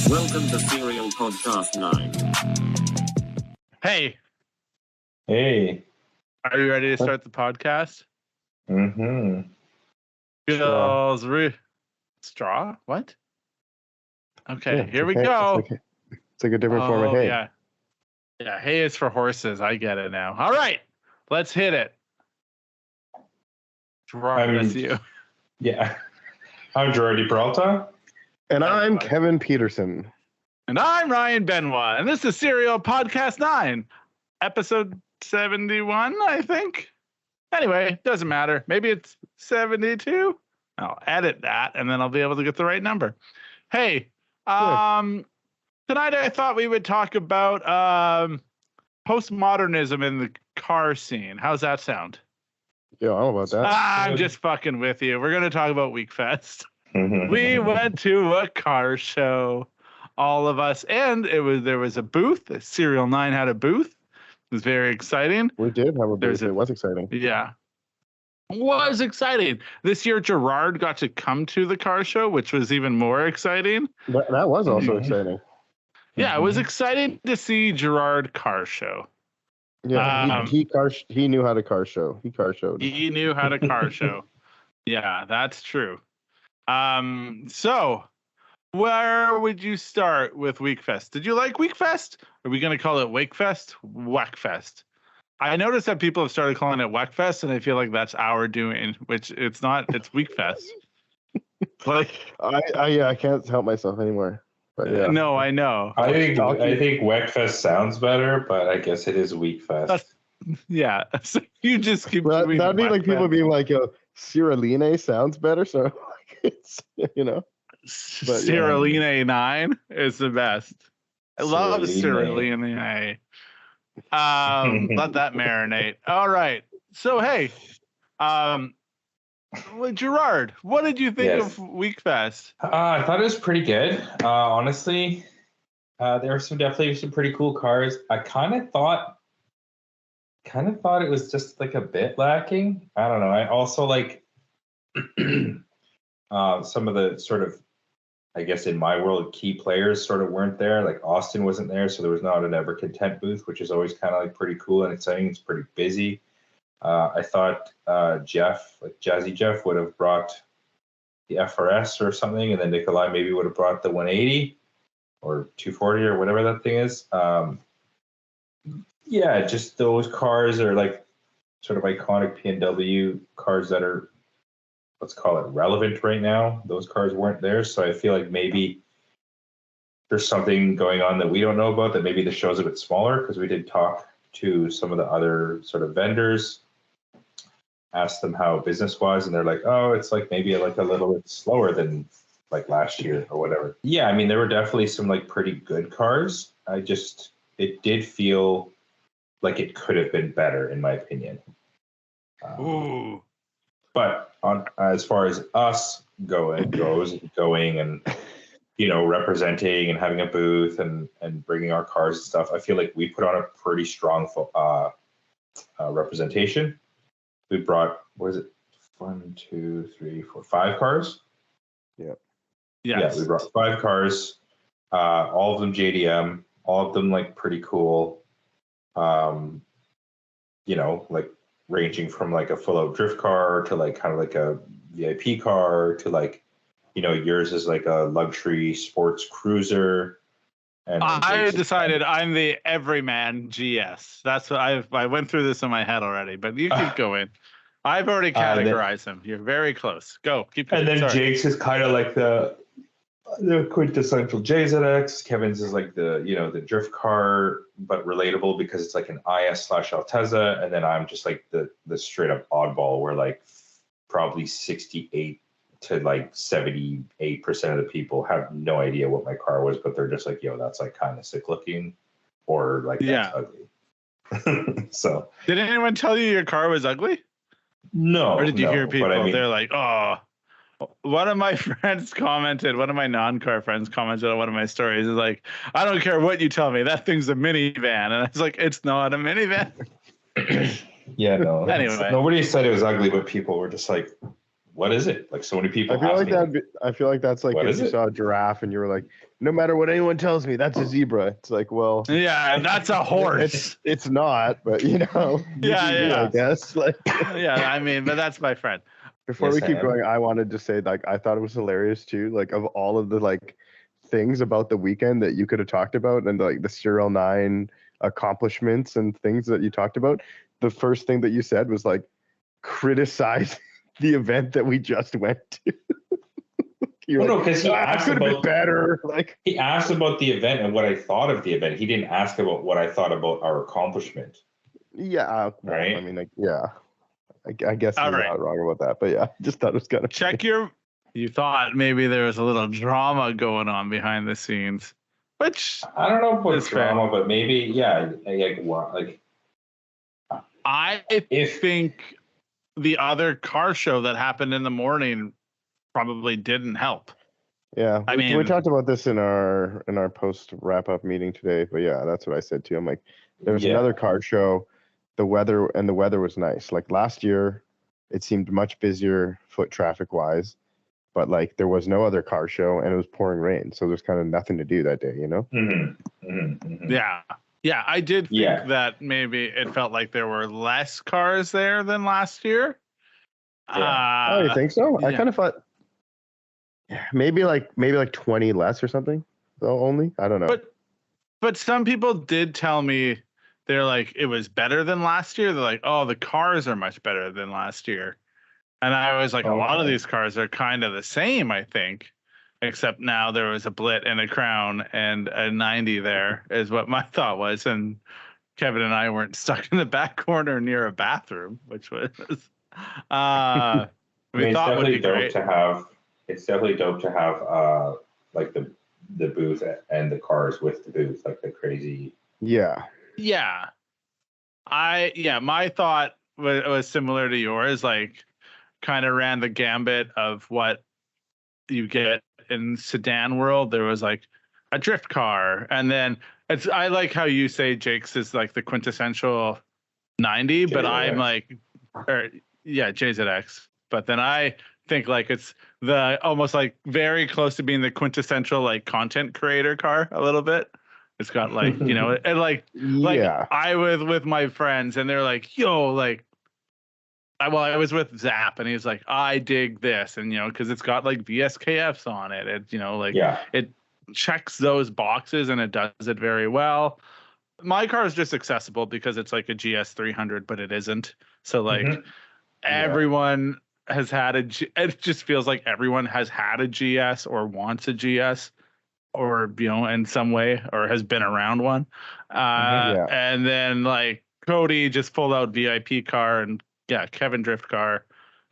Welcome to SerialPodcastNine. Hey. Hey. Are you ready to start the podcast? Mm-hmm. Feels straw? What? Okay, Yeah, here we hey. go. It's like a different form of hay. Yeah. Yeah, hay is for horses. I get it now. All right, let's hit it. Gerard, that's you. Yeah. I'm Gerardi Peralta. And I'm Kevin Peterson. And I'm Ryan Benoit. And this is Serial Podcast 9, episode 71, I think. Anyway, doesn't matter. Maybe it's 72. I'll edit that, and then I'll be able to get the right number. Hey, tonight I thought we would talk about postmodernism in the car scene. How's that sound? Yeah, I don't know about that. I'm just fucking with you. We're going to talk about WEKFEST. We went to a car show, all of us, and there was a booth. SerialNine had a booth. It was very exciting. We did have a booth. It was exciting. Yeah. It was exciting. This year, Gerard got to come to the car show, which was even more exciting. That was also exciting. Yeah, it was exciting to see Gerard car show. Yeah, he knew how to car show. He car showed. He knew how to car show. Yeah, that's true. So where would you start with WEKFEST? Did you like WEKFEST? Are we going to call it WEKFEST? WEKFEST. I noticed that people have started calling it WEKFEST, and I feel like that's our doing, which it's not. It's WEKFEST. Like I can't help myself anymore. But yeah. No, I know. I think WEKFEST sounds better, but I guess it is WEKFEST. Yeah, so you just keep. That'd be like people being like, "Yo, SerialNine sounds better." So like, it's SerialNine 9 is the best. I love SerialNine. Let that marinate. All right. So hey, Gerard, what did you think of WEKFEST? I thought it was pretty good. Honestly, there were definitely some pretty cool cars. I kind of thought it was just like a bit lacking. I don't know. I also like some of the sort of, I guess in my world, key players sort of weren't there. Like Austin wasn't there, so there was not an Ever Content booth, which is always kind of like pretty cool and exciting. It's pretty busy. I thought Jeff, like Jazzy Jeff, would have brought the FRS or something, and then Nikolai maybe would have brought the 180 or 240 or whatever that thing is. Yeah, just those cars are like sort of iconic P&W cars that are, let's call it, relevant right now. Those cars weren't there, so I feel like maybe there's something going on that we don't know about, that maybe the show's a bit smaller, because we did talk to some of the other sort of vendors, asked them how business was, and they're like, oh, it's like maybe like a little bit slower than like last year or whatever. Yeah, I mean, there were definitely some like pretty good cars. It did feel like it could have been better, in my opinion. Ooh. But as far as us going and, representing and having a booth and bringing our cars and stuff, I feel like we put on a pretty strong representation. We brought, what is it? 1, 2, 3, 4, 5 cars. Yeah. Yes. Yeah, we brought 5 cars, all of them JDM, all of them like pretty cool. Like ranging from like a full-out drift car to like kind of like a VIP car to like, yours is like a luxury sports cruiser. And I decided I'm the everyman GS. That's what I went through this in my head already, but you keep going. I've already categorized them. You're very close. Go. Keep going. And then Jake's is kind of like the quintessential JZX. Kevin's is like the drift car, but relatable because it's like an IS/Altezza. And then I'm just like the straight up oddball, where like probably 68 to like 78% of the people have no idea what my car was, but they're just like, yo, that's like kind of sick looking, or like that's ugly. So did anyone tell you your car was ugly? No. Or did you hear people? They're like, oh. One of my friends commented, one of my non-car friends commented on one of my stories. Is like, I don't care what you tell me, that thing's a minivan. And I was like, it's not a minivan. Yeah, no. Anyway, nobody said it was ugly, but people were just like, what is it? Like so many people. I feel like that's like if you saw a giraffe and you were like, no matter what anyone tells me, that's a zebra. It's like, well, Yeah, that's a horse. it's not, but Yeah. I guess. Like, Yeah, I mean, but that's my friend. before Yes, we I keep am. going, I wanted to say, like, I thought it was hilarious too. Like, of all of the like things about the weekend that you could have talked about, and like the SerialNine accomplishments and things that you talked about, the first thing that you said was like criticize the event that we just went to. You're Well, like, no, because he asked could have been about better. Like, he asked about the event and what I thought of the event. He didn't ask about what I thought about our accomplishment. yeah, well, Right. I mean, like, yeah, I guess All you're right. not wrong about that, but yeah, just thought it was kind of Check your. You thought maybe there was a little drama going on behind the scenes, which I don't know about It's fair. drama, but maybe like what like I if think the other car show that happened in the morning probably didn't help. Yeah, I we mean- talked about this in our post wrap up meeting today, but yeah, that's what I said too. I'm like, there was Yeah. another car show, the weather was nice. Like last year, it seemed much busier foot traffic wise, but like there was no other car show and it was pouring rain, so there's kind of nothing to do that day, you know? Yeah, I did think Yeah. that maybe it felt like there were less cars there than last year. Yeah. Oh, you think so? I yeah. kind of thought maybe like 20 less or something. Though only I don't know. But some people did tell me they're like it was better than last year. They're like, oh, the cars are much better than last year. And I was like, a lot of Okay. these cars are kind of the same, I think. Except now there was a Blit and a Crown and a 90 there is what my thought was. And Kevin and I weren't stuck in the back corner near a bathroom, which was I we mean, thought would be great. It's definitely dope to have like the booth and the cars with the booth, like the crazy. Yeah. Yeah. My thought was similar to yours, like kind of ran the gambit of what you get in sedan world. There was like a drift car, and then I like how you say Jake's is like the quintessential 90, but I'm JZX. like, JZX. But then I think like it's the almost like very close to being the quintessential like content creator car a little bit. It's got like, and like Yeah. I was with my friends and they're like, yo, like, I was with Zap and he's like, I dig this. And, because it's got like VSKFs on it. It, it checks those boxes and it does it very well. My car is just accessible because it's like a GS 300, but it isn't. So like everyone has had it just feels like everyone has had a GS or wants a GS or, in some way or has been around one. And then like Cody just pulled out VIP car and Kevin drift car.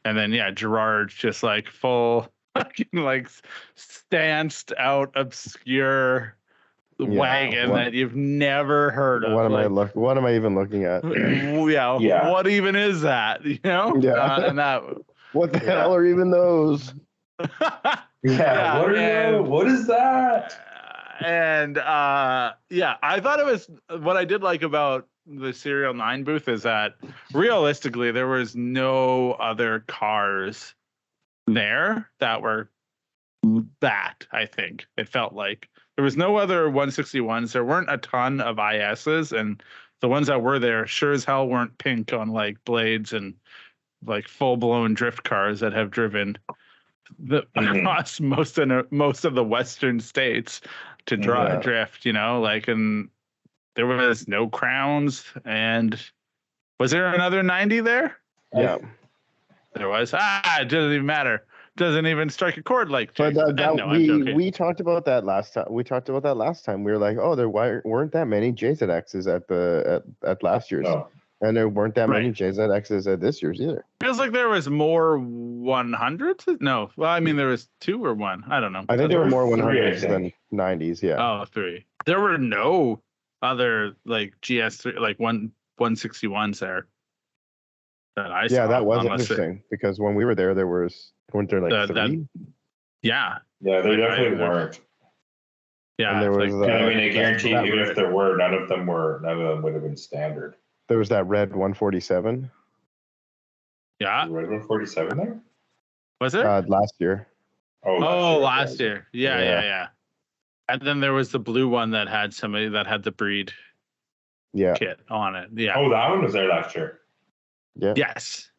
And then, Gerard's just like full fucking like stanced out obscure wagon that you've never heard of. What am I even looking at? What even is that? And that. What the hell are even those? What is that? And I thought it was what I did like about the SerialNine booth is that realistically there was no other cars there that were that. I think it felt like there was no other 161s. There weren't a ton of ISs, and the ones that were there sure as hell weren't pink on like blades and like full blown drift cars that have driven across most of the western states to drift. And there was no Crowns. And was there another 90 there? Yeah, there was. It doesn't even matter. Doesn't even strike a chord like. But we talked about that last time. We were like, oh, there weren't that many JZXs at last year's. No. And there weren't that many JZXs at this year's either. Feels like there was more 100s. No, well, I mean there was 2 or 1. I don't know. I think there were more 3, 100s than 90s. Yeah. Oh, 3. There were no other like GS3 like 161s there. That I saw, that was interesting because when we were there, weren't there like 3? Yeah, there definitely weren't. Yeah, and there was. I mean, I guarantee even if there were, none of them would have been standard. There was that red 147. Yeah. Red 147 there? Was it? Last year. Last year. Yeah. And then there was the blue one that had somebody that had the breed Yeah. kit on it. Yeah. Oh, that one was there last year. Yeah. Yes.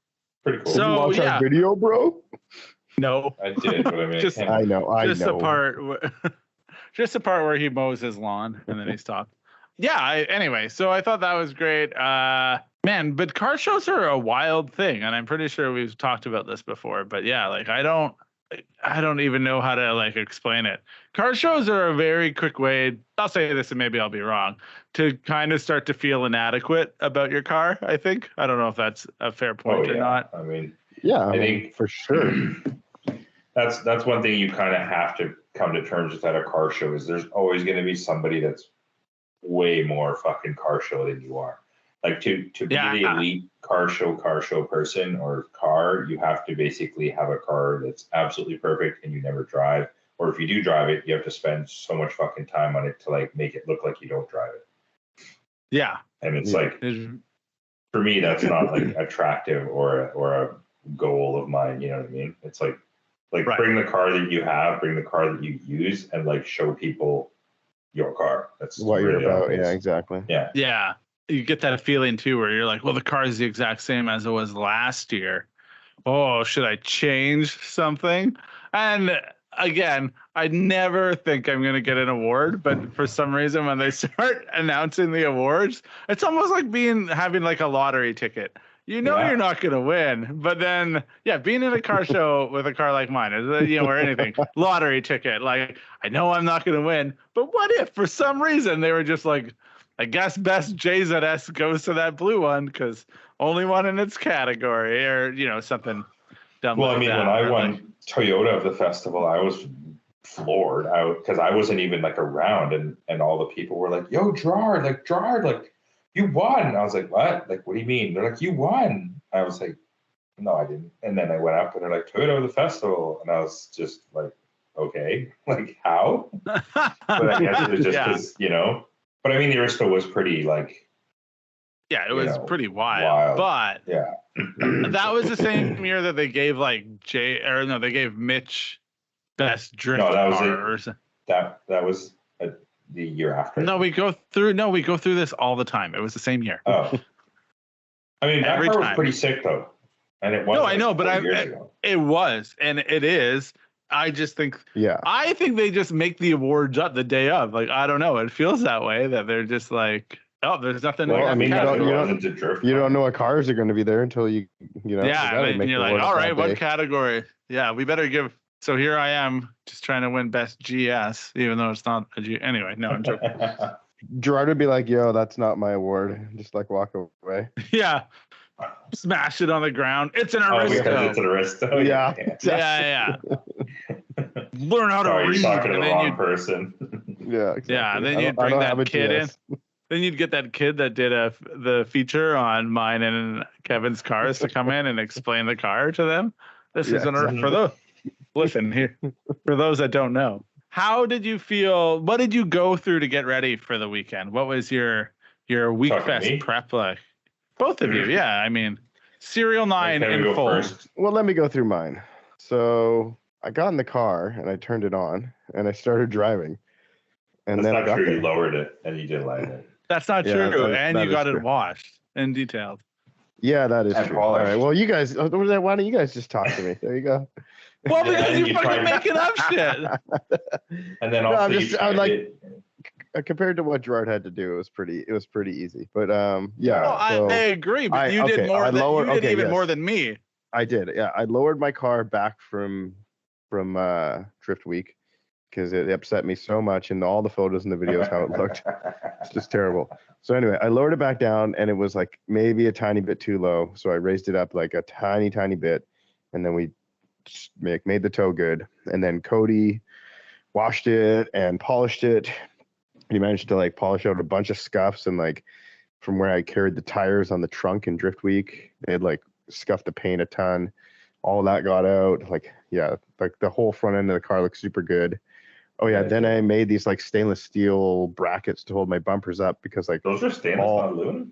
Pretty cool. Did you So, watch yeah. our video, bro? No. I did, but I mean, Just- I I know. Just the part, just the part where he mows his lawn and then he stops. Yeah. Anyway, so I thought that was great. Man, but car shows are a wild thing, and I'm pretty sure we've talked about this before. But yeah, like I don't even know how to like explain it. Car shows are a very quick way. I'll say this, and maybe I'll be wrong, to kind of start to feel inadequate about your car. I think. I don't know if that's a fair point or not. I mean, yeah, I think for sure. that's one thing you kind of have to come to terms with at a car show is there's always going to be somebody that's way more fucking car show than you are. Like to be the elite car show person or car, you have to basically have a car that's absolutely perfect and you never drive. Or if you do drive it, you have to spend so much fucking time on it to like make it look like you don't drive it. Yeah. And it's like, for me, that's not like attractive or a goal of mine. You know what I mean? It's like right. Bring the car that you have, bring the car that you use, and like show people your car. That's what you're about. Yeah, exactly. Yeah. Yeah. You get that feeling too, where you're like, well, the car is the exact same as it was last year. Oh, should I change something? And again, I never think I'm going to get an award, but for some reason, when they start announcing the awards, it's almost like having like a lottery ticket. You know, you're not going to win, but then, being in a car show with a car like mine, or anything, lottery ticket. Like, I know I'm not going to win, but what if for some reason they were just like, I guess best JZS goes to that blue one because only one in its category, or something dumb. Well, like I mean, that. when I won Toyota of the festival, I was floored out because I wasn't even like around, and all the people were like, "Yo, Gerard, like you won." And I was like, "What? Like, what do you mean?" They're like, "You won." I was like, "No, I didn't." And then I went up, and they're like, "Toyota of the festival," and I was just like, "Okay, like how?" But I guess it was just because But I mean, the Arista was pretty like. Yeah, it was pretty wild. But that was the same year that they gave they gave Mitch best drift car. That was the year after. No, we go through this all the time. It was the same year. Oh, I mean, that car was pretty sick though, and it was. No, I know, but it was, and it is. I just think. Yeah. I think they just make the awards up the day of. Like, I don't know. It feels that way that they're just like, oh, there's nothing. Well, I mean, you don't know what cars are going to be there until you know. Yeah, and you're like, all right, what category? Yeah, we better give. So here I am, just trying to win best GS, even though it's not a G. Anyway, no, I'm joking. Gerard would be like, yo, that's not my award. Just like walk away. Yeah. Smash it on the ground. It's an Aristo. Because it's an Aristo. Yeah. Learn how to read. You're talking to the wrong person. Yeah, exactly. Yeah, and then you'd bring that kid in. Then you'd get that kid that did the feature on mine and Kevin's cars to come in and explain the car to them. This is for those. Listen here, for those that don't know, how did you feel? What did you go through to get ready for the weekend? What was your WEKFEST prep like? Both of you, yeah. I mean, SerialNine in full. First? Well, let me go through mine. So I got in the car and I turned it on and I started driving. And That's not true. You lowered it and you did light it. That's not true. And you got it washed and detailed. Yeah, that is true. All right. Well, you guys, why don't you guys just talk to me? There you go. Well, because you fucking making up shit. And then also I'm like, compared to what Gerard had to do, it was pretty easy. But yeah. No, I agree, but you did more. You did even more than me. I did. Yeah, I lowered my car back from Drift Week because it upset me so much in all the photos and the videos how it looked. It's just terrible. So anyway, I lowered it back down and it was like maybe a tiny bit too low. So I raised it up like a tiny bit, and then we made the toe good. And then Cody washed it and polished it. He managed to like polish out a bunch of scuffs, and like from where I carried the tires on the trunk in Drift Week, they had like scuffed the paint a ton. All that got out. Like the whole front end of the car looks super good. Oh yeah, then I made these like stainless steel brackets to hold my bumpers up because like those are stainless, not aluminum.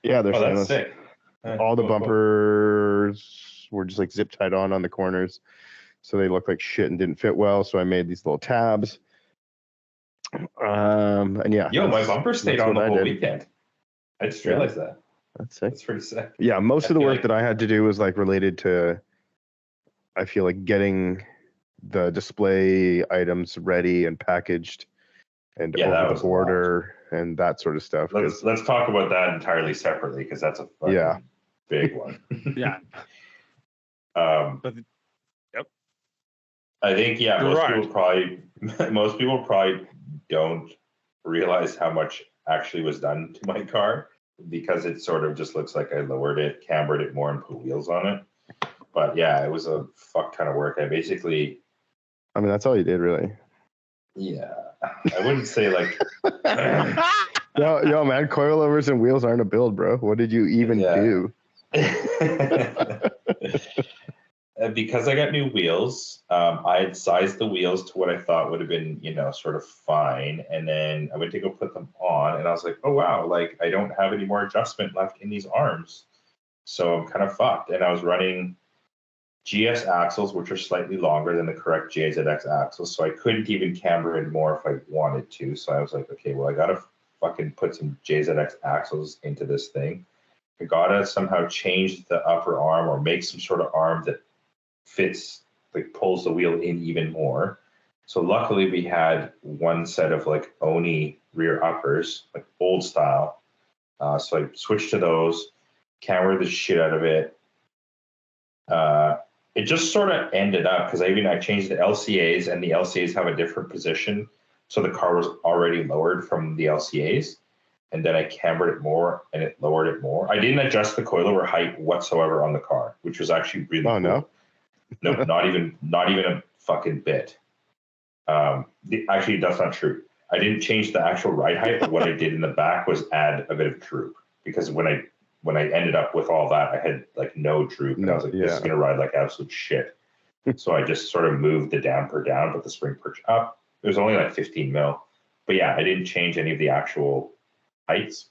Yeah, they're stainless. That's sick. All the bumpers were just like zip tied on the corners, so they looked like shit and didn't fit well. So I made these little tabs. And yeah. Yo, my bumper stayed on the what I whole did. weekend. I just Yeah. realized that. That's sick. That's pretty sick. Yeah, most of the feel work like- that I had to do was like related to, I feel like, getting the display items ready and packaged and Yeah, that over the was a lot. border and that sort of stuff. 'cause- Let's talk about that entirely separately because that's a fucking Yeah. big one. Yeah. But I think most people probably don't realize how much actually was done to my car because it sort of just looks like I lowered it, cambered it more, and put wheels on it. But yeah, it was a fuck ton of work. I mean, that's all you did, really. yeah, I wouldn't say like. Yo, man, coilovers and wheels aren't a build, bro. What did you even do? Because I got new wheels, I had sized the wheels to what I thought would have been, sort of fine. And then I went to go put them on and I was like, oh, wow, like I don't have any more adjustment left in these arms. So I'm kind of fucked. And I was running GS axles, which are slightly longer than the correct JZX axles. So I couldn't even camber in more if I wanted to. So I was like, okay, well, I got to fucking put some JZX axles into this thing. I got to somehow change the upper arm or make some sort of arm that fits, like pulls the wheel in even more. So luckily we had one set of like Oni rear uppers, like old style. So I switched to those, cambered the shit out of it. It just sort of ended up because I changed the LCAs and the LCAs have a different position. So the car was already lowered from the LCAs. And then I cambered it more and it lowered it more. I didn't adjust the coilover height whatsoever on the car, which was actually really cool. No? No, not even a fucking bit. Actually, that's not true. I didn't change the actual ride height, but what I did in the back was add a bit of droop because when I ended up with all that, I had like no droop, and I was like, this is gonna ride like absolute shit. So I just sort of moved the damper down, but the spring perch up. It was only like 15 mil, but yeah, I didn't change any of the actual heights.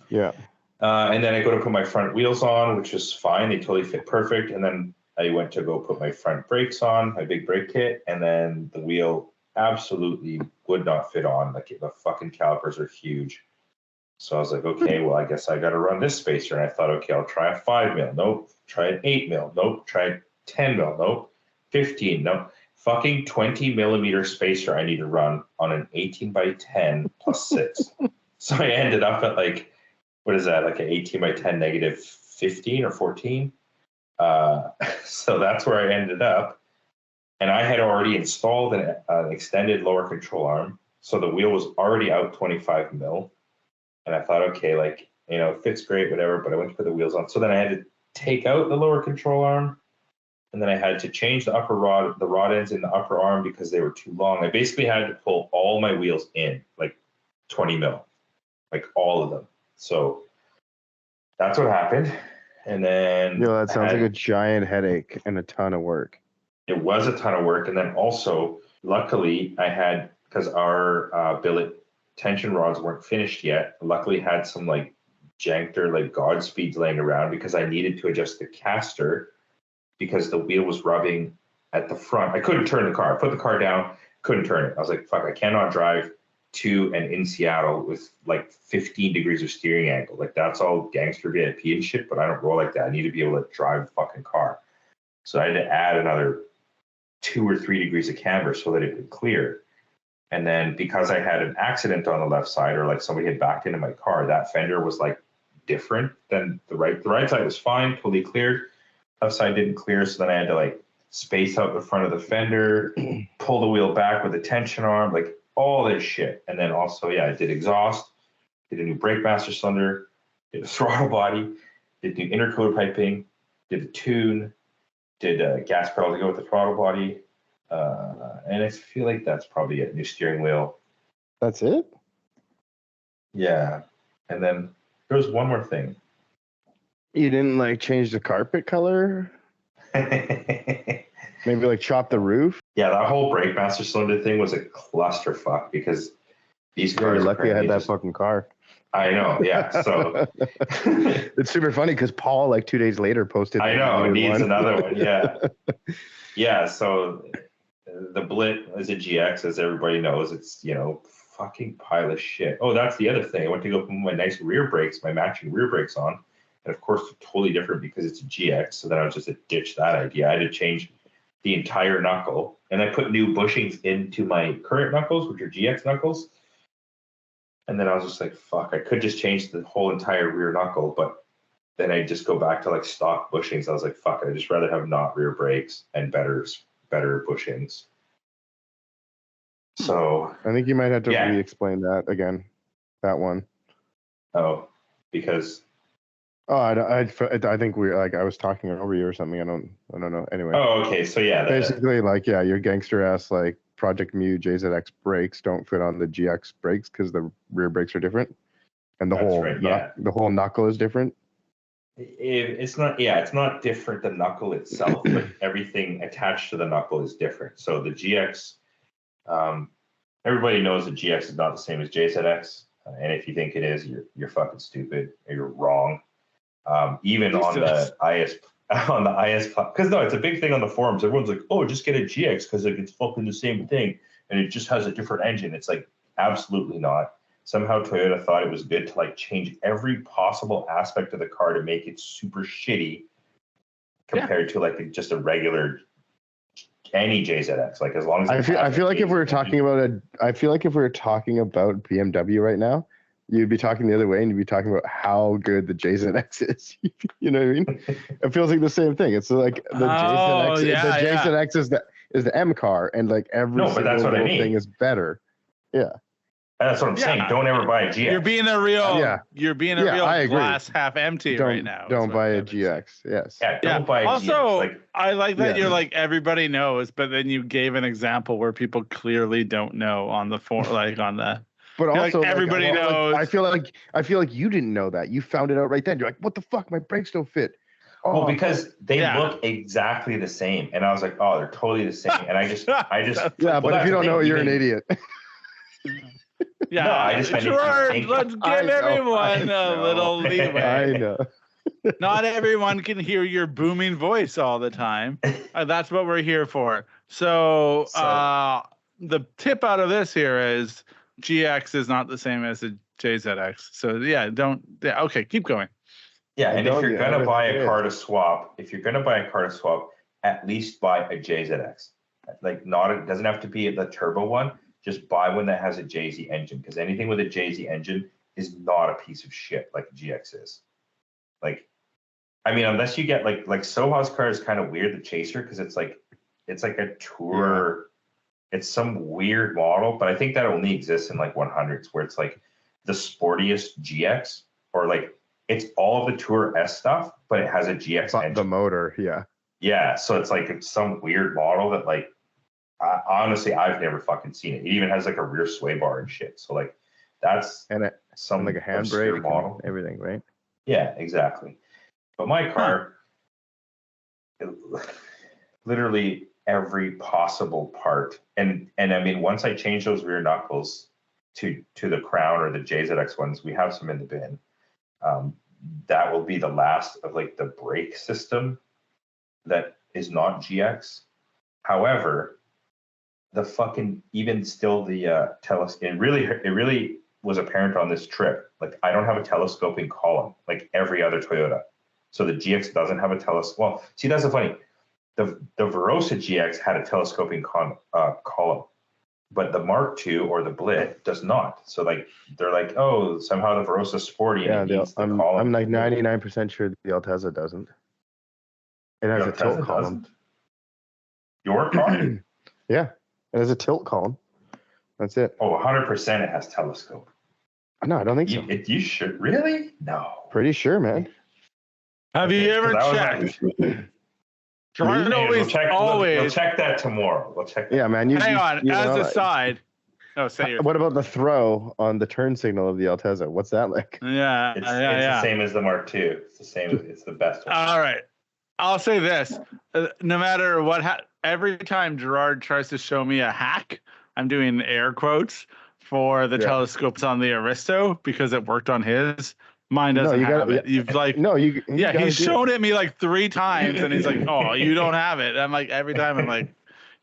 Yeah. And then I go to put my front wheels on, which is fine. They totally fit perfect. And then I went to go put my front brakes on, my big brake kit, and then the wheel absolutely would not fit on. Like the fucking calipers are huge. So I was like, okay, well, I guess I got to run this spacer. And I thought, okay, I'll try a 5 mil. Nope. Try an 8 mil. Nope. Try a 10 mil. Nope. 15. Nope. Fucking 20 millimeter spacer I need to run on an 18 by 10 plus 6. So I ended up at like, what is that? Like an 18 by 10 negative 15 or 14. So that's where I ended up. And I had already installed an extended lower control arm. So the wheel was already out 25 mil. And I thought, okay, like, it fits great, whatever. But I went to put the wheels on. So then I had to take out the lower control arm. And then I had to change the rod ends in the upper arm because they were too long. I basically had to pull all my wheels in, like 20 mil, like all of them. So that's what happened. And then That sounds like a giant headache and a ton of work. It was a ton of work. And then also, luckily, I had, because our billet tension rods weren't finished yet, luckily had some like Jankter, like Godspeeds laying around because I needed to adjust the caster because the wheel was rubbing at the front. I couldn't turn the car. I put the car down, couldn't turn it. I was like, fuck, I cannot drive to and in Seattle with like 15 degrees of steering angle. Like that's all gangster VIP and shit, but I don't roll like that. I need to be able to drive the fucking car. So I had to add another 2 or 3 degrees of camber so that it would clear. And then because I had an accident on the left side or like somebody had backed into my car, that fender was like different than the right. The right side was fine, totally cleared. Left side didn't clear. So then I had to like space out the front of the fender, pull the wheel back with a tension arm, like all this shit. And then also, I did exhaust, did a new brake master cylinder, did a throttle body, did new intercooler piping, did a tune, did a gas pedal to go with the throttle body. And I feel like that's probably it. New steering wheel. That's it? Yeah. And then there was one more thing. You didn't like change the carpet color? Maybe like chop the roof? Yeah, that whole brake master cylinder thing was a clusterfuck because these cars. You're lucky I had that fucking car. I know, yeah. So it's super funny because Paul, like 2 days later, posted. I know, it needs another one. Yeah. Yeah. So the Blit is a GX, as everybody knows. It's, fucking pile of shit. Oh, that's the other thing. I went to go put my nice rear brakes, my matching rear brakes on. And of course, they're totally different because it's a GX. So then I was just to ditch that idea. I had to change the entire knuckle. And I put new bushings into my current knuckles, which are GX knuckles. And then I was just like, fuck, I could just change the whole entire rear knuckle, but then I just go back to like stock bushings. I was like, fuck, I'd just rather have not rear brakes and better bushings. So I think you might have to re-explain that again, that one. Oh, because. Oh, I think I was talking over you or something. I don't know. Anyway. Oh, okay. So yeah. Basically, your gangster ass Project Mu JZX brakes don't fit on the GX brakes because the rear brakes are different, and the whole knuckle is different. It's not different. The knuckle itself, but everything attached to the knuckle is different. So the GX, everybody knows the GX is not the same as JZX, and if you think it is, you're fucking stupid or you're wrong. Even on the IS because no, it's a big thing on the forums. Everyone's like, oh, just get a GX because it's fucking the same thing and it just has a different engine. It's like, absolutely not. Somehow Toyota thought it was good to change every possible aspect of the car to make it super shitty compared to just a regular any JZX. As long as I feel like if we were talking about BMW right now, you'd be talking the other way and you'd be talking about how good the JZX is. You know what I mean? It feels like the same thing. It's like the JZX is the M car, and every single little thing is better. Yeah. That's what I'm saying. Don't ever buy a GX. You're being a real glass half empty right now. Don't buy a GX. Yes. Yeah, don't buy a GX. Also, I like that you're everybody knows, but then you gave an example where people clearly don't know on the on the. But also, everybody knows. I feel like you didn't know that. You found it out right then. You're like, what the fuck? My brakes don't fit. Oh. Well, because they look exactly the same, and I was like, oh, they're totally the same. And I just. But if you don't know, you're an idiot. Yeah, no, I just Gerard, let's give everyone a little leeway. I know. Not everyone can hear your booming voice all the time. That's what we're here for. So the tip out of this here is GX is not the same as a JZX. So okay, keep going. Yeah, and if you're gonna buy a car to swap, at least buy a JZX. It doesn't have to be the turbo one. Just buy one that has a JZ engine, because anything with a JZ engine is not a piece of shit like a GX is. Unless you get Soha's car is kind of weird, the Chaser, because it's like a tour. Yeah. It's some weird model, but I think that only exists in 100s, where it's the sportiest GX, or it's all of the Tour S stuff, but it has a GX engine. The motor, yeah. Yeah, so it's some weird model that honestly, I've never fucking seen it. It even has a rear sway bar and shit. So that's some a handbrake model, everything, right? Yeah, exactly. But my car, literally every possible part, and once I change those rear knuckles to the Crown or the JZX ones, we have some in the bin. That will be the last of the brake system that is not GX. However, the fucking it really was apparent on this trip. I don't have a telescoping column like every other Toyota. So the GX doesn't have a Well, see, that's the funny. The Verosa GX had a telescoping column, but the Mark II or the Blit does not. So they're oh, somehow the Verosa's sporty and it needs the column. I'm 99% sure the Altezza doesn't. It has a tilt column. Your car? Yeah. It has a tilt column. That's it. Oh, 100% it has telescope. No, I don't think so. You should really? No. Pretty sure, man. Have you ever checked? We'll check that tomorrow. We'll check that. Yeah, man. Hang on. As a side. Oh, say yours. What about the throw on the turn signal of the Altezza? What's that like? Yeah. It's the same as the Mark II. It's the same. It's the best one. All right. I'll say this. No matter what, every time Gerard tries to show me a hack, I'm doing air quotes for the telescopes on the Aristo because it worked on his. Mine doesn't have it. You've he's shown it me 3 times and he's like, oh, you don't have it. I'm every time I'm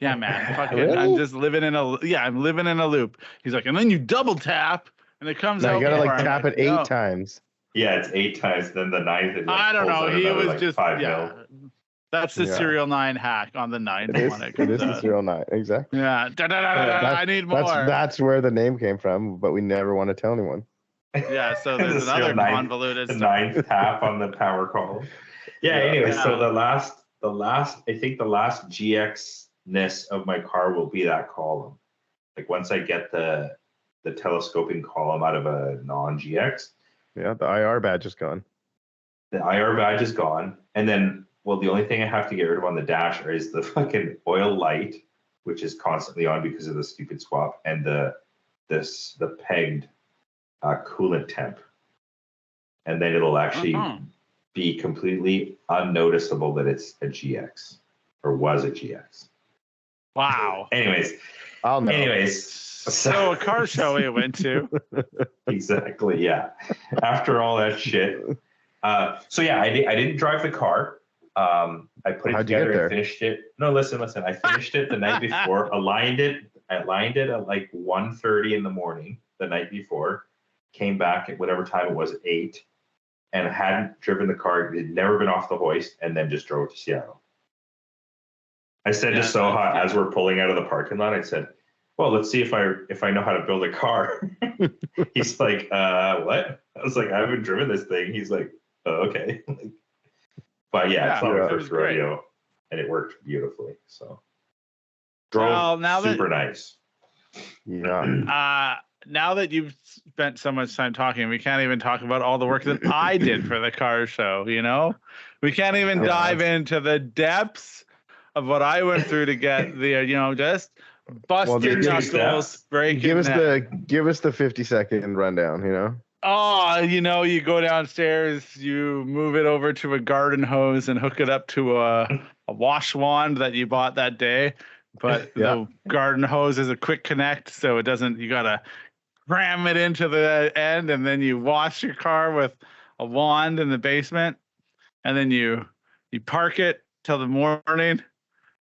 Yeah, man. Fucking, Really? I'm just living in I'm living in a loop. He's like, and then you double tap, and it comes No, out. you gotta more. like I'm tap like, it 8 no. times. Yeah, it's 8 times. Then the 9th it like I don't pulls know. out He another was like just 5 mil. That's the Yeah. SerialNine hack on the 9th It is. one. It It comes is the out. SerialNine. Exactly. Yeah. I need more. That's where the name came from, but we never want to tell anyone. Yeah. So The there's another serial convoluted the story. 9th tap on the power column. Yeah. Yeah. Anyway, Yeah. so the last, I think the last GX-ness of my car will be that column. Like once I get the telescoping column out of a non-GX, Yeah, the IR badge is gone. the IR badge is gone, and then the only thing I have to get rid of on the dash is the fucking oil light, which is constantly on because of the stupid swap, and the pegged coolant temp, and then it'll actually be completely unnoticeable that it's a GX or was a GX. Wow. Anyways, I'll know. So a car show we went to. Exactly. Yeah. After all that shit. So yeah, I didn't drive the car. I put it How'd you together get there? and finished it. No, listen. I finished it the night before. Aligned it at like 1:30 in the morning the night before. Came back at whatever time it was, 8, and hadn't driven the car. It had never been off the hoist, and then just drove to Seattle. I said to Soha as we're pulling out of the parking lot, I said, well, let's see if I know how to build a car. He's like, what? I was like, I haven't driven this thing. He's like, oh, okay. But yeah, it's not my first rodeo, and it worked beautifully. So drove super nice. Yeah. Now that you've spent so much time talking, we can't even talk about all the work that I did for the car show. You know, we can't even dive into the depths of what I went through to get the, just busting knuckles, breaking. Give us the 50-second rundown. You know. Oh, you go downstairs, you move it over to a garden hose and hook it up to a wash wand that you bought that day. But the garden hose is a quick connect, so it doesn't. You gotta cram it into the end, and then you wash your car with a wand in the basement, and then you park it till the morning.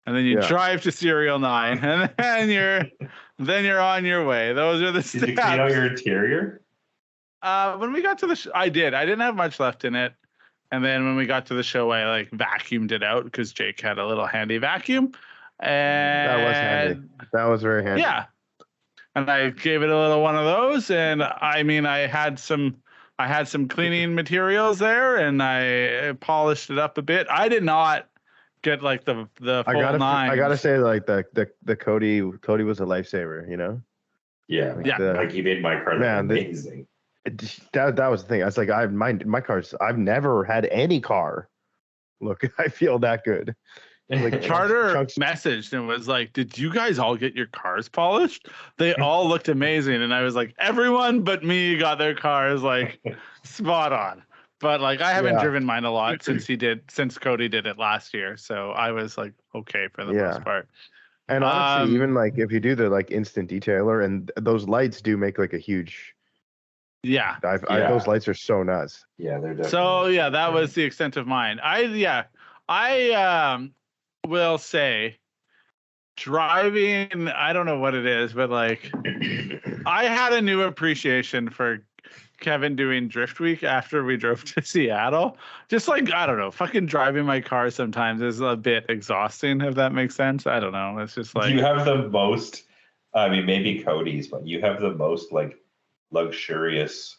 And then you drive to SerialNine, and then you're on your way. Those are the steps. Did you clean out your interior? When we got to the show, I didn't have much left in it. And then when we got to the show, I like vacuumed it out because Jake had a little handy vacuum. And that was handy. That was very handy. Yeah. And I gave it a little one of those. And I mean, I had some cleaning materials there, and I polished it up a bit. I did not get like the full nine. I gotta say, like the Cody was a lifesaver, you know. Yeah, like he made my car amazing. That was the thing. I was like, my cars. I've never had any car look. I feel that good. Like Carter messaged and was like, "Did you guys all get your cars polished? They all looked amazing." And I was like, "Everyone but me got their cars like spot on." But like, I haven't driven mine a lot since Cody did it last year, so I was like, okay for the most part. And honestly, even like if you do the like instant detailer, and those lights do make like a huge. Those lights are so nuts. Yeah, they're definitely. So yeah, that was the extent of mine. I will say, driving. I don't know what it is, but like, I had a new appreciation for Kevin doing Drift Week after we drove to Seattle. Just like, I don't know, fucking driving my car sometimes is a bit exhausting, if that makes sense. I don't know. It's just like, you have the most, I mean, maybe Cody's, but you have the most like luxurious.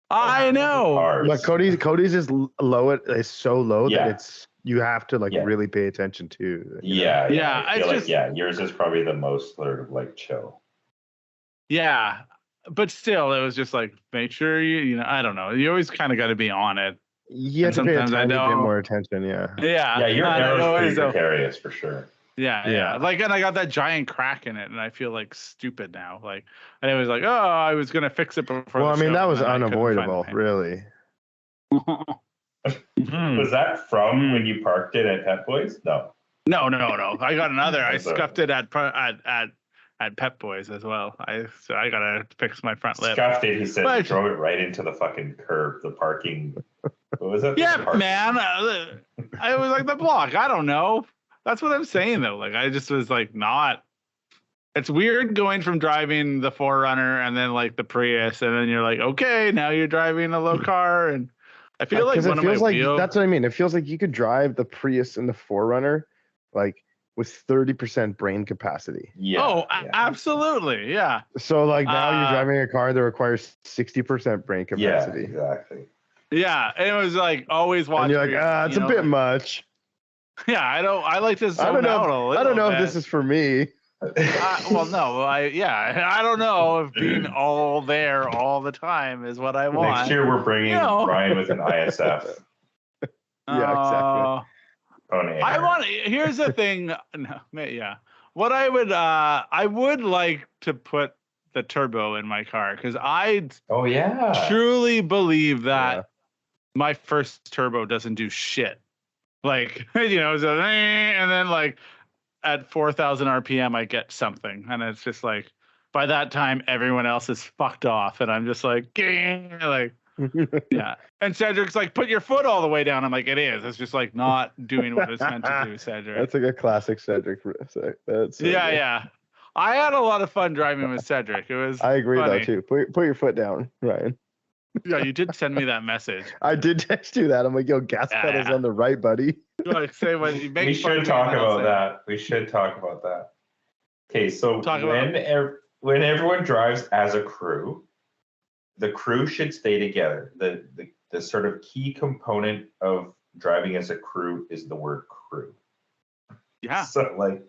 I know. Cars. But Cody's is low. It's so low that it's, you have to like really pay attention to. Yeah. I feel like yours is probably the most sort of like chill. Yeah. But still, it was just like, make sure I don't know. You always kind of got to be on it. You have to pay a tiny bit more attention, Yeah, your arrow's pretty precarious for sure. Yeah. Like, and I got that giant crack in it, and I feel like stupid now. Like, and it was like, oh, I was gonna fix it before. Well, I mean, that was unavoidable, really. Was that from when you parked it at Pet Boys? No. I got another. I scuffed it at Pet Boys as well. So I gotta fix my front lip. Scuffed it. He said, drove it right into the fucking curb. The parking. What was it? Yeah, man. I was like the block. I don't know. That's what I'm saying though. Like I just was like not. It's weird going from driving the 4Runner and then like the Prius, and then you're like, okay, now you're driving a low car, and I feel like one of my wheels. That's what I mean. It feels like you could drive the Prius and the 4Runner like with 30% brain capacity. Yeah. Oh, absolutely, yeah. So like now you're driving a car that requires 60% brain capacity. Yeah, exactly. Yeah, and it was like always watching. And you're like, it's a bit much. Yeah, I like to I don't know. I don't know if this is for me. Well, no, I don't know if being all there all the time is what I want. Next year we're bringing Ryan with an ISF. Yeah, exactly. I want. Here's the thing. No, yeah, what I would like to put the turbo in my car because I truly believe that my first turbo doesn't do shit. Like so, and then like. At 4,000 RPM, I get something, and it's just like by that time everyone else is fucked off, and I'm just like, yeah. And Cedric's like, put your foot all the way down. I'm like, it is. It's just like not doing what it's meant to do, Cedric. That's like a classic Cedric. That's yeah. I had a lot of fun driving with Cedric. It was. I agree funny. though too. Put your foot down, Ryan. Yeah, you did send me that message. I did text you that. I'm like, yo, gas pedals on the right, buddy. Like, say what you make. We should talk about that. We should talk about that. Okay, so when everyone drives as a crew, the crew should stay together. The sort of key component of driving as a crew is the word crew. Yeah. So like,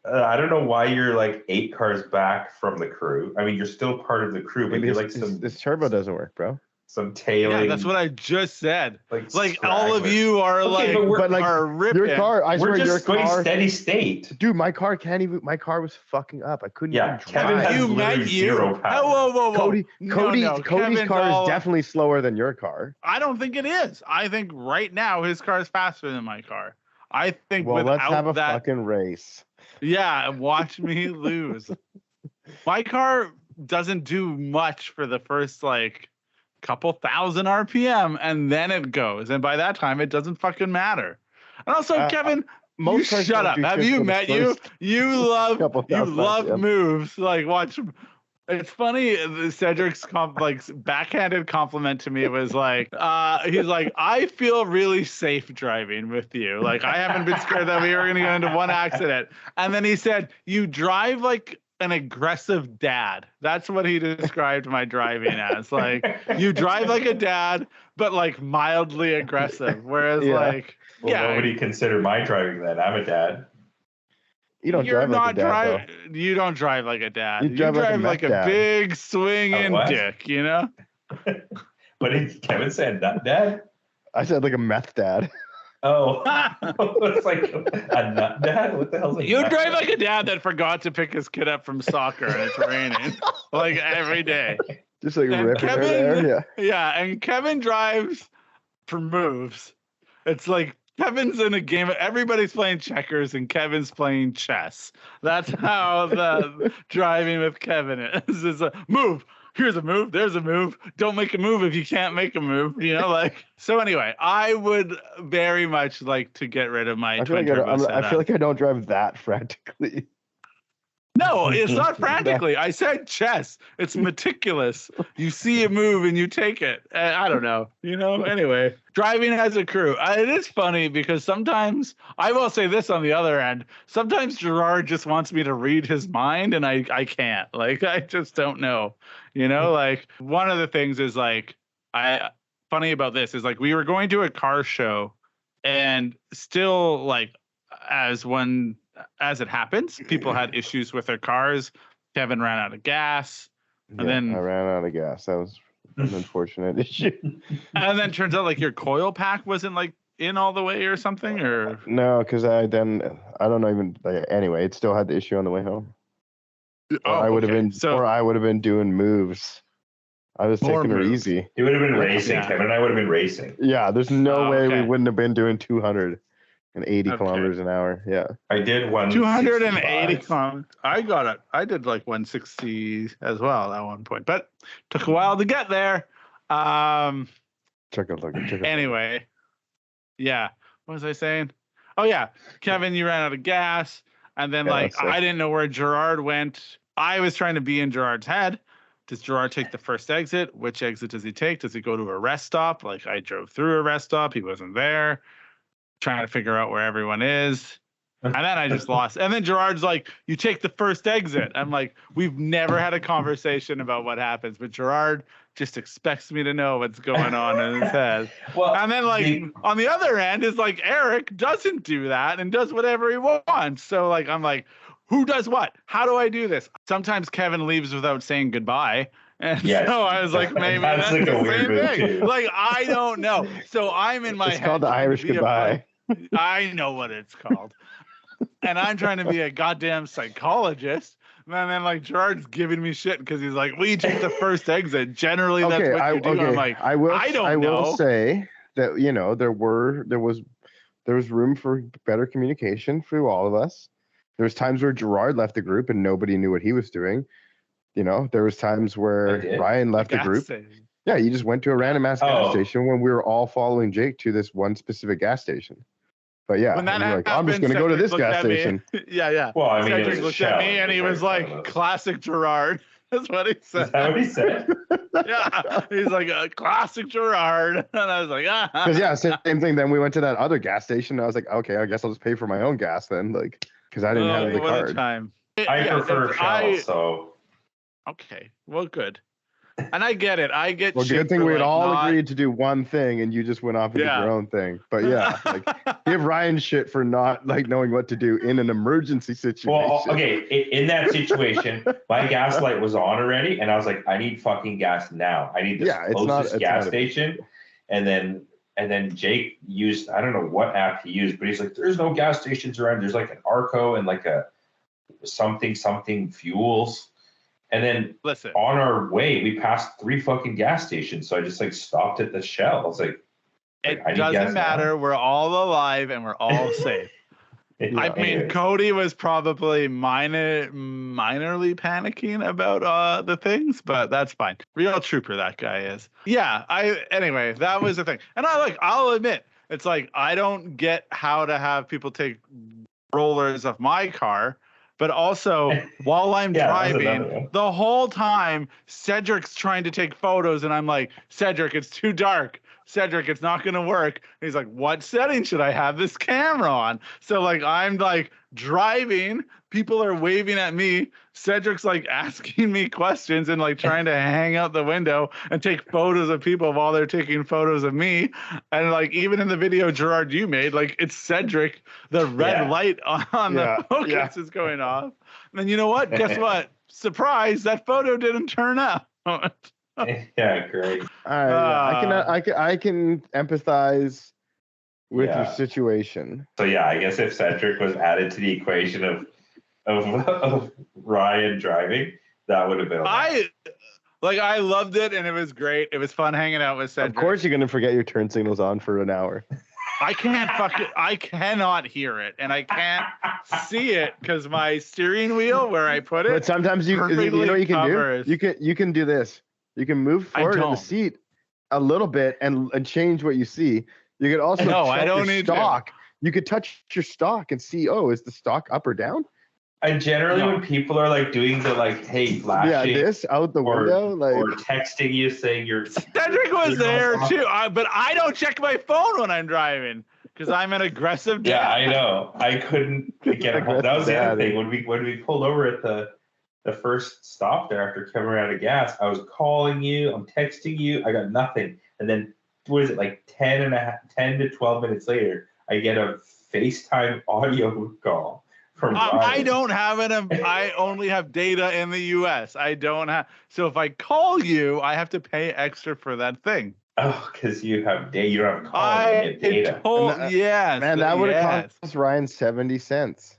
I don't know why you're like 8 cars back from the crew. I mean, you're still part of the crew, but you're like this turbo doesn't work, bro. Some tailing. Yeah, that's what I just said. Like all of stragglers. you are are ripping. Your car, I swear, just your going car, steady state. Dude, my car can't even. My car was fucking up. I couldn't even Kevin drive. has literally zero power. Whoa. Cody's Kevin's car is definitely slower than your car. I don't think it is. I think right now his car is faster than my car. I think. Well, let's have a fucking race. Yeah, watch me lose. My car doesn't do much for the first like couple thousand RPM, and then it goes. And by that time, it doesn't fucking matter. And also, Kevin, you shut up. Have you met you? You love moves. Like watch. It's funny. Cedric's backhanded compliment to me was like, he's like, I feel really safe driving with you. Like I haven't been scared that we were going to get into one accident. And then he said, you drive like an aggressive dad. That's what he described my driving as. Like you drive like a dad, but like mildly aggressive. Whereas what would you consider my driving then? I'm a dad. You don't drive like a dad. You don't drive like a dad. You drive like a big swinging dick, you know? What did Kevin say? Nut dad? I said like a meth dad. Oh, it's like a nut dad? What the hell is You drive like a dad that forgot to pick his kid up from soccer and it's raining like every day. Just like ripping her there. Yeah. Yeah, and Kevin drives for moves. It's like Kevin's in a game. Everybody's playing checkers and Kevin's playing chess. That's how the driving with Kevin is. It's a move. Here's a move. There's a move. Don't make a move if you can't make a move. You know, like. So anyway, I would very much like to get rid of my twin turbo setup. I feel like I don't drive that frantically. No, it's not frantically. I said chess. It's meticulous. You see a move and you take it. I don't know. You know, anyway, driving as a crew. It is funny because sometimes, I will say this on the other end, sometimes Gerard just wants me to read his mind and I can't. Like, I just don't know. You know, like one of the things is like, funny about this is like we were going to a car show and still like as it happens, people had issues with their cars. Kevin ran out of gas. And then I ran out of gas. That was an unfortunate issue. And then turns out like your coil pack wasn't like in all the way or something, or no, because I don't know even. Anyway, it still had the issue on the way home. I would have been doing moves. I was taking it easy. He would have been racing. Yeah. Kevin and I would have been racing. Yeah, there's no way we wouldn't have been doing 280 kilometers an hour. Yeah. I did 280 kilometers. I got it. I did like 160 as well at one point, but took a while to get there. Check it. Anyway. Yeah. What was I saying? Oh yeah, Kevin, you ran out of gas, and then I didn't know where Gerard went. I was trying to be in Gerard's head. Does Gerard take the first exit? Which exit does he take? Does he go to a rest stop? Like I drove through a rest stop, he wasn't there. Trying to figure out where everyone is. And then I just lost. And then Gerard's like, you take the first exit. I'm like, we've never had a conversation about what happens, but Gerard just expects me to know what's going on in his head. Well, and then on the other end is like Eric doesn't do that and does whatever he wants. So like I'm like, who does what? How do I do this? Sometimes Kevin leaves without saying goodbye. And so I was like, maybe that's like the same thing. Too. Like, I don't know. So I'm in my head. It's called the Irish goodbye. I know what it's called. And I'm trying to be a goddamn psychologist. And then like Gerard's giving me shit because he's like, we take the first exit. Generally, that's what you do. Okay. I'm like, I will say that, you know, there was room for better communication for all of us. There was times where Gerard left the group and nobody knew what he was doing. You know, there was times where Ryan left the group. Station. Yeah, you just went to a random ass gas station when we were all following Jake to this one specific gas station. But yeah, when that happened, like, I'm just going to go to this gas station. Yeah. Well, I mean, Cedric looked at me and he was like, classic Gerard. That's what he said. Is that what he said? Yeah. He's like, a classic Gerard. And I was like, Because, same thing. Then we went to that other gas station. And I was like, okay, I guess I'll just pay for my own gas then. Like, because I didn't have the card. I prefer Shell, so. Okay. Well, good. And I get it. I get. Well, good thing we had all agreed to do one thing, and you just went off and did your own thing. But yeah, like give Ryan shit for not like knowing what to do in an emergency situation. Well, okay, in that situation, my gas light was on already, and I was like, I need fucking gas now. I need the closest gas station. And then Jake used, I don't know what app he used, but he's like, there's no gas stations around. There's like an Arco and like a something fuels. And then on our way, we passed 3 fucking gas stations. So I just like stopped at the Shell. I was like, it doesn't matter. We're all alive and we're all safe. I mean, Cody was probably minorly panicking about the things, but that's fine. Real trooper, that guy is. Yeah. Anyway, that was the thing. And I'll admit, it's like I don't get how to have people take rollers of my car. But also, while I'm driving, the whole time, Cedric's trying to take photos, and I'm like, Cedric, it's too dark. Cedric, it's not going to work. And he's like, what setting should I have this camera on? So, like, I'm, like, driving. People are waving at me. Cedric's, like, asking me questions and, like, trying to hang out the window and take photos of people while they're taking photos of me. And, like, even in the video, Gerard, you made, like, it's Cedric. The red light on the focus is going off. And then you know what? Guess what? Surprise, that photo didn't turn up. Yeah, great. I can empathize with your situation. So yeah, I guess if Cedric was added to the equation of Ryan driving, that would have been. I loved it and it was great. It was fun hanging out with Cedric. Of course, you're gonna forget your turn signals on for an hour. I cannot hear it, and I can't see it because my steering wheel where I put it. But sometimes you know what you can do. You can do this. You can move forward in the seat a little bit and change what you see. You could also check your stock. You could touch your stock and see, is the stock up or down? And generally when people are like doing the like, hey, flashing. Yeah, this out the window. Like, or texting you saying you're. Cedric was there too. But I don't check my phone when I'm driving because I'm an aggressive dad. Yeah, I know. I couldn't get a hold. That was the other thing. When we pulled over at the first stop there after Kevin ran out of gas, I was calling you, I'm texting you, I got nothing. And then what is it, like 10 to 12 minutes later, I get a FaceTime audio call from Ryan. I don't have it. I only have data in the US. I don't have. So if I call you, I have to pay extra for that thing. Oh, because you have data. You don't have call. You have data. Yes. Man, that would have cost Ryan 70 cents.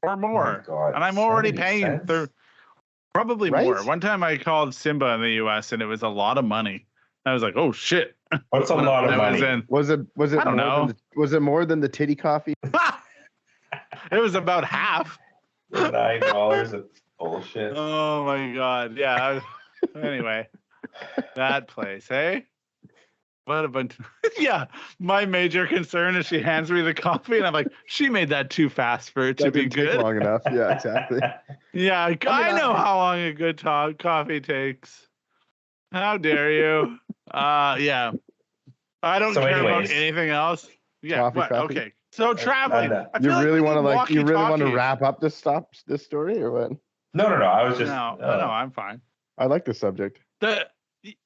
Or more. Oh God, and I'm already paying probably right? more. One time I called Simba in the US and it was a lot of money. I was like, oh shit. What's a lot of money? Was it I don't know. Was it more than the titty coffee? It was about half. $9 of bullshit. Oh my God. Yeah. Anyway, that place, hey? What a bunch. Yeah. My major concern is she hands me the coffee and I'm like, she made that too fast for it to That be didn't take good. long enough. Yeah, exactly. Yeah. I know how long a good coffee takes. How dare you? Yeah. I don't So care about anyways. anything else. Yeah. Coffee. Okay. So traveling. And, I You feel like really we want to need you really want to walkie-talkies. wrap up this story or what? no. I was just No, I'm fine. I like the subject.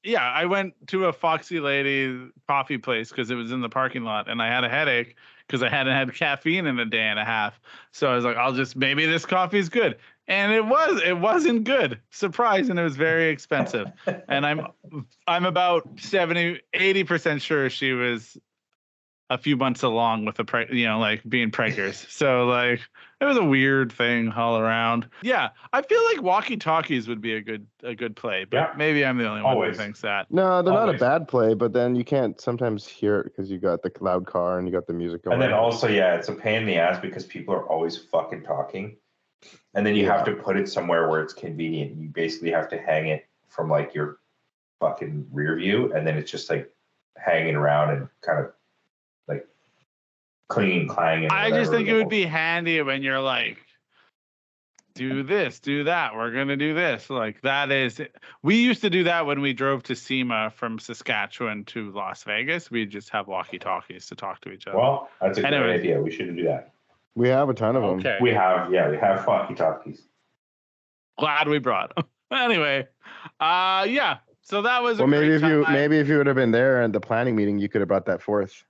Yeah, I went to a Foxy Lady coffee place because it was in the parking lot, and I had a headache because I hadn't had caffeine in a day and a half. So I was like, maybe this coffee's good, and it wasn't good. Surprise, and it was very expensive. And I'm about 80% sure she was a few months along with being preggers. So like it was a weird thing all around. Yeah, I feel like walkie-talkies would be a good play, but maybe I'm the only one who thinks that. No, they're not a Always. bad play, but then you can't sometimes hear it because you got the loud car and you got the music going. And then also, it's a pain in the ass because people are always fucking talking. And then you have to put it somewhere where it's convenient. You basically have to hang it from like your fucking rear view, and then it's just like hanging around and kind of like clinging, clanging. I just think it would be handy when you're like, do this, do that. We're going to do this. Like we used to do that when we drove to SEMA from Saskatchewan to Las Vegas. We'd just have walkie-talkies to talk to each other. Well, that's a good idea. We should do that. We have a ton of them. Okay. We have walkie-talkies. Glad we brought them. Anyway, so that was maybe if you would have been there at the planning meeting, you could have brought that forth.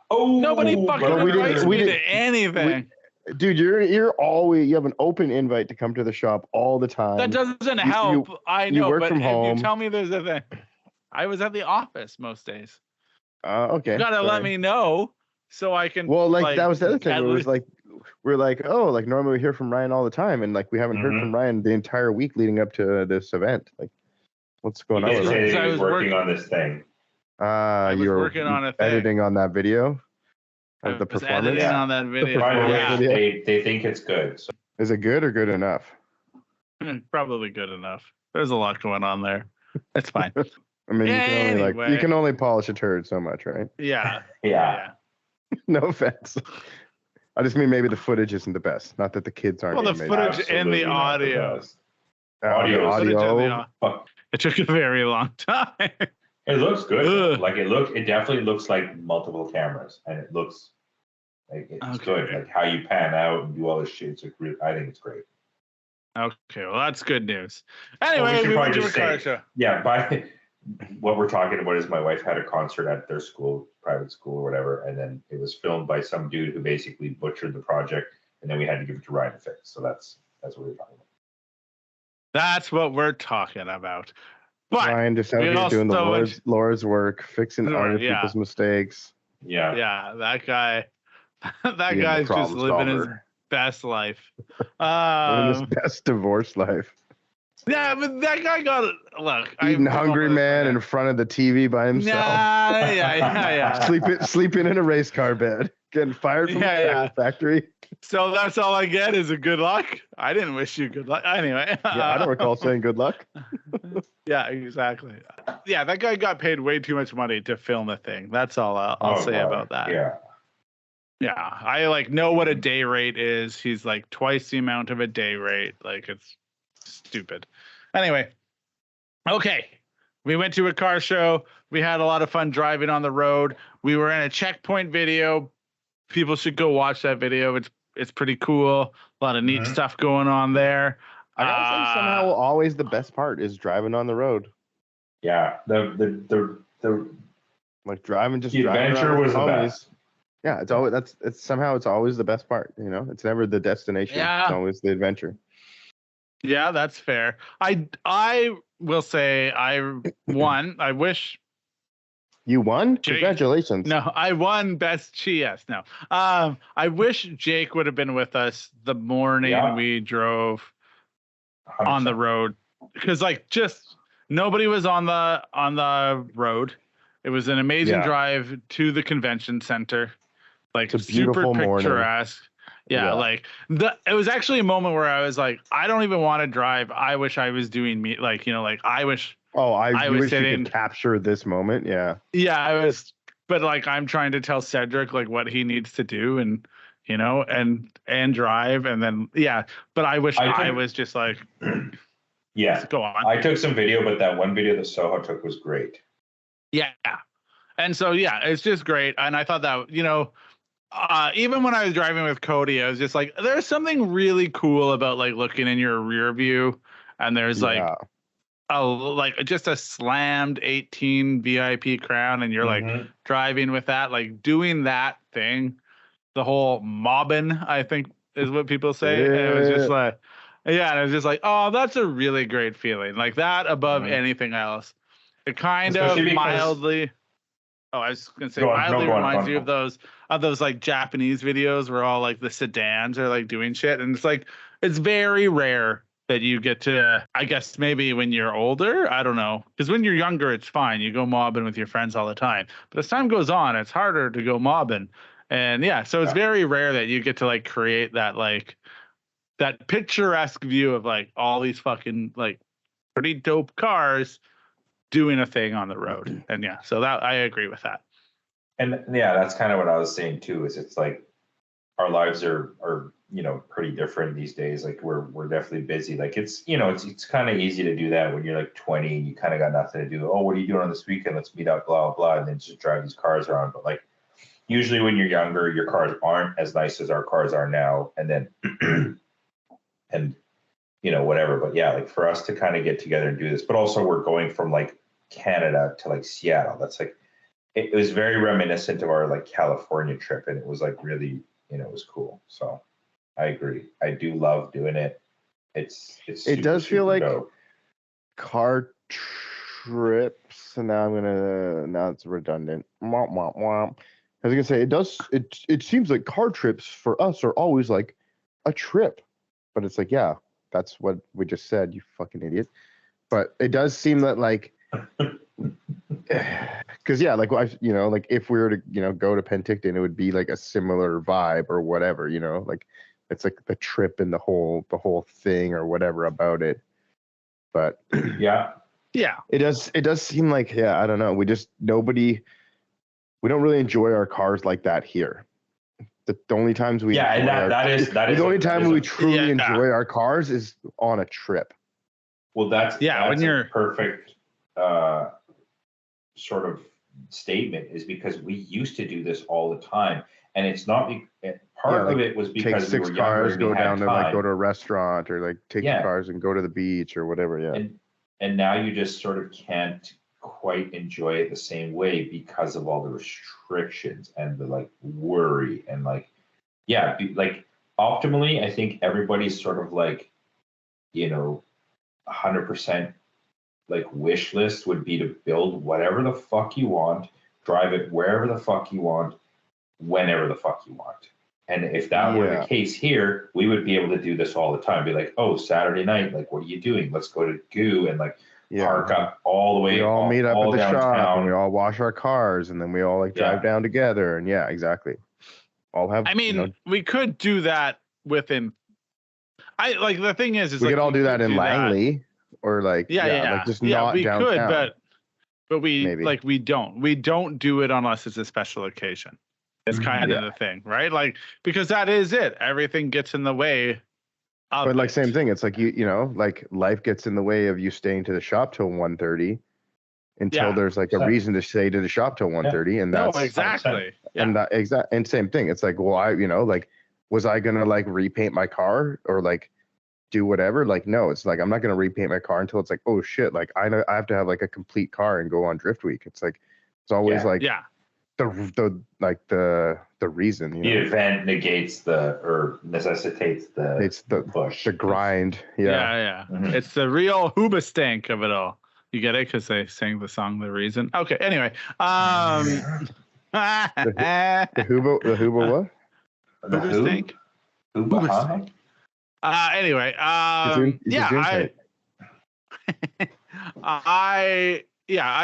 Oh, nobody fucking invites me to anything. Dude, you have an open invite to come to the shop all the time. That doesn't help. I know, work but from if home. you tell me there's a thing, I was at the office most days. Okay. You gotta let me know so I can. Well, that was the other thing. It was like we're like, oh, like normally we hear from Ryan all the time, and like we haven't heard from Ryan the entire week leading up to this event. Like, what's going on? With Ryan? I was working on this thing. You were working on a thing. Editing on that video. Of the performance. Editing on that video. They think it's good. So. Is it good or good enough? Probably good enough. There's a lot going on there. It's fine. I mean, you can only polish a turd so much, right? Yeah. No offense. I just mean maybe the footage isn't the best. Not that the kids aren't. Well, the footage and the audio. Audio. It took a very long time. It looks good. Like it definitely looks like multiple cameras, and it looks like it's good. Like how you pan out and do all this shit. I think it's great. Okay, well that's good news. Anyway, we went to a car show. Yeah, what we're talking about is my wife had a concert at their school, private school or whatever, and then it was filmed by some dude who basically butchered the project, and then we had to give it to Ryan to fix. So that's what we're talking about. That's what we're talking about. But Ryan just out here doing the Lord's work, fixing other people's mistakes. Yeah, that guy. That guy's just living his best life. Living his best divorce life. Yeah, but that guy eating Hungry Man in front of the TV by himself. Yeah. Sleeping in a race car bed. Getting fired from the factory. So that's all I get is a good luck. I didn't wish you good luck. Anyway. I don't recall saying good luck. Yeah, exactly. Yeah, that guy got paid way too much money to film a thing. That's all I'll say about that. Yeah, I know what a day rate is. He's like twice the amount of a day rate. Like it's stupid. Anyway, okay. We went to a car show. We had a lot of fun driving on the road. We were in a checkpoint video. People should go watch that video. It's pretty cool. A lot of neat stuff going on there. I gotta say, somehow always the best part is driving on the road. Yeah, the like driving the adventure was the best. Yeah, it's always the best part. You know, it's never the destination. Yeah. It's always the adventure. Yeah, that's fair. I will say I won. I wish. You won? Congratulations. No, I won best GS. No. I wish Jake would have been with us the morning we drove 100%. On the road. Because just nobody was on the road. It was an amazing drive to the convention center. Like it's a beautiful super picturesque. Morning. It was actually a moment where I was like, I don't even want to drive. I wish I was doing I wish Oh, I was wish you sitting. could capture this moment. Yeah. Yeah, I was, but like I'm trying to tell Cedric like what he needs to do, and and drive, and then But I wish I was just like, yeah. go on. I took some video, but that one video that Soho took was great. Yeah, and so it's just great, and I thought that even when I was driving with Cody, I was just like, there's something really cool about like looking in your rear view, and there's like just a slammed 18 VIP Crown, and you're like driving with that, like doing that thing, the whole mobbing, I think is what people say. And it was just like, and it was just like, oh, that's a really great feeling, like that above anything else. It kind Especially of mildly. Oh, I was gonna say mildly reminds you of those like Japanese videos where all like the sedans are like doing shit, and it's like it's very rare that you get to, I guess maybe when you're older, I don't know, because when you're younger it's fine, you go mobbing with your friends all the time, but as time goes on it's harder to go mobbing, and so it's very rare that you get to like create that like that picturesque view of like all these fucking like pretty dope cars doing a thing on the road. And so that I agree with that. And that's kind of what I was saying too, is it's like our lives are pretty different these days. Like we're definitely busy. Like it's kind of easy to do that when you're like 20 and you kind of got nothing to do. Oh, what are you doing on this weekend? Let's meet up, blah, blah, and then just drive these cars around. But like usually when you're younger, your cars aren't as nice as our cars are now. And then and whatever. But like for us to kind of get together and do this, but also we're going from like Canada to like Seattle. That's like, it was very reminiscent of our like California trip. And it was like really, it was cool. So I agree. I do love doing it. It does feel like dope. Car trips. And now it's redundant. Womp, womp, womp. I was gonna say it seems like car trips for us are always like a trip. But it's like, that's what we just said, you fucking idiot. But it does seem that like, because like like if we were to go to Penticton, it would be like a similar vibe or whatever, like it's like the trip and the whole thing or whatever about it. But it does seem like I don't know, we don't really enjoy our cars like that here. The only times we the only time we truly enjoy our cars is on a trip. Well, that's when you're perfect sort of statement, is because we used to do this all the time, and it's not part of it was because take we 6 were cars, younger, go down to like go to a time. restaurant, or like take the cars and go to the beach or whatever. And now you just sort of can't quite enjoy it the same way because of all the restrictions and the like worry and like like optimally I think everybody's sort of like 100% like wish list would be to build whatever the fuck you want, drive it wherever the fuck you want, whenever the fuck you want. And if that were the case here, we would be able to do this all the time. Be like, oh, Saturday night, like, what are you doing? Let's go to Goo and like park up all the way. We all meet up at the downtown. shop and we all wash our cars and then we all like drive down together. And exactly. All have. I mean, we could do that within. The thing is we could all do that in Langley or like like just not we downtown. Could, but we we don't do it unless it's a special occasion. It's kind of the thing, right? Like, because that is it. Everything gets in the way. But like same thing. It's like like life gets in the way of you staying to the shop till 1:30 until there's like a reason to stay to the shop till 1:30, and that's exactly. And same thing. It's like, well, I like, was I gonna like repaint my car or like do whatever? Like, no, it's like I'm not gonna repaint my car until it's like, oh shit, like I have to have like a complete car and go on drift week. It's like it's always like the reason, the event negates or necessitates the push, the grind. Mm-hmm. It's the real hoobastank of it all. You get it because they sang the song The Reason. Okay, anyway, the hooba what? The hoobastank. Hoobastank. Anyway,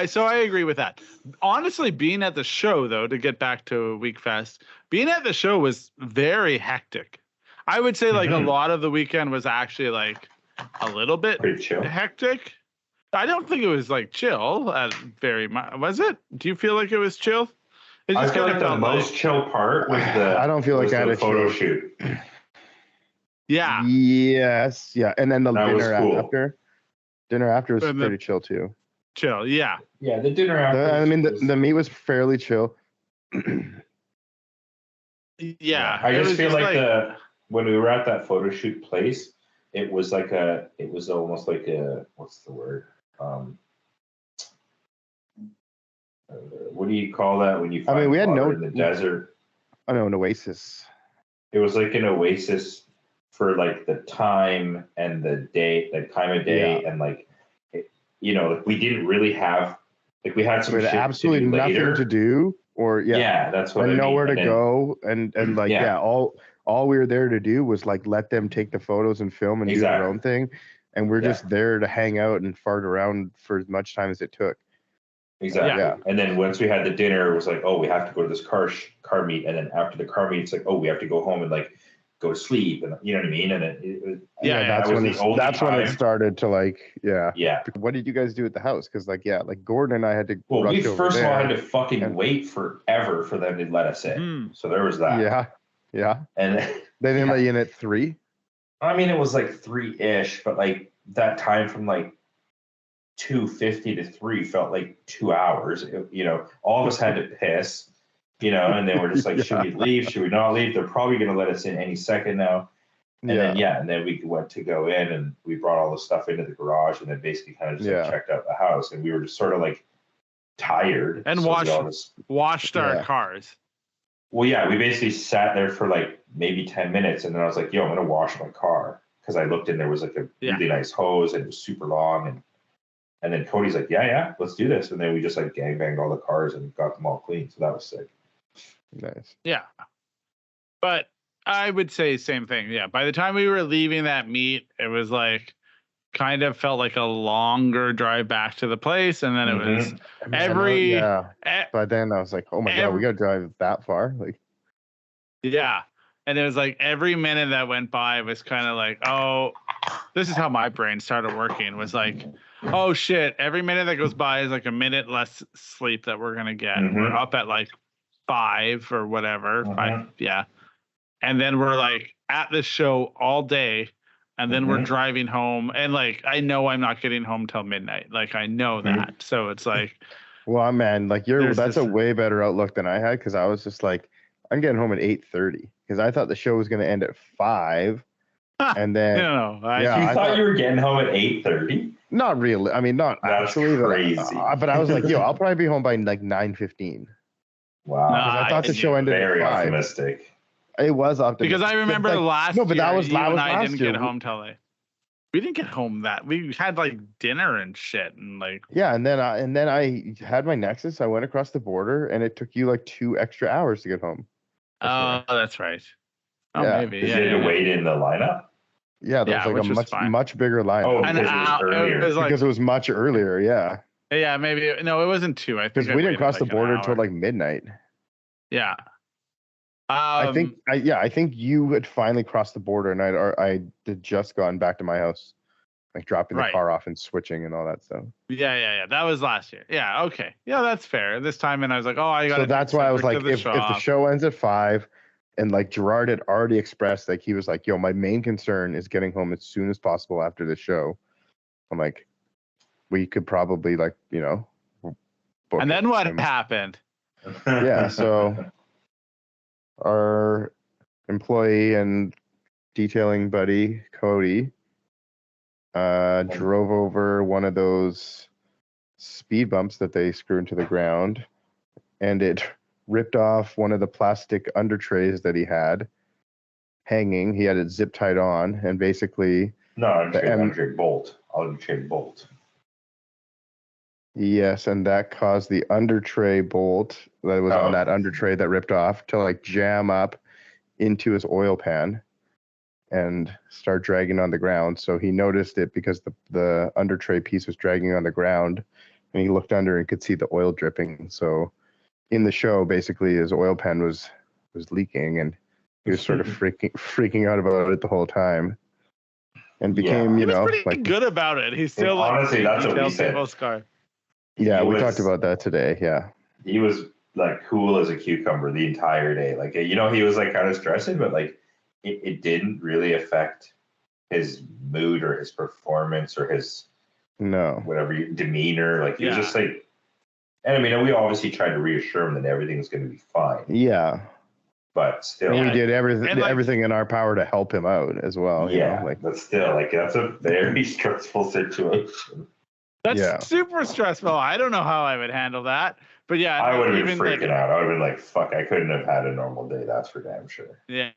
so I agree with that. Honestly, being at the show, though, to get back to WEKFEST, being at the show was very hectic. I would say like a lot of the weekend was actually like a little bit hectic. I don't think it was like chill at very much. Was it? Do you feel like it was chill? It I just feel kind like of the felt most chill part was the. I don't feel like was I had the a photo chill. shoot. Yeah. Yes, yeah, and then the That was dinner cool. after. Dinner after was And the- pretty chill too. Chill. Yeah. Yeah, the dinner after. I mean, was- the meat was fairly chill. Yeah. I it just was feel like when we were at that photo shoot place, it was almost like a, what's the word? What do you call that when you find we had water in the desert? I know, an oasis. It was like an oasis for like the time and the day, the time of day, and like, like we didn't really have, like we had some We had shit absolutely to do nothing later. to do, or That's what and I mean. nowhere to And then- go, and like all we were there to do was like let them take the photos and film and do their own thing, and we're just there to hang out and fart around for as much time as it took. Exactly. Yeah. And then once we had the dinner, it was like, oh, we have to go to this car meet, and then after the car meet, it's like, oh, we have to go home and like go to sleep, and you know what I mean. And That's when it started to like, yeah. What did you guys do at the house? Because like Gordon and I had to. Well, we rush over first of all there. had to fucking wait forever for them to let us in. So there was that. Yeah. And they didn't let you in at 3. I mean, it was like 3-ish, but like that time from like 2:50 to 3 felt like 2 hours. All of us had to piss. And then we're just like, should we leave? Should we not leave? They're probably going to let us in any second now. And then we went to go in, and we brought all the stuff into the garage, and then basically kind of just like checked out the house, and we were just sort of like tired and so washed our cars. Well, yeah, we basically sat there for like maybe 10 minutes, and then I was like, yo, I'm gonna wash my car, because I looked and there was like a really nice hose, and it was super long, and then Cody's like, yeah, let's do this, and then we just like gangbanged all the cars and got them all clean, so that was sick. Nice. Yeah. But I would say same thing. Yeah. By the time we were leaving that meet, it was like kind of felt like a longer drive back to the place. And then it was But then I was like, oh my God, we got to drive that far. Like, yeah. And it was like every minute that went by was kind of like, oh, this is how my brain started working, was like, oh shit, every minute that goes by is like a minute less sleep that we're going to get. We're up at like 5 or whatever. 5, yeah. And then we're like at this show all day, and then we're driving home, and like I know I'm not getting home till midnight. Like I know that. So it's like, well, man, like that's a way better outlook than I had, because I was just like, I'm getting home at 8:30, because I thought the show was going to end at 5. And then I thought you were getting home at 8:30. Not really. I mean, not That's actually, crazy. But I was like, yo, I'll probably be home by like 9:15. Wow. I thought the show ended very at 5. optimistic. It was optimistic. Because I remember last year, that was you and I last didn't year. get home till we didn't get home that we had like dinner and shit, and like and then I had my Nexus. I went across the border, and it took you like 2 extra hours to get home. That's right. Oh, maybe. Did you have to wait in the lineup? Yeah, there was like a much bigger line. Oh, because it was earlier. Because it was much earlier. Yeah. Yeah, maybe. No, it wasn't 2. I think because we didn't cross the border until like midnight. Yeah. I think you had finally crossed the border, and I had just gone back to my house, like dropping the car off and switching and all that stuff. Yeah. That was last year. Yeah. Okay. Yeah, that's fair. This time, and I was like, oh, I got. So that's why I was like, if the show ends at 5, and like Gerard had already expressed, like he was like, yo, my main concern is getting home as soon as possible after the show. I'm like, we could probably like, and then what happened? Yeah. So our employee and detailing buddy, Cody, drove over one of those speed bumps that they screw into the ground, and it ripped off one of the plastic under trays that he had hanging. He had it zip tied on, and basically under bolt. Yes, and that caused the under tray bolt that was on that under tray that ripped off to like jam up into his oil pan and start dragging on the ground. So he noticed it because the under tray piece was dragging on the ground, and he looked under and could see the oil dripping. So in the show, basically his oil pan was leaking, and he was sort of freaking out about it the whole time. and became, He was pretty good about it. He's still like, honestly, that's what we detailed said. people's car. Yeah, we was- talked about that today. Yeah. He was like cool as a cucumber the entire day. Like, you know, he was like kind of stressing, but like it didn't really affect his mood or his performance or his whatever demeanor. Like he was just like, and I mean, we obviously tried to reassure him that everything's going to be fine. Yeah. But still, and we did everything like, everything in our power to help him out as well. Yeah, you know? Like, but still, like that's a very stressful situation. That's super stressful. I don't know how I would handle that. But yeah, I would have been freaking like, out. I would have been like, fuck, I couldn't have had a normal day. That's for damn sure. Yeah.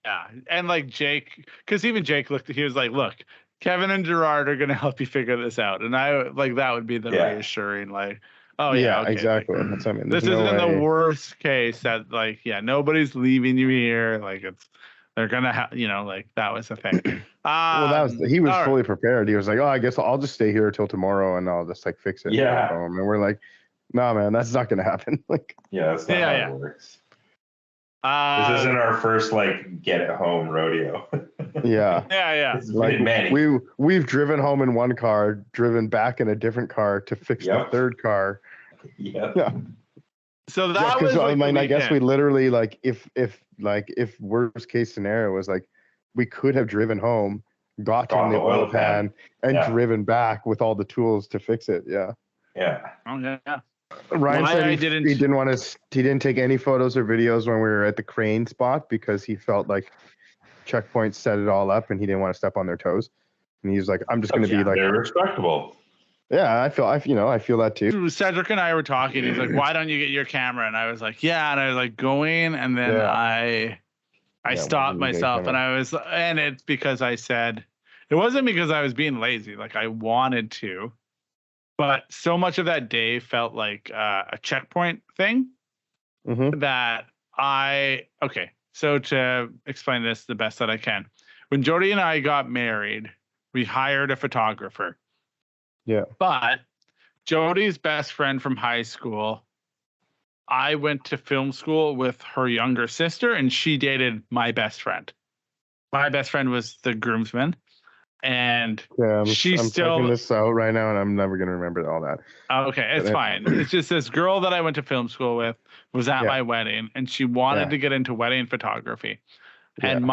And like Jake, because even Jake he was like, look, Kevin and Gerard are going to help you figure this out. And I like, that would be the reassuring, like, oh yeah, okay, exactly. Like, that's, I mean, this isn't the worst case that like, nobody's leaving you here. Like they're going to you know, like that was the thing. Well, he was fully prepared. He was like, oh, I guess I'll just stay here till tomorrow and I'll just like fix it. Yeah. And we're like, no, man, that's not going to happen. Like, that's not how it works. This isn't our first like get it home rodeo. Yeah. Like we've driven home in one car, driven back in a different car to fix the third car. Yeah. So that was I mean, I guess we literally like if worst case scenario was like we could have driven home, got on the oil pan and driven back with all the tools to fix it. Yeah. Yeah. Oh yeah. Ryan said he didn't take any photos or videos when we were at the crane spot because he felt like checkpoints set it all up and he didn't want to step on their toes. And he was like, I'm just going to be like, they're respectable. Yeah, I feel that too. Cedric and I were talking. He's like, why don't you get your camera? And I was like, yeah. And I was like going, and then I stopped myself and it's because I said, it wasn't because I was being lazy. Like I wanted to. But so much of that day felt like a checkpoint thing that so to explain this the best that I can, when Jody and I got married, we hired a photographer. Yeah. But Jody's best friend from high school, I went to film school with her younger sister, and she dated my best friend. My best friend was the groomsman. And I'm typing this out right now, and I'm never gonna remember all that. Okay, it's fine. It's just this girl that I went to film school with was at my wedding, and she wanted to get into wedding photography. And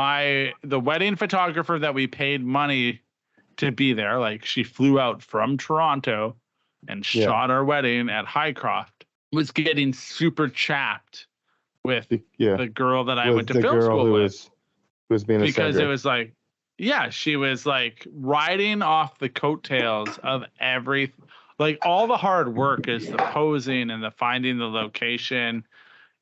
the wedding photographer that we paid money to be there, like she flew out from Toronto and shot our wedding at Highcroft, was getting super chapped with the girl that I went to film school with. Was being because it was like. Yeah, she was like riding off the coattails of like all the hard work is the posing and the finding the location.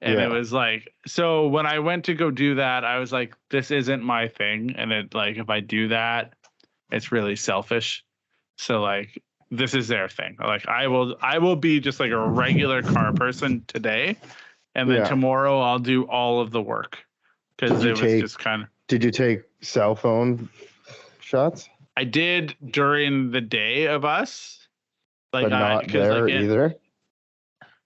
And it was like, so when I went to go do that, I was like, this isn't my thing. And it like, if I do that, it's really selfish. So like, this is their thing. Like I will be just like a regular car person today. And then tomorrow I'll do all of the work. Because it was just kind of. Did you take cell phone shots? I did during the day of us, like but not there either.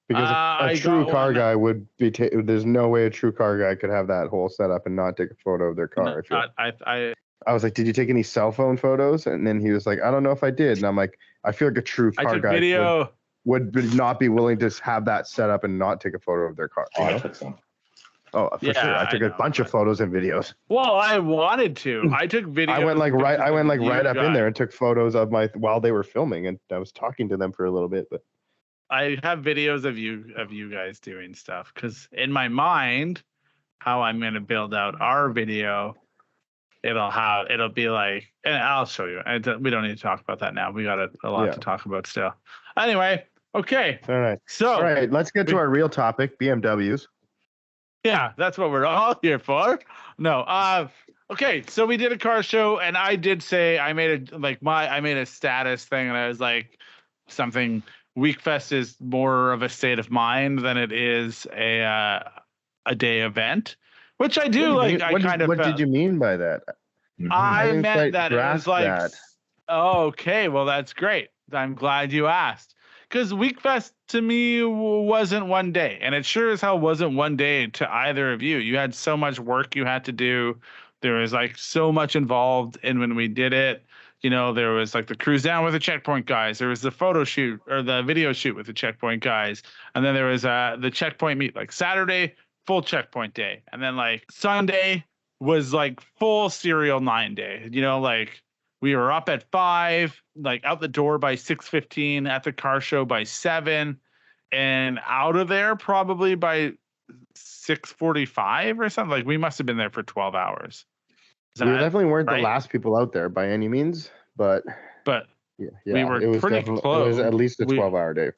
Because a true car guy would be. There's no way a true car guy could have that whole setup and not take a photo of their car. I was like, did you take any cell phone photos? And then he was like, I don't know if I did. And I'm like, I feel like a true car guy would not be willing to have that set up and not take a photo of their car. I took some. Oh, for sure. I took a bunch of photos and videos. Well, I wanted to. I took videos. I went right up in there and took photos of while they were filming, and I was talking to them for a little bit. But I have videos of you guys doing stuff because in my mind, how I'm going to build out our video, it'll be like, and I'll show you. We don't need to talk about that now. We got a lot to talk about still. Anyway, okay. All right. So let's get to our real topic, BMWs. Yeah, that's what we're all here for. No, okay. So we did a car show, and I did say I made a status thing, and I was like something. WEKFEST is more of a state of mind than it is a day event, which I do like. What did you mean by that? I meant that it was like. Oh, okay, well that's great. I'm glad you asked. Because WEKFEST to me wasn't one day, and it sure as hell wasn't one day to either of you. You had so much work you had to do. There was like so much involved in when we did it. you know, there was like the cruise down with the checkpoint guys. There was the photo shoot or the video shoot with the checkpoint guys. And then there was the checkpoint meet, like Saturday, full checkpoint day. And then like Sunday was like full SerialNine day. You know, like we were up at 5, like out the door by 6:15, at the car show by 7, and out of there probably by 6:45 or something. Like we must have been there for 12 hours. We definitely weren't right? the last people out there by any means, but yeah, we were it was pretty close. It was at least a 12-hour day.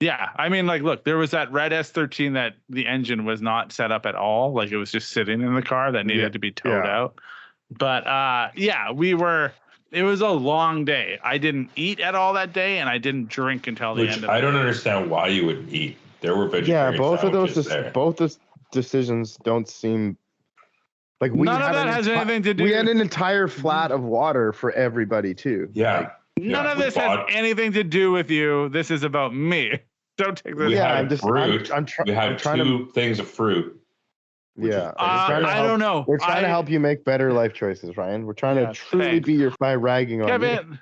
Yeah, I mean, like, look, there was that red S13 that the engine was not set up at all. Like, it was just sitting in the car that needed to be towed out. But yeah, it was a long day. I didn't eat at all that day, and I didn't drink until the end of the day. I don't understand why you wouldn't eat. There were vegetarian both those decisions don't seem like none of that has anything to do. We had an entire flat of water for everybody too. Yeah. Like, none of this has anything to do with you. This is about me. Don't take this. We had two things of fruit. Yeah. I don't know. We're trying to help you make better life choices, Ryan. We're trying to truly be your by ragging on Kevin.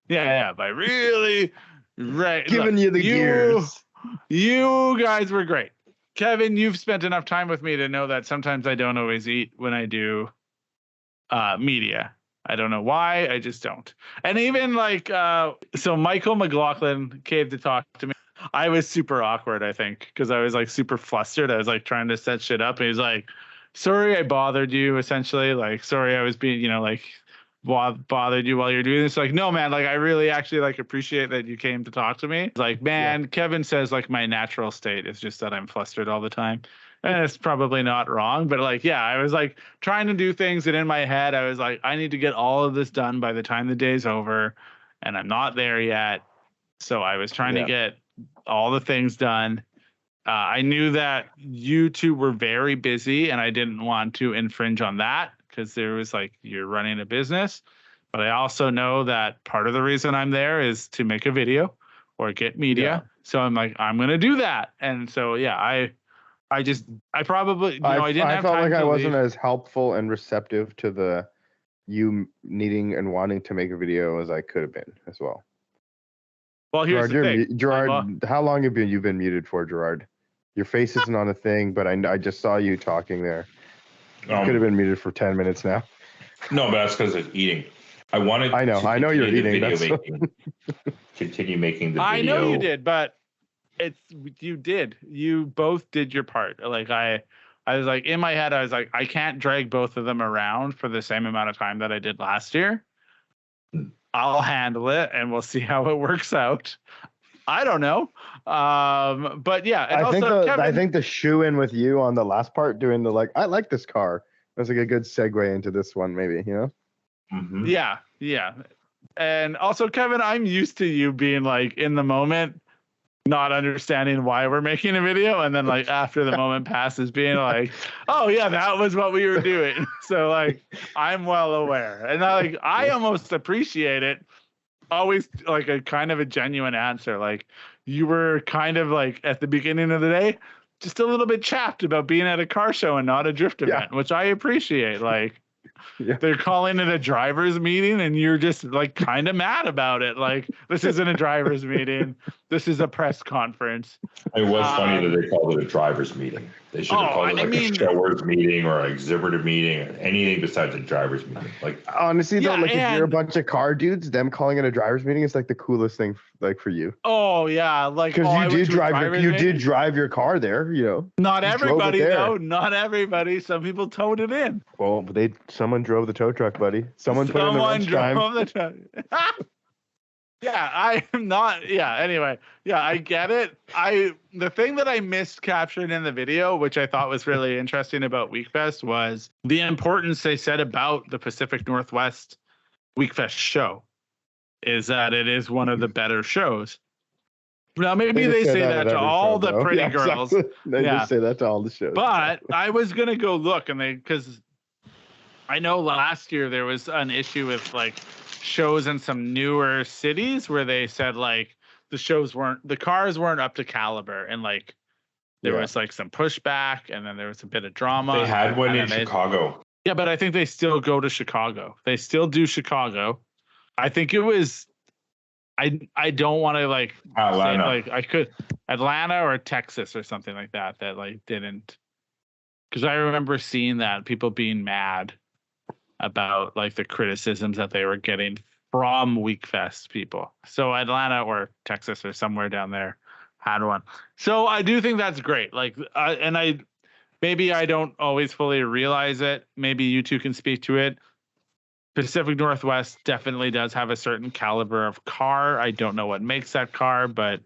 Yeah, by really giving you the gears. You guys were great. Kevin, you've spent enough time with me to know that sometimes I don't always eat when I do media. I don't know why. I just don't. And even like, so Michael McLaughlin came to talk to me. I was super awkward, I think, because I was like super flustered. I was like trying to set shit up. And he was like, sorry I bothered you, essentially. Like, sorry I was being, you know, like bothered you while you're doing this. Like, no, man, like I really actually like appreciate that you came to talk to me. Like, man, Kevin says like my natural state is just that I'm flustered all the time. And it's probably not wrong, but like, yeah, I was like trying to do things, and in my head, I was like, I need to get all of this done by the time the day's over, and I'm not there yet. So I was trying to get all the things done. I knew that you two were very busy, and I didn't want to infringe on that because there was like, you're running a business. But I also know that part of the reason I'm there is to make a video or get media. Yeah. So I'm like, I'm going to do that. And so, yeah, I probably, I didn't have time. I felt like I wasn't as helpful and receptive to you needing and wanting to make a video as I could have been as well. Well, here's the thing. Gerard, how long have you been muted for, Gerard? Your face isn't on a thing, but I just saw you talking there. You could have been muted for 10 minutes now. No, but that's because of eating. I know you're eating. Continue making the video. I know you did, but you both did your part. Like I was like, in my head, I was like, I can't drag both of them around for the same amount of time that I did last year. I'll handle it, and we'll see how it works out. I don't know. But yeah, and I think the shoe in with you on the last part doing the like, I like this car. That's like a good segue into this one, maybe, you know? Mm-hmm. Yeah. And also, Kevin, I'm used to you being like in the moment, not understanding why we're making a video, and then like after the moment passes, being like, oh yeah, that was what we were doing. So like, I'm well aware, and I almost appreciate it. Always like a kind of a genuine answer. Like you were kind of like at the beginning of the day, just a little bit chapped about being at a car show and not a drift event, which I appreciate. Like they're calling it a driver's meeting, and you're just like kind of mad about it. Like, this isn't a driver's meeting. This is a press conference. It was funny that they called it a driver's meeting. They should have called it a showers meeting or an exhibitor meeting or anything besides a driver's meeting. Like, honestly, though, like if you're a bunch of car dudes, them calling it a driver's meeting is like the coolest thing, like for you. Oh yeah, like because you did drive your car there. You know, not everybody though. Not everybody. Some people towed it in. Well, someone drove the tow truck, buddy. Someone put in the wrench time. The truck. Yeah, I am not. Yeah, anyway. Yeah, I get it. The thing that I missed capturing in the video, which I thought was really interesting about WEKFEST, was the importance they said about the Pacific Northwest WEKFEST show, is that it is one of the better shows. Now, maybe they say that to all the pretty girls. Exactly. They just say that to all the shows. But I was going to go look, and because I know last year there was an issue with like shows in some newer cities where they said like the cars weren't up to caliber, and like there was like some pushback, and then there was a bit of drama. They had one in Chicago. Yeah, but I think they still go to Chicago. They still do Chicago. I think it was. I don't want to like Atlanta. say, like I could Atlanta or Texas or something like that like didn't, because I remember seeing that people being mad about like the criticisms that they were getting from WEKFEST people. So Atlanta or Texas or somewhere down there had one. So I do think that's great. Like and I maybe I don't always fully realize it. Maybe you two can speak to it. Pacific Northwest definitely does have a certain caliber of car. I don't know what makes that car, but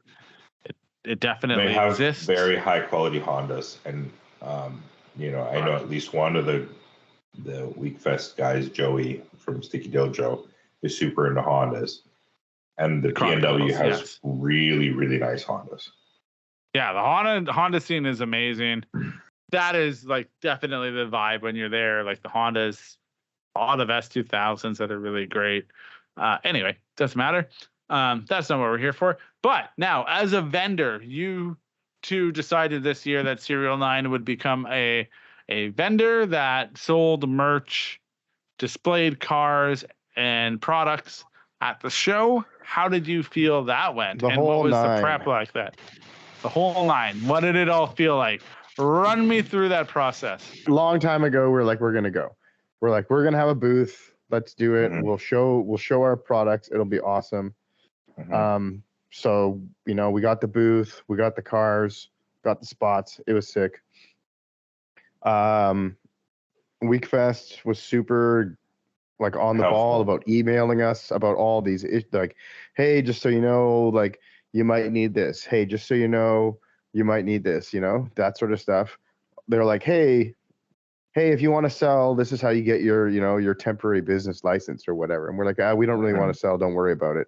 it definitely They have exists. very high quality Hondas, and I know at least one of the WEKFEST guys, Joey from Sticky Dojo, is super into Hondas, and the PNW has really, really nice Hondas. Yeah, the Honda scene is amazing. That is like definitely the vibe when you're there. Like the Hondas, a lot of S2000s that are really great. Anyway, doesn't matter. That's not what we're here for. But now, as a vendor, you two decided this year that SerialNine would become a vendor that sold merch, displayed cars and products at the show. How did you feel that went? The and whole what was nine. the prep like that? The whole nine. What did it all feel like? Run me through that process. Long time ago, we're going to go. We're like, we're going to have a booth. Let's do it. Mhm. We'll show our products. It'll be awesome. Mhm. So, we got the booth, we got the cars, got the spots. It was sick. WEKFEST was super like on the ball about emailing us about all these, like, hey, just so you know, like you might need this. Hey, just so you know, you might need this, that sort of stuff. They're like, hey, if you want to sell, this is how you get your temporary business license or whatever. And we're like, we don't really want to sell. Don't worry about it.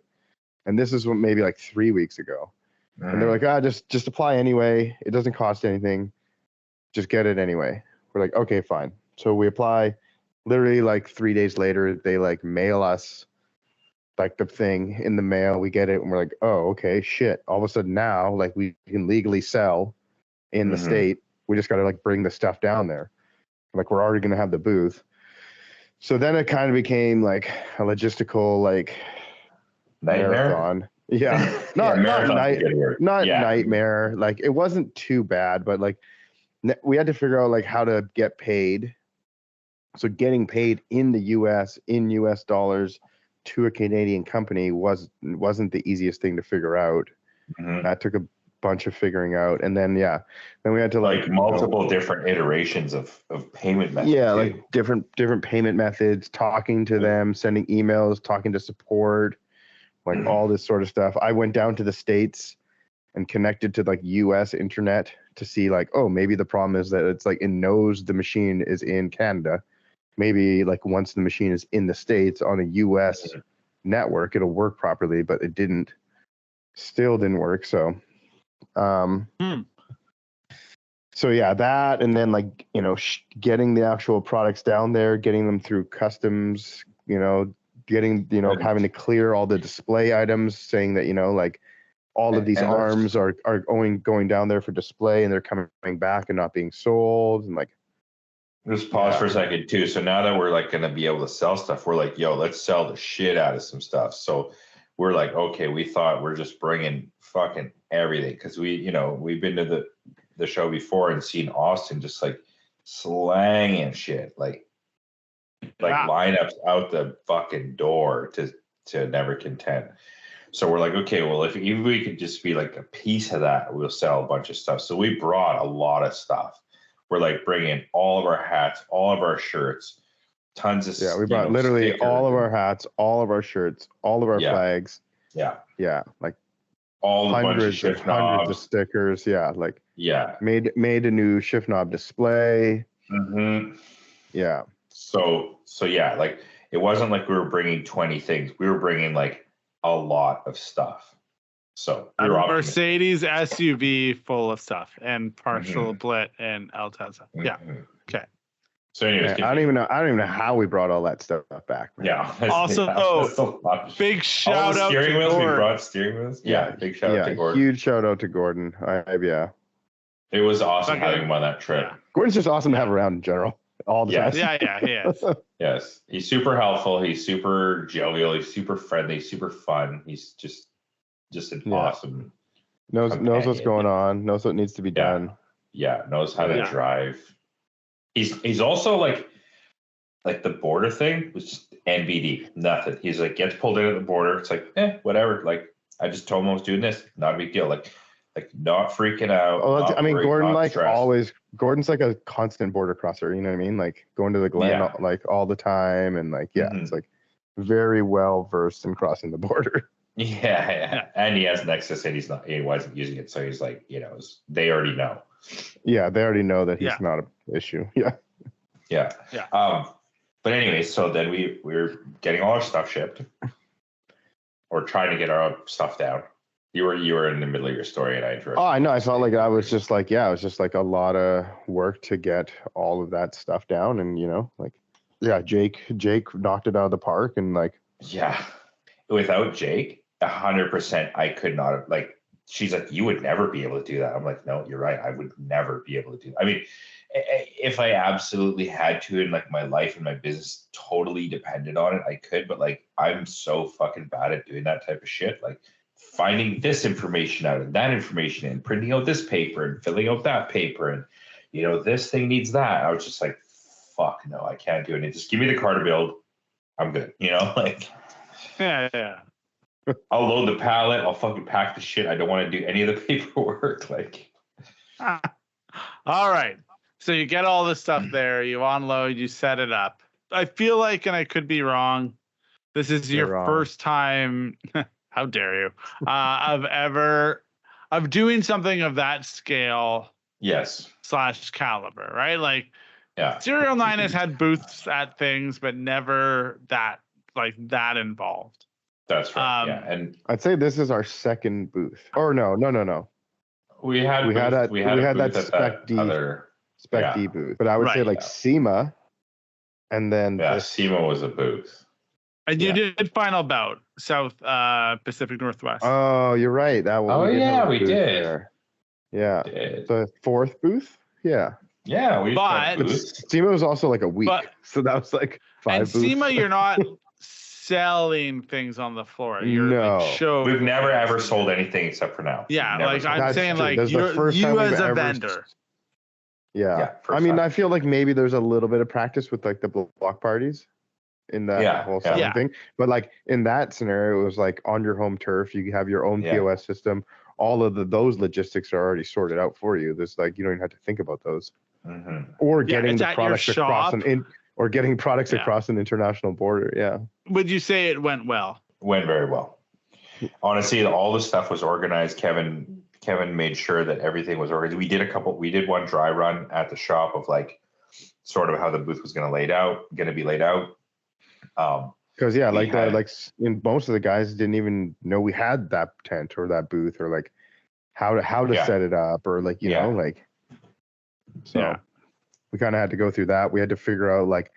And this is maybe like 3 weeks ago. And they're like, just apply anyway. It doesn't cost anything. Just get it anyway. We're like, okay, fine. So we apply. Literally like 3 days later, they like mail us like the thing in the mail. We get it and we're like, oh, okay, shit. All of a sudden now, like we can legally sell in the state. We just got to like bring the stuff down there. Like we're already going to have the booth. So then it kind of became like a logistical like marathon. Yeah. Not nightmare. Like it wasn't too bad, but like we had to figure out like how to get paid. So getting paid in the US in US dollars to a Canadian company wasn't the easiest thing to figure out. That took a bunch of figuring out, and then we had to like multiple different iterations of payment methods. Yeah, like different payment methods, talking to them, sending emails, talking to support, like all this sort of stuff. I went down to the States and connected to like US internet to see like, oh, maybe the problem is that it's like it knows the machine is in Canada. Maybe like once the machine is in the States on a US network, it'll work properly, but it didn't. Still didn't work. So, so yeah, that, and then like, getting the actual products down there, getting them through customs, getting, having to clear all the display items, saying that, like all of these arms are going down there for display and they're coming back and not being sold. And like, just pause for a second too. So now that we're like going to be able to sell stuff, we're like, yo, let's sell the shit out of some stuff. So we're like, okay, we thought we're just bringing fucking everything. Cause we've been to the show before and seen Austin just like slanging shit, like lineups out the fucking door to never content. So we're like, okay, well, if we could just be like a piece of that, we'll sell a bunch of stuff. So we brought a lot of stuff. We're like bringing all of our hats, all of our shirts, tons of we brought literally stickers, all of our hats, all of our shirts, all of our flags. Yeah, like all hundreds of stickers. Yeah, like made a new shift knob display. Yeah. So yeah, like it wasn't like we were bringing 20 things. We were bringing like a lot of stuff. So a Mercedes SUV full of stuff and partial Blit and Altezza. Yeah. Okay. So anyways, I don't even know how we brought all that stuff back. Man. Yeah. Also, big shout out steering wheels. Gordon. We brought steering wheels. Yeah. Big shout out to Gordon. Huge shout out to Gordon. It was awesome having him on that trip. Gordon's just awesome to have around in general. All the time. Yeah, he is. Yes, he's super helpful. He's super jovial. He's super friendly. Super fun. He's just an awesome. Knows what's companion. going on. Knows what needs to be done. Yeah, knows how to drive. He's also like the border thing was just NBD, nothing. He's like gets pulled in at the border. It's like whatever. Like I just told him I was doing this. Not a big deal. Like not freaking out. Oh, not I mean, worried, Gordon not stressed. Gordon's like a constant border crosser. You know what I mean? Like going to the Glen like all the time, and like it's like very well versed in crossing the border. Yeah, and he has Nexus, and he wasn't using it, so he's like, they already know. Yeah, they already know that he's not an issue. Yeah. But anyway, so then we're getting all our stuff shipped, or trying to get our stuff down. You were in the middle of your story, and I interrupted. Oh, I know. I felt like I was just like, it was just like a lot of work to get all of that stuff down, and Jake knocked it out of the park, and like. Yeah, without Jake, 100%, I could not have. Like, she's like, you would never be able to do that. I'm like, no, you're right. I would never be able to do that. I mean, if I absolutely had to, and like my life and my business totally depended on it, I could. But like, I'm so fucking bad at doing that type of shit. Like finding this information out and that information and printing out this paper and filling out that paper and this thing needs that. I was just like, fuck no, I can't do it. Just give me the car to build. I'm good. Like yeah. I'll load the pallet. I'll fucking pack the shit. I don't want to do any of the paperwork. Like, all right. So you get all this stuff there. You unload. You set it up. I feel like, and I could be wrong, this is your first time. How dare you? Of doing something of that scale. Yes. / caliber, right? Like, SerialNine has had booths at things, but never that involved. That's right. And I'd say this is our second booth. Or no. We had that Spec D booth, but I would say like SEMA, and then SEMA was a booth. And you did Final Bout, South Pacific Northwest. Oh, you're right. That one. We did. There. Yeah, the fourth booth. Yeah. Yeah, but SEMA was also like a week, so that was like 5 booths. And SEMA, you're not selling things on the floor. We've never ever sold anything except for now. Yeah, like I'm saying, like you as a vendor. Yeah. I mean, I feel like maybe there's a little bit of practice with like the block parties in that whole selling thing. But like in that scenario, it was like on your home turf, you have your own POS system. All of those logistics are already sorted out for you. There's like, you don't even have to think about those. Mm-hmm. Or getting the products across getting products across an international border. Yeah. Would you say it went well? Went very well. Honestly, all the stuff was organized. Kevin made sure that everything was organized. We did one dry run at the shop of like sort of how the booth was going to be laid out. Because in most of the guys didn't even know we had that tent or that booth or like how to set it up or like you know like so we kind of had to go through that. We had to figure out like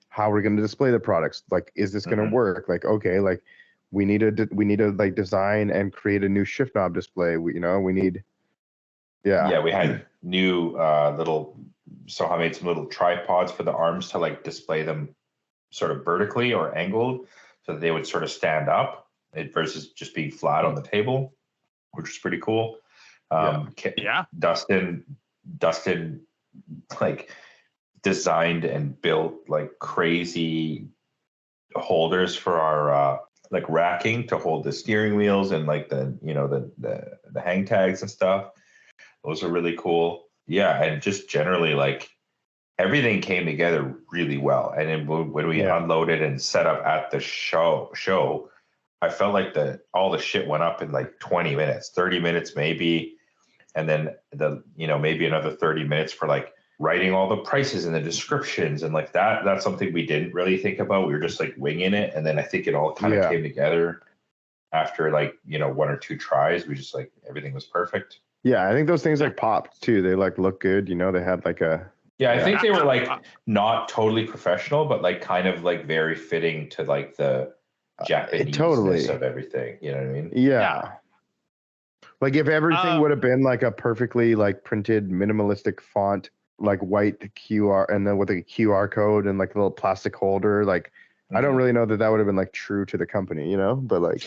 how we're going to display the products. Like, is this going to work? Like, okay, like we need to like design and create a new shift knob display. We need. Yeah, we had new I made some little tripods for the arms to like display them sort of vertically or angled so that they would sort of stand up versus just being flat on the table, which was pretty cool. Dustin like designed and built like crazy holders for our like racking to hold the steering wheels and like the hang tags and stuff. Those are really cool. Yeah, and just generally like everything came together really well. And then when we unloaded and set up at the show, I felt like all the shit went up in like 20 minutes, 30 minutes maybe. And then maybe another 30 minutes for like writing all the prices and the descriptions and like that. That's something we didn't really think about. We were just like winging it. And then I think it all kind of came together after like, 1 or 2 tries. We just like, everything was perfect. Yeah. I think those things like popped too. They like look good. They had like a, I think they were like not totally professional, but like kind of like very fitting to like the Japanese of everything. You know what I mean? Yeah. Like if everything would have been like a perfectly like printed minimalistic font, like white QR and then with a QR code and like a little plastic holder. Like I don't really know that would have been like true to the company, you know, but like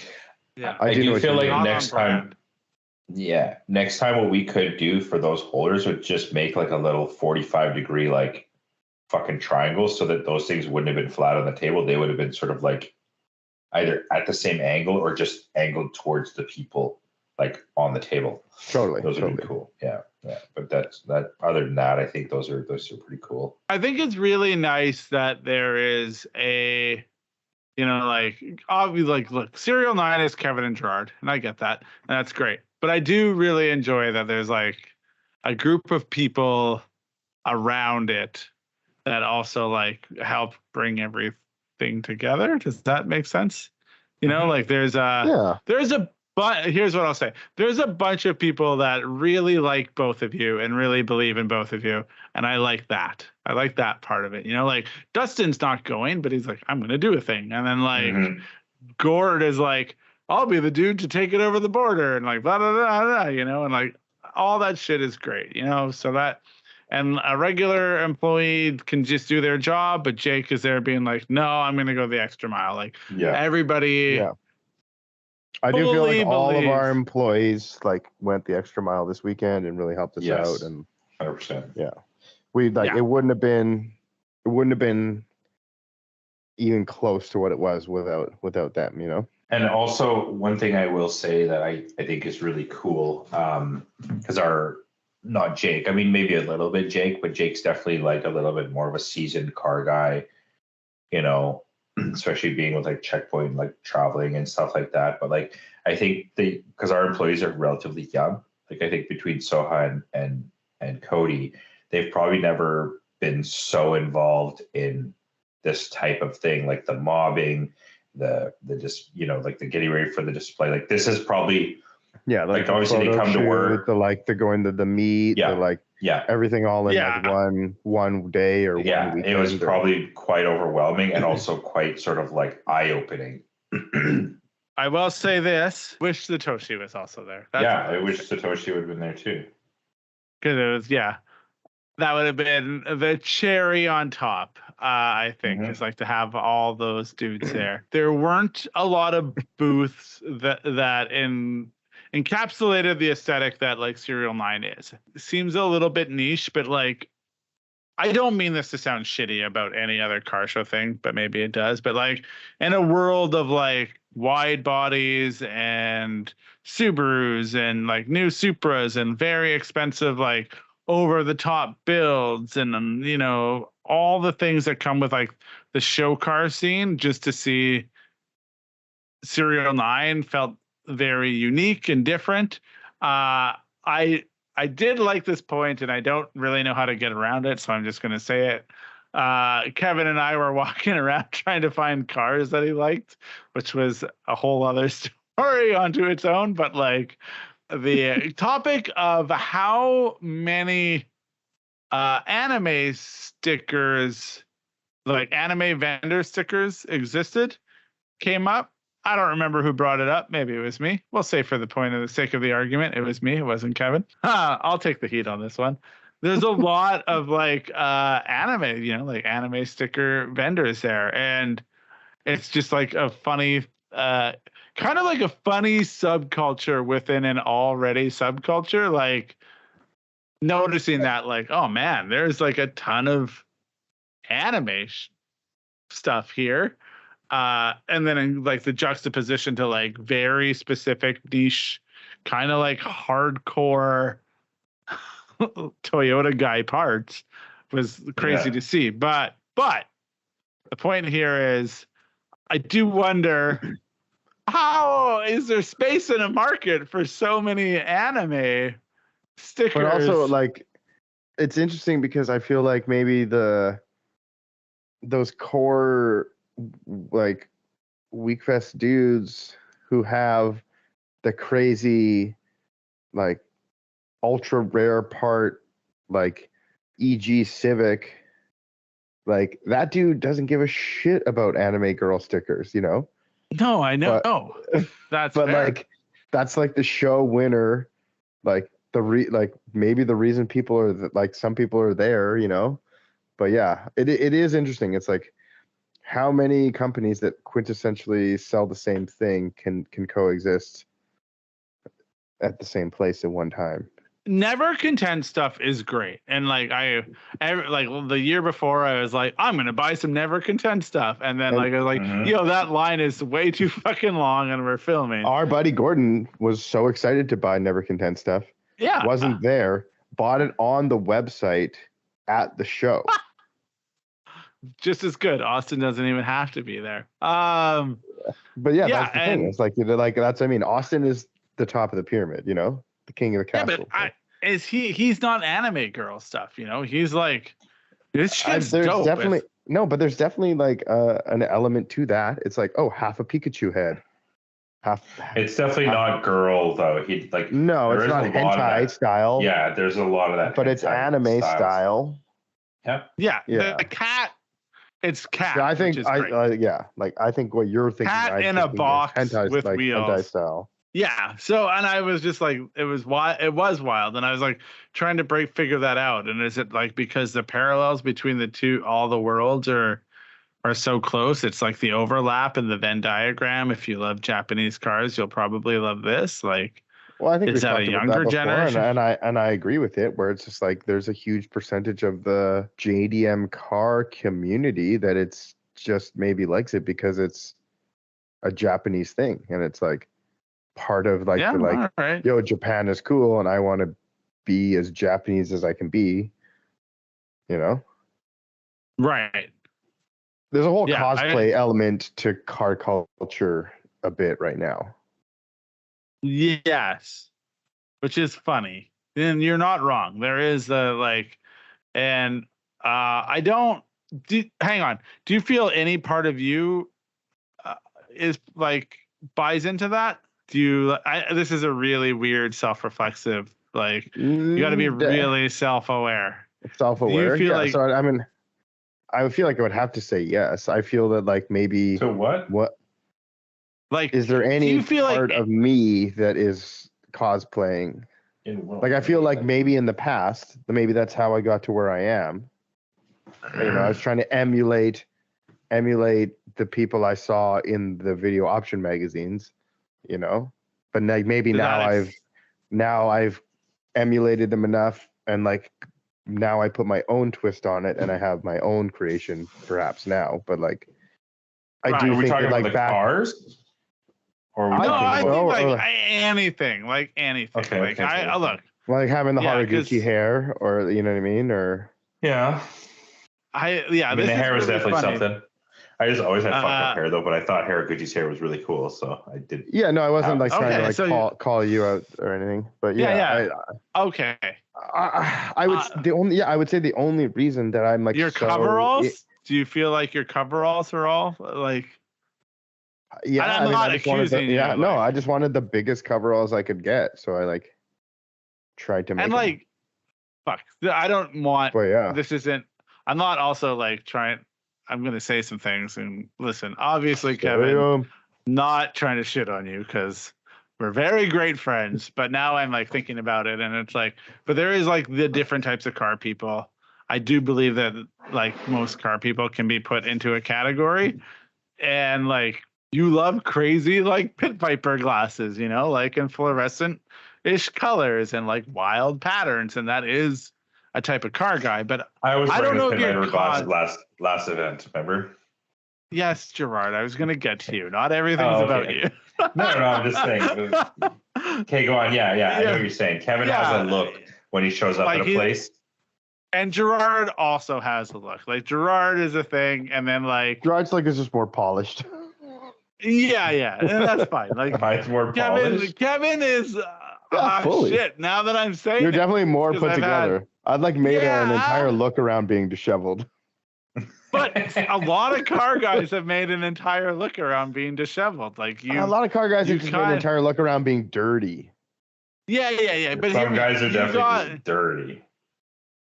Yeah. I do feel like Not next on time, brand. yeah, next time what we could do for those holders would just make like a little 45-degree like fucking triangle so that those things wouldn't have been flat on the table. They would have been sort of like either at the same angle or just angled towards the people like on the table. Totally. Those would be cool. Yeah. Yeah. But that other than that, I think those are pretty cool. I think it's really nice that there is a, you know, like obviously, like, look, SerialNine is Kevin and Gerard, and I get that, and that's great. But I do really enjoy that there's like a group of people around it that also like help bring everything together. Does that make sense? You know, like there's a but here's what I'll say. There's a bunch of people that really like both of you and really believe in both of you. And I like that. I like that part of it. You know, like Dustin's not going, but he's like, I'm going to do a thing. And then like Gord is like, I'll be the dude to take it over the border and like, blah, blah, blah, blah, you know, and like all that shit is great, you know, so that, and a regular employee can just do their job, but Jake is there being like, no, I'm going to go the extra mile. Like everybody. Yeah. I do feel like all of our employees like went the extra mile this weekend and really helped us out. And 100%. Yeah. We like it wouldn't have been even close to what it was without them, you know? And also one thing I will say that I think is really cool, because not Jake, I mean, maybe a little bit Jake, but Jake's definitely like a little bit more of a seasoned car guy, you know, especially being with like Checkpoint, like traveling and stuff like that. But like, I think because our employees are relatively young, like I think between Soha and Cody, they've probably never been so involved in this type of thing, like the mobbing, the just, you know, like the getting ready for the display. Like this is probably, like obviously they come to work, the going to the meet, everything all in like one day or one weekend. It was probably quite overwhelming and also quite sort of like eye-opening. I will say this: wish Satoshi was also there. I wish Satoshi would have been there too. Because it was that would have been the cherry on top. I think is like to have all those dudes there. There weren't a lot of booths that encapsulated the aesthetic that like SerialNine is. It seems a little bit niche, but like I don't mean this to sound shitty about any other car show thing, but maybe it does. But like in a world of like wide bodies and Subarus and like new Supras and very expensive like over the top builds and you know all the things that come with like the show car scene, just to see SerialNine felt very unique and different. I did like this point, and I don't really know how to get around it, so I'm just going to say it. Kevin and I were walking around trying to find cars that he liked, which was a whole other story onto its own. But like the topic of how many anime stickers, like anime vendor stickers, existed came up. I don't remember who brought it up. Maybe it was me. We'll say for the sake of the argument, it was me. It wasn't Kevin. I'll take the heat on this one. There's a lot of like anime, you know, like anime sticker vendors there. And it's just like a funny, kind of like a funny subculture within an already subculture. Like noticing that like, oh man, there's like a ton of anime stuff here. And then in like the juxtaposition to like very specific niche, kind of like hardcore Toyota guy parts was crazy to see. But the point here is I do wonder, how is there space in a market for so many anime stickers? But also like it's interesting because I feel like maybe those core like WEKFEST dudes who have the crazy like ultra rare part, like e.g. Civic, like that dude doesn't give a shit about anime girl stickers, you know? No, I know. That's but fair. like that's like the show winner, like maybe the reason people are like some people are there, but yeah, it is interesting. It's like how many companies that quintessentially sell the same thing can coexist at the same place at one time. Never content stuff is great, and like the year before I was like, I'm gonna buy some never content stuff, and then I was like, that line is way too fucking long and we're filming. Our buddy Gordon was so excited to buy never content stuff. Yeah, wasn't there, bought it on the website at the show. Just as good. Austin doesn't even have to be there. But yeah, that's the thing. It's like Austin is the top of the pyramid, the king of the castle. Yeah, but he's not anime girl stuff, He's like, this shit's there's dope. Definitely but there's definitely like an element to that. It's like, half a Pikachu head. It's definitely not girl though. No, it's not hentai style. Yeah, there's a lot of that. But it's anime style. Yeah. The cat. It's cat. Yeah, I think I think what you're thinking. Cat in a box hentai, with wheels. Hentai style. Yeah. So, and I was just like, it was wild, and I was like trying to figure that out. And is it like because the parallels between all the worlds are so close? It's like the overlap in the Venn diagram. If you love Japanese cars, you'll probably love this. Like, well, I think is that a younger generation? And I agree with it. Where it's just like there's a huge percentage of the JDM car community that it's just maybe likes it because it's a Japanese thing, and it's like part of like right. Yo, Japan is cool, and I want to be as Japanese as I can be. Right. There's a whole cosplay element to car culture a bit right now. Yes, which is funny. And you're not wrong. There is hang on. Do you feel any part of you is like buys into that? This is a really weird self-reflexive, you got to be really self-aware. Self-aware. Do you feel like, so I feel like I would have to say yes. I feel that like maybe. So what? What? Like, is there any part of me that is cosplaying? Like, I feel like maybe in the past, maybe that's how I got to where I am. I was trying to emulate the people I saw in the video option magazines, But maybe now I've emulated them enough, and like now I put my own twist on it, and I have my own creation, perhaps now. But like, I do think that like cars. Or I think anything. Okay, look. Like having the Haraguchi hair, or you know what I mean, or yeah. I mean, the hair was definitely something. I just always had fucked up hair though, but I thought Haraguchi's hair was really cool, so I did. Yeah, no, I wasn't trying to call you out or anything, but okay. I would say the only reason that I'm like your coveralls. Do you feel like your coveralls are all like? Yeah, I'm not accusing you. I just wanted the biggest coveralls I could get, so I tried to make. And fuck, I don't want. But yeah, this isn't. I'm not also trying. I'm gonna say some things, and listen. Obviously, Kevin, not trying to shit on you because we're very great friends. But now I'm thinking about it, and it's but there is the different types of car people. I do believe that most car people can be put into a category, and you love crazy pit viper glasses, and fluorescent-ish colors and wild patterns, and that is a type of car guy. But I don't know if you're glasses last event, remember? Yes, Gerard, I was gonna get to you. Not everything's about you. no, I'm just saying. Okay, go on. Yeah. I know what you're saying. Kevin has a look when he shows up at a place. And Gerard also has a look. Gerard is a thing, and then Gerard's is just more polished. Yeah, and that's fine. Mine's more polished. Kevin is fully. Shit. Now that I'm saying, you're definitely more put together. I'd made an entire look around being disheveled. But a lot of car guys have made an entire look around being disheveled. A lot of car guys have made an entire look around being dirty. Yeah. But some guys are definitely just dirty.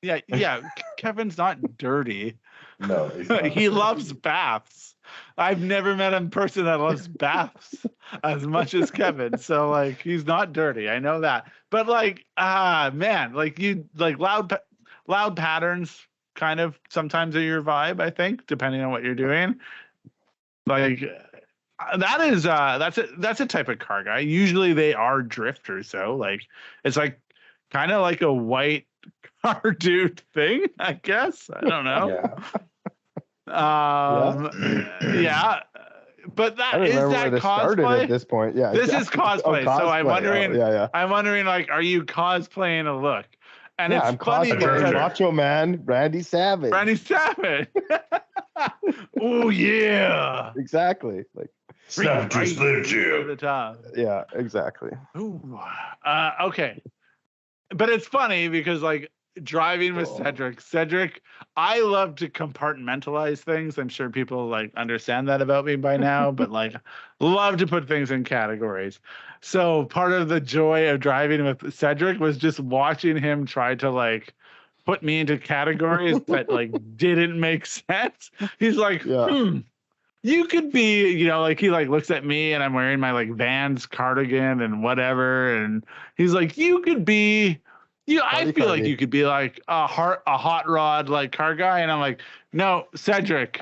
Yeah. Kevin's not dirty. No, he's not. He loves baths. I've never met a person that loves baths as much as Kevin. So like, he's not dirty. I know that. But like, man, like you like loud patterns kind of sometimes are your vibe, I think, depending on what you're doing. Like that's a type of car guy. Usually they are drifters, though. Like it's like kind of like a white car dude thing, I guess. I don't know. Yeah. But that is that cosplay at this point. Yeah, this is cosplay. Oh, so I'm wondering. yeah. I'm wondering, like, are you cosplaying a look? And yeah, it's I'm funny cosplaying Macho Man, Randy Savage. Randy Savage. Oh yeah. Exactly. Like Snap to Slim Jim. The top. Yeah, exactly. Ooh. Okay. But it's funny because like driving with Cedric, I love to compartmentalize things. I'm sure people like understand that about me by now, but like love to put things in categories. So part of the joy of driving with Cedric was just watching him try to like put me into categories that like didn't make sense. He's like, you could be, you know, like he like looks at me and I'm wearing my like Vans cardigan and whatever, and he's like, you could be, I feel like you could be like a hot rod like car guy, and I'm like, no, Cedric,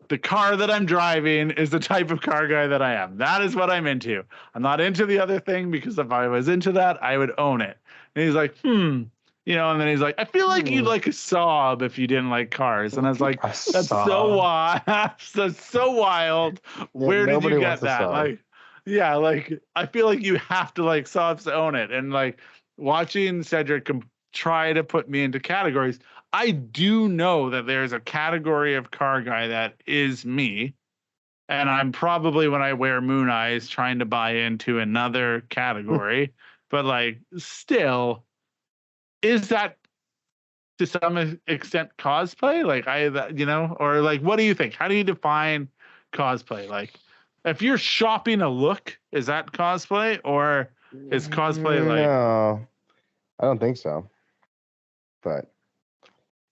the car that I'm driving is the type of car guy that I am. That is what I'm into. I'm not into the other thing, because if I was into that, I would own it. And he's like, you know, and then he's like, I feel like you'd like a Saab if you didn't like cars. And I was like, that's so wild. That's so wild. Where did you get that? Like, yeah, like I feel like you have to like Saabs to own it. And like watching Cedric try to put me into categories, I do know that there's a category of car guy that is me. And I'm probably, when I wear Moon Eyes, trying to buy into another category. But like still, is that to some extent cosplay? Like you know, or like, what do you think? How do you define cosplay? Like, if you're shopping a look, is that cosplay, or is cosplay like? No, I don't think so. But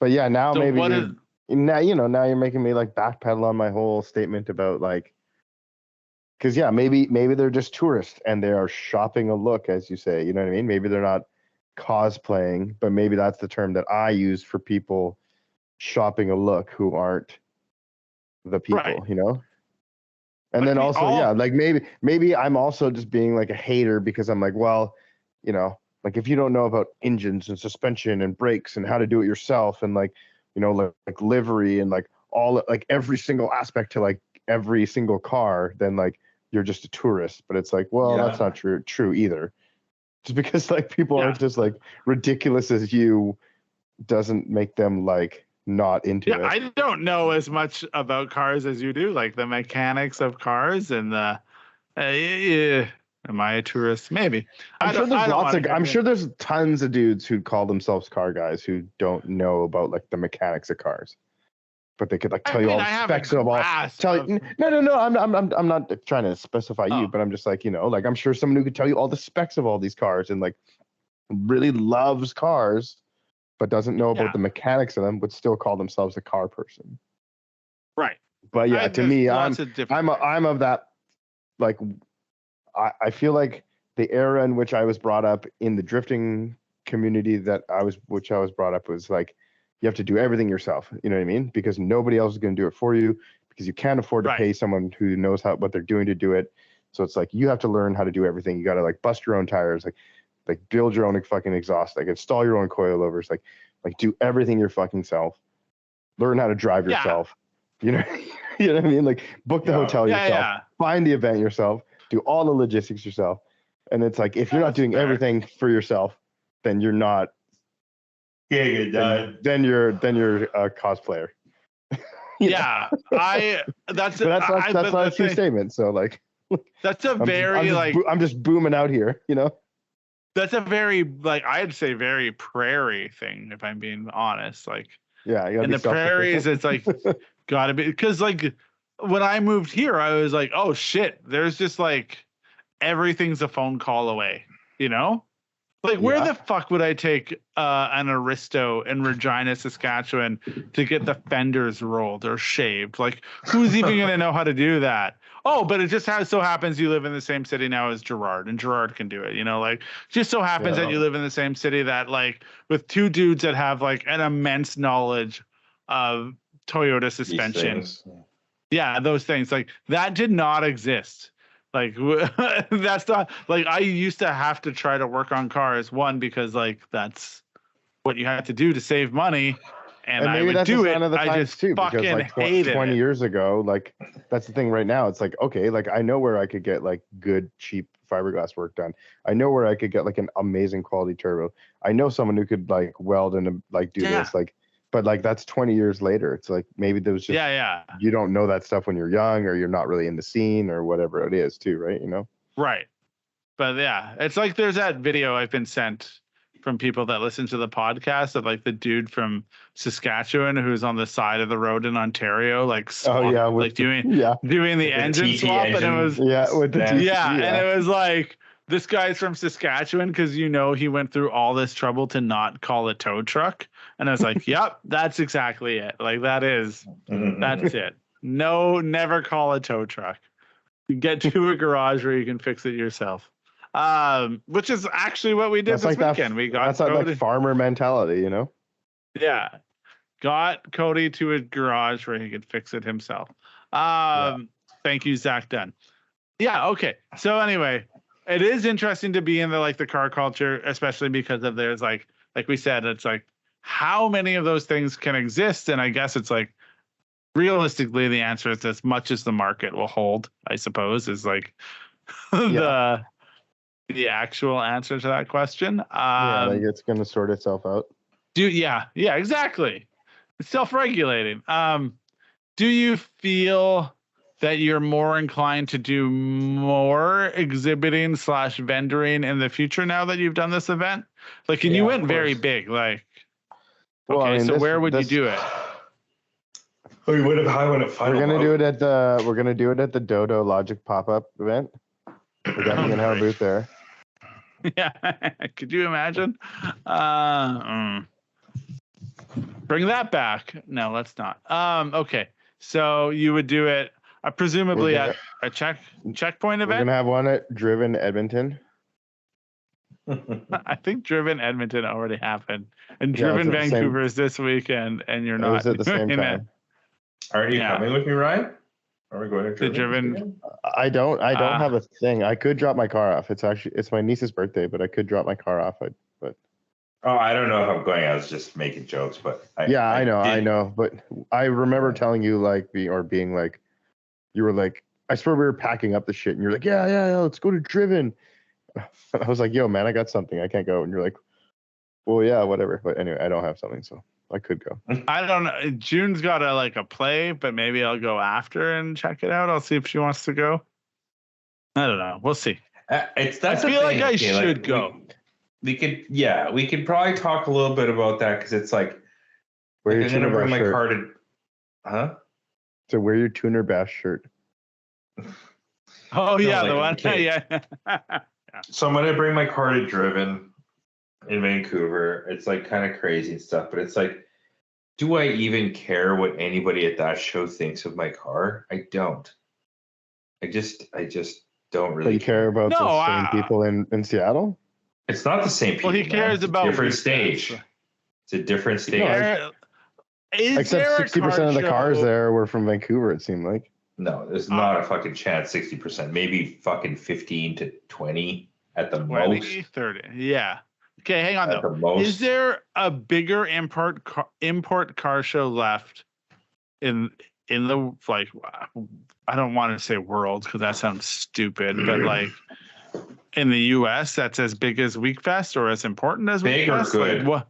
yeah, now so maybe now you're making me like backpedal on my whole statement about like, because yeah, maybe they're just tourists and they are shopping a look, as you say. You know what I mean? Maybe they're not cosplaying, but maybe that's the term that I use for people shopping a look who aren't the people, you know? And then also, like maybe I'm also just being like a hater because I'm like, well, you know, like if you don't know about engines and suspension and brakes and how to do it yourself and like, you know, like livery and like all like every single aspect to like every single car, then like you're just a tourist. But it's like, well, that's not true either. Just because like people aren't just like ridiculous as you doesn't make them like not into it. I don't know as much about cars as you do, like the mechanics of cars and the am I a tourist? Maybe. I'm sure there's tons of dudes who call themselves car guys who don't know about like the mechanics of cars. But they could like tell you all the specs of all. No. I'm not trying to specify you, but I'm just like, you know, like I'm sure someone who could tell you all the specs of all these cars and like really loves cars, but doesn't know about the mechanics of them, would still call themselves a car person. Right. But yeah, to me, I'm of that. Like, I feel like the era in which I was brought up in the drifting community which I was brought up was like, you have to do everything yourself. You know what I mean? Because nobody else is going to do it for you, because you can't afford to pay someone who knows what they're doing to do it. So it's like, you have to learn how to do everything. You got to like bust your own tires, like build your own fucking exhaust, like install your own coilovers, like do everything your fucking self. Learn how to drive yourself. You know, you know what I mean? Like book the hotel yourself, find the event yourself, do all the logistics yourself. And it's like, if you're not doing everything for yourself, then you're not. Then you're a cosplayer. That's not a true statement. So like, that's a I'm just booming out here, you know. That's a very like, I'd say very prairie thing, if I'm being honest. Like, in the prairies, it's like gotta be, because like when I moved here, I was like, oh shit, there's just like everything's a phone call away, you know. Like, where the fuck would I take an Aristo in Regina, Saskatchewan to get the fenders rolled or shaved? Like, who's even going to know how to do that? Oh, but it just so happens you live in the same city now as Gerard, and Gerard can do it. You know, like, just so happens that you live in the same city that, like, with two dudes that have, like, an immense knowledge of Toyota suspension. Yeah, those things. Like, that did not exist. Like, that's not, like, I used to have to try to work on cars, one, because, like, that's what you had to do to save money. And I would do it. I just fucking hated it. 20 years ago, like, that's the thing right now. It's like, okay, like, I know where I could get, like, good, cheap fiberglass work done. I know where I could get, like, an amazing quality turbo. I know someone who could, like, weld and, like, do this. Like, but, like, that's 20 years later. It's like, maybe there was just, you don't know that stuff when you're young, or you're not really in the scene, or whatever it is, too, right? You know? Right. But, yeah, it's like there's that video I've been sent from people that listen to the podcast of, like, the dude from Saskatchewan who's on the side of the road in Ontario, like, doing the engine swap. And it was, with the TT, and it was like, this guy's from Saskatchewan because, you know, he went through all this trouble to not call a tow truck. And I was like, yep, that's exactly it. Like, that's it. No, never call a tow truck. You get to a garage where you can fix it yourself. Which is actually what we did this weekend. That's like farmer mentality, you know? Yeah. Got Cody to a garage where he could fix it himself. Thank you, Zach Dunn. Yeah, okay. So anyway, it is interesting to be in the car culture, especially because of there's like we said, it's like, how many of those things can exist? And I guess it's like, realistically, the answer is as much as the market will hold, I suppose, is like the actual answer to that question. Like it's going to sort itself out. Exactly. It's self-regulating. Do you feel that you're more inclined to do more exhibiting / vendoring in the future now that you've done this event? Like, and you went very big, like, well, okay, I mean, so where would you do it? We would have high one at final. We're gonna do it at the Dodo Logic pop-up event. We're definitely gonna have a booth there. Yeah, could you imagine? Bring that back. No, let's not. Okay, so you would do it presumably at a checkpoint event. We're gonna have one at Driven Edmonton. I think Driven Edmonton already happened, and Driven Vancouver is this weekend, and you're not. It was at the same time. Are you coming with me, Ryan? Are we going to Driven? I don't have a thing. I could drop my car off. It's my niece's birthday, but I could drop my car off. I don't know if I'm going. I was just making jokes, but I know. But I remember telling you being like, you were like, I swear we were packing up the shit, and you're like, yeah, let's go to Driven. I was like, yo, man, I got something. I can't go. And you're like, well, yeah, whatever. But anyway, I don't have something, so I could go. I don't know. June's got a play, but maybe I'll go after and check it out. I'll see if she wants to go. I don't know. We'll see. I feel like I should go. We could probably talk a little bit about that because it's like, I'm gonna bring my car to, So wear your Tuner Bash shirt. Oh yeah, the one. Yeah. So I'm gonna bring my car to Driven in Vancouver. It's like kind of crazy and stuff, but it's like, do I even care what anybody at that show thinks of my car? I don't. I just don't really care about the same people in Seattle. It's not the same people. Well, he cares about different stage. It's a different stage. Except 60% of the cars there were from Vancouver. It seemed like. No, there's not a fucking chance. 60%, maybe fucking 15 to 20 at the 20, most. 30. Yeah. Okay, hang on though. Is there a bigger import car show left in the I don't want to say world because that sounds stupid, but like in the US that's as big as WEKFEST or as important as big WEKFEST? Or good? Like, what?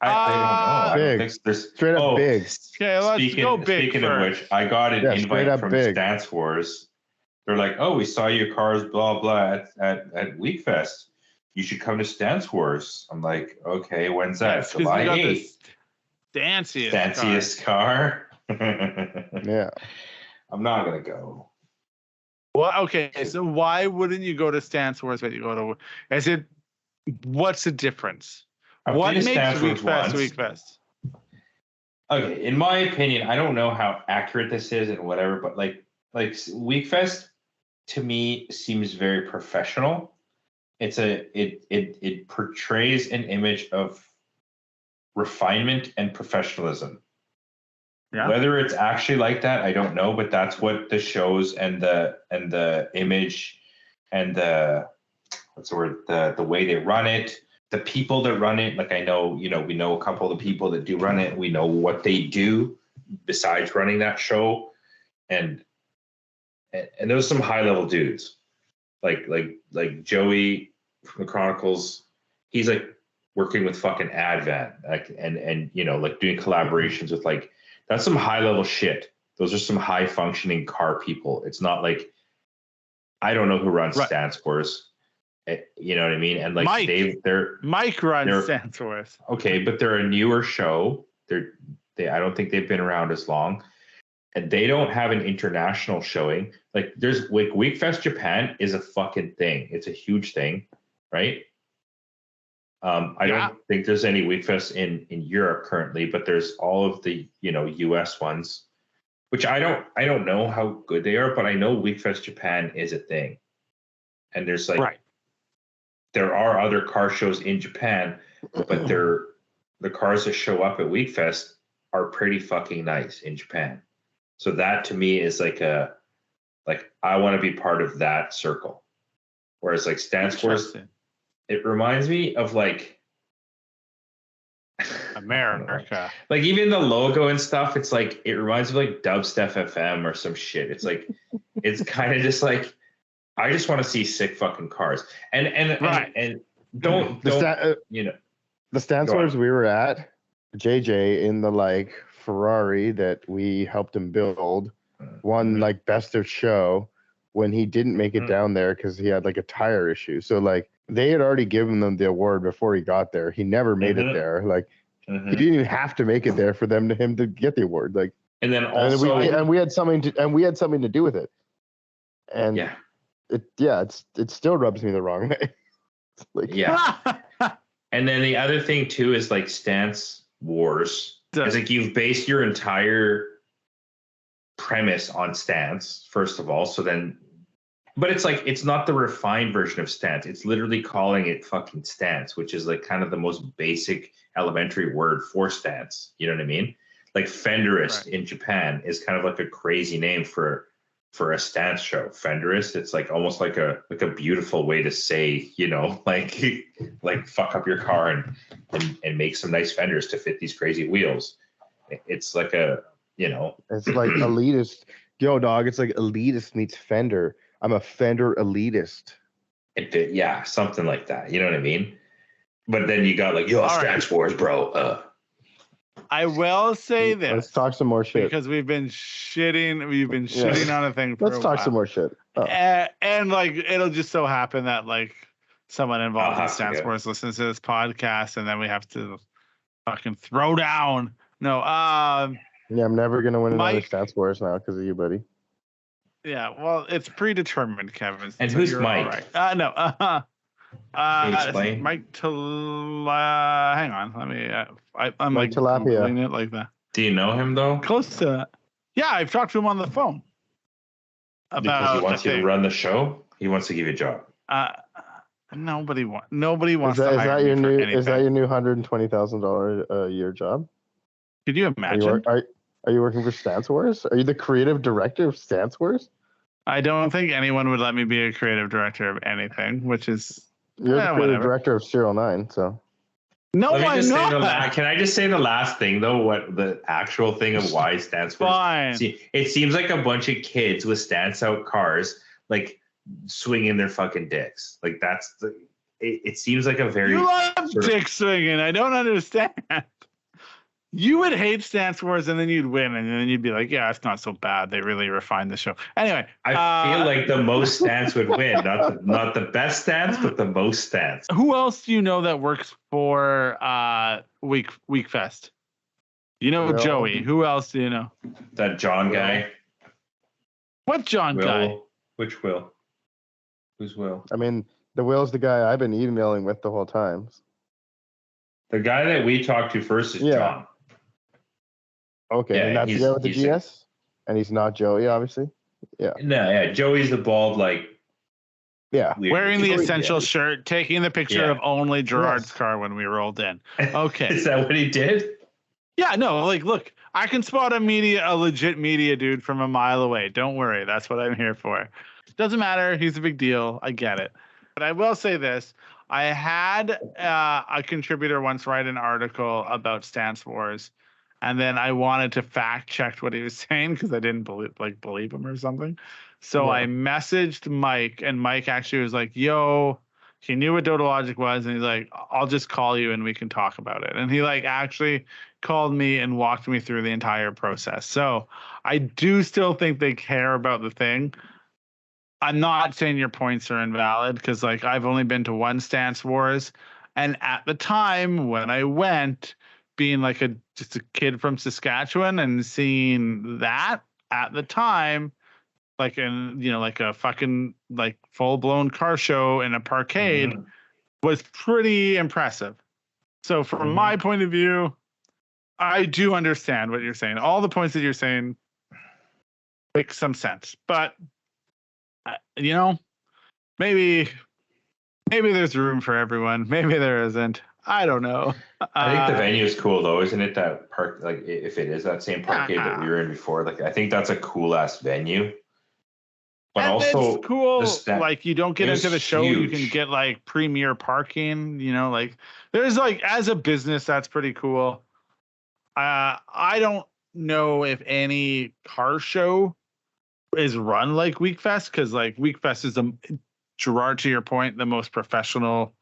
I don't know. I don't think there's straight up big. Okay, let's go big. Speaking of which, I got an invite from Stance Wars. They're like, "Oh, we saw your cars, blah blah, at WEKFEST. You should come to Stance Wars." I'm like, "Okay, when's that?" July 8th. Fanciest car. Yeah. I'm not gonna go. Well, okay. So why wouldn't you go to Stance Wars? But you go to? Is it What's the difference? I've What been to makes Stance Wars once. WEKFEST? Okay, in my opinion, I don't know how accurate this is and whatever, but like WEKFEST to me seems very professional. It portrays an image of refinement and professionalism. Yeah. Whether it's actually like that, I don't know, but that's what the shows and the image and the what's the word, the way they run it, the people that run it. Like I know, we know a couple of the people that do run it. We know what they do besides running that show, and there's some high level dudes like Joey from the Chronicles. He's like working with fucking Advan, like and like doing collaborations with like, that's some high level shit. Those are some high functioning car people. It's not like, I don't know who runs Stance Wars. You know what I mean? And like Mike runs Stance Wars. Okay, but they're a newer show. I don't think they've been around as long, and they don't have an international showing. Like there's WEKFEST Japan is a fucking thing. It's a huge thing, right? I don't think there's any WEKFEST in Europe currently, but there's all of the US ones, which I don't know how good they are, but I know WEKFEST Japan is a thing, and there's like there are other car shows in Japan, but the cars that show up at WEKFEST are pretty fucking nice in Japan. So that to me is like I want to be part of that circle. Whereas like Stance Wars, it reminds me of like America. Like even the logo and stuff, it's like it reminds me of like Dubstep FM or some shit. It's like it's kind of just like, I just want to see sick fucking cars. And don't the Stance Wars we were at, JJ in the like Ferrari that we helped him build won like best of show when he didn't make it down there because he had like a tire issue. So like they had already given them the award before he got there. He never made it there. Like he didn't even have to make it there for him to get the award. Like, and then also we had something to do with it. And it still rubs me the wrong way. Like, and then the other thing too is like Stance Wars. It's like you've based your entire premise on Stance, first of all. So then, but it's like, it's not the refined version of Stance. It's literally calling it fucking Stance, which is like kind of the most basic elementary word for Stance. You know what I mean? Like Fenderist in Japan is kind of like a crazy name for a Stance show. Fenderist, it's like almost like a beautiful way to say, like fuck up your car and make some nice fenders to fit these crazy wheels. It's like it's like elitist. Yo, dog, it's like elitist meets Fender. I'm a Fender elitist. Something like that. You know what I mean? But then you got like, Stance Wars, bro. I will say this. Let's talk some more shit. Because we've been shitting on a thing for Let's talk some more shit. And like, it'll just so happen that like someone involved in Stance Wars listens to this podcast, and then we have to fucking throw down. No, I'm never gonna win another Stance Wars now because of you, buddy. Yeah, well, it's predetermined, Kevin. And so who's Mike? Right. No. Can you explain? Mike hang on. Let me. I'm Mike like Tilapia. Googling it like that. Do you know him though? Close to that. Yeah, I've talked to him on the phone. Because he wants you to run the show. He wants to give you a job. Nobody wants to hire me for anything. Is that your new $120,000 a year job? Could you imagine? Are you working for Stance Wars? Are you the creative director of Stance Wars? I don't think anyone would let me be a creative director of anything, which is you're the creative director of SerialNine, so. No, I'm not. Can I just say the last thing though? What the actual thing of why Stance Wars? Fine. See, it seems like a bunch of kids with Stance out cars, like swinging their fucking dicks. Like that's the. It seems like a very. You love dick swinging. I don't understand. You would hate Stance Wars, and then you'd win, and then you'd be like, "Yeah, it's not so bad. They really refined the show." Anyway, I feel like the most Stance would win, not the best Stance, but the most Stance. Who else do you know that works for WEKFEST? You know Joey. Who else do you know? That John guy. What John guy? Which Will? Who's Will? I mean, The Will's the guy I've been emailing with the whole time. The guy that we talked to first is Yeah. John. Okay, Yeah, and that's the guy with the GS? And he's not Joey, obviously? Yeah. No, yeah. Joey's the bald, like, Yeah. weird. Wearing the Joey, essential shirt, taking the picture of only Gerard's car when we rolled in. Okay. Is that what he did? Yeah, no, like, look, I can spot a legit media dude from a mile away. Don't worry. That's what I'm here for. Doesn't matter. He's a big deal. I get it. But I will say this. I had a contributor once write an article about Stance Wars, and then I wanted to fact check what he was saying because I didn't believe him or something. So I messaged Mike, and Mike actually was like, yo, he knew what Dota Logic was, and he's like, I'll just call you and we can talk about it. And he like actually called me and walked me through the entire process. So I do still think they care about the thing. I'm not saying your points are invalid because like I've only been to one Stance Wars, and at the time when I went, being like just a kid from Saskatchewan and seeing that at the time, like like a fucking like full blown car show in a parkade was pretty impressive. So from my point of view, I do understand what you're saying. All the points that you're saying make some sense, but maybe there's room for everyone. Maybe there isn't. I don't know. I think the venue is cool though, isn't it? That park, like if it is that same parkade that we were in before, like I think that's a cool ass venue. But and also it's cool. Like you don't get into the show, you can get like premier parking. Like there's like as a business, that's pretty cool. I don't know if any car show is run like WEKFEST because like WEKFEST is Gerard, to your point, the most professional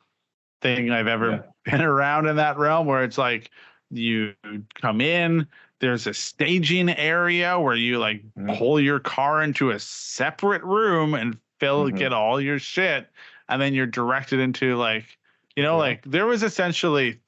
thing I've ever been around in that realm, where it's like you come in, there's a staging area where you like pull your car into a separate room and get all your shit, and then you're directed into like like there was essentially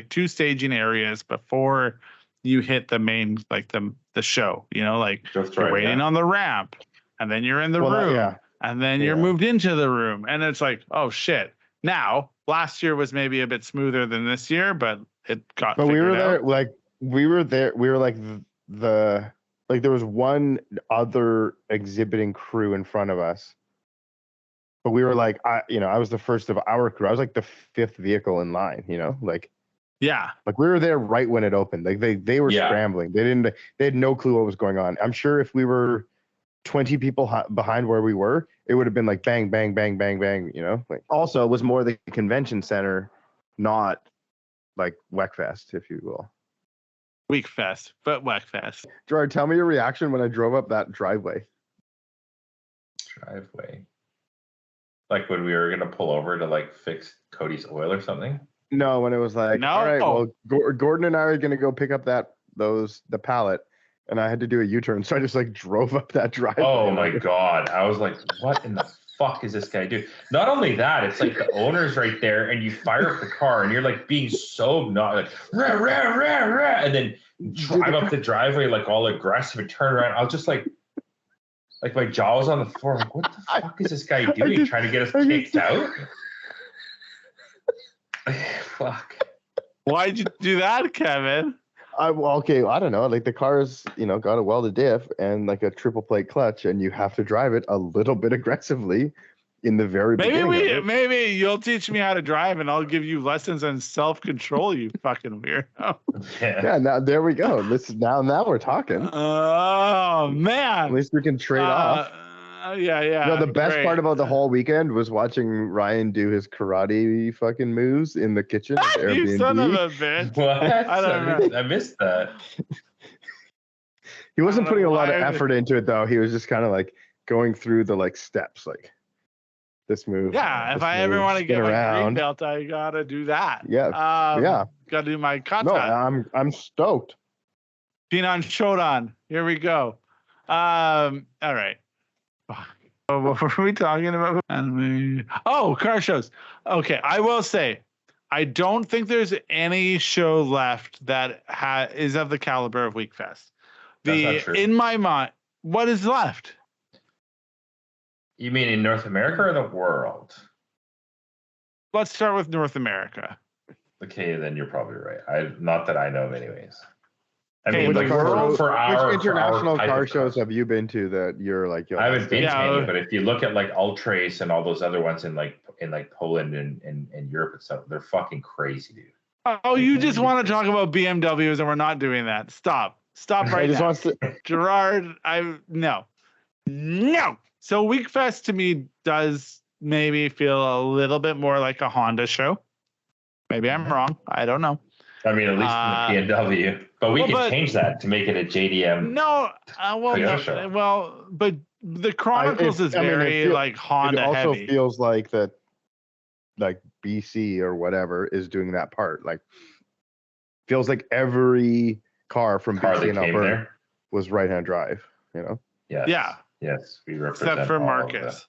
two staging areas before you hit the main like the show. Like you're waiting on the ramp, and then you're in the room, and then you're moved into the room, and it's like, oh shit. Now, last year was maybe a bit smoother than this year, but it got. But we were there, out. like we were there. We were like there was one other exhibiting crew in front of us, but we were like, I was the first of our crew. I was like the fifth vehicle in line. Like we were there right when it opened. Like they were scrambling. They had no clue what was going on. I'm sure if we were 20 people behind where we were, it would have been like bang, bang, bang, bang, bang, like also it was more the convention center, not like WEKFEST, if you will. WEKFEST, but WEKFEST. Gerard, tell me your reaction when I drove up that driveway. Like when we were going to pull over to like fix Cody's oil or something? No, when it was like, all right, well, Gordon and I are going to go pick up the pallet. And I had to do a U-turn, so I just like drove up that driveway. Oh my god! I was like, "What in the fuck is this guy doing?" Not only that, it's like the owner's right there, and you fire up the car, and you're like being so like rah, rah, rah, rah, and then drive up the driveway like all aggressive and turn around. I was just like my jaw was on the floor. Like, what the fuck is this guy doing? Trying to get us kicked out? Fuck! Why'd you do that, Kevin? I don't know. Like the car's, got a welded diff and like a triple plate clutch, and you have to drive it a little bit aggressively in the very beginning. Maybe you'll teach me how to drive, and I'll give you lessons on self-control. You fucking weirdo. Yeah. Now there we go. Now we're talking. Oh man. At least we can trade off. Yeah. The best part about the whole weekend was watching Ryan do his karate fucking moves in the kitchen. You son of a bitch. What? I missed that. He wasn't putting a lot of effort into it though. He was just kind of like going through the like steps, like this move. Yeah, if I ever want to get my green belt, I gotta do that. Yeah. Gotta do my kata. No, I'm stoked. Pinan Shodan. Here we go. All right. What were we talking about? Car shows. Okay, I will say, I don't think there's any show left that is of the caliber of WEKFEST. That's not true. In my mind, what is left? You mean in North America or the world? let's start with North America. Okay, then you're probably right. Not that I know of, anyways. I Okay, mean, the like world- for our Which international type car of shows car. have you been to that you're like, yo, I haven't been to Yeah. any, but if you look at like Ultrace and all those other ones in Poland and Europe and stuff, they're fucking crazy, dude. Oh, you just want to talk about BMWs and we're not doing that. Stop right I just now. wants to, Gerard, no. So WEKFEST to me does maybe feel a little bit more like a Honda show. Maybe I'm wrong. I don't know. I mean, at least in the BMW. But we can change that to make it a JDM. No, Toyota show. well, but the Chronicles is very like Honda it also heavy. feels like that, like BC or whatever is doing that part. Like, feels like every car from Car BC that and came Alberta there. was right-hand drive. You know. Yes. Yeah. Yes, we represent Except for all of Marcus.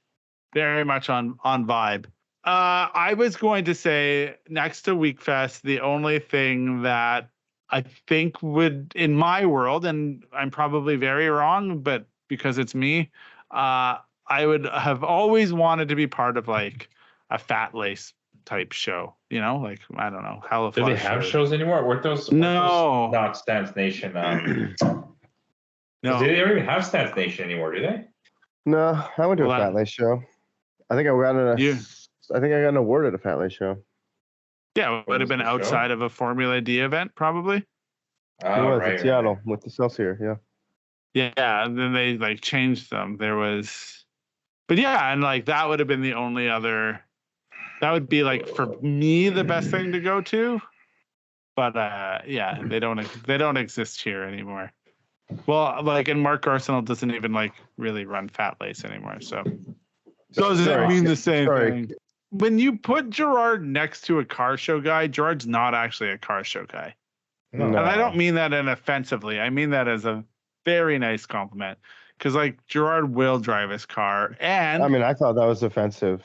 Very much on vibe. I was going to say next to WEKFEST, the only thing that I think would, in my world, and I'm probably very wrong, but because it's me, I would have always wanted to be part of like a Fat Lace type show. You know, like I don't know, Hell of Do they have shows anymore? Weren't those No. not Stance Nation? No. They don't even have Stance Nation anymore, do they? No, I went to Well, a Fat Lace show. I think I got an award at a Fat Lace show. Yeah, it would have been was the show? outside of a Formula D event, probably. It was at Seattle with the Celsior, yeah. Yeah, and then they like changed them. There was, but yeah, and like that would have been the only other. That would be like for me the best thing to go to, but yeah, they don't exist here anymore. Well, like, and Mark Arsenal doesn't even like really run Fat Lace anymore, so does it mean the same thing? When you put Gerard next to a car show guy, Gerard's not actually a car show guy. No. And I don't mean that offensively. I mean that as a very nice compliment. Because like Gerard will drive his car, and I mean, I thought that was offensive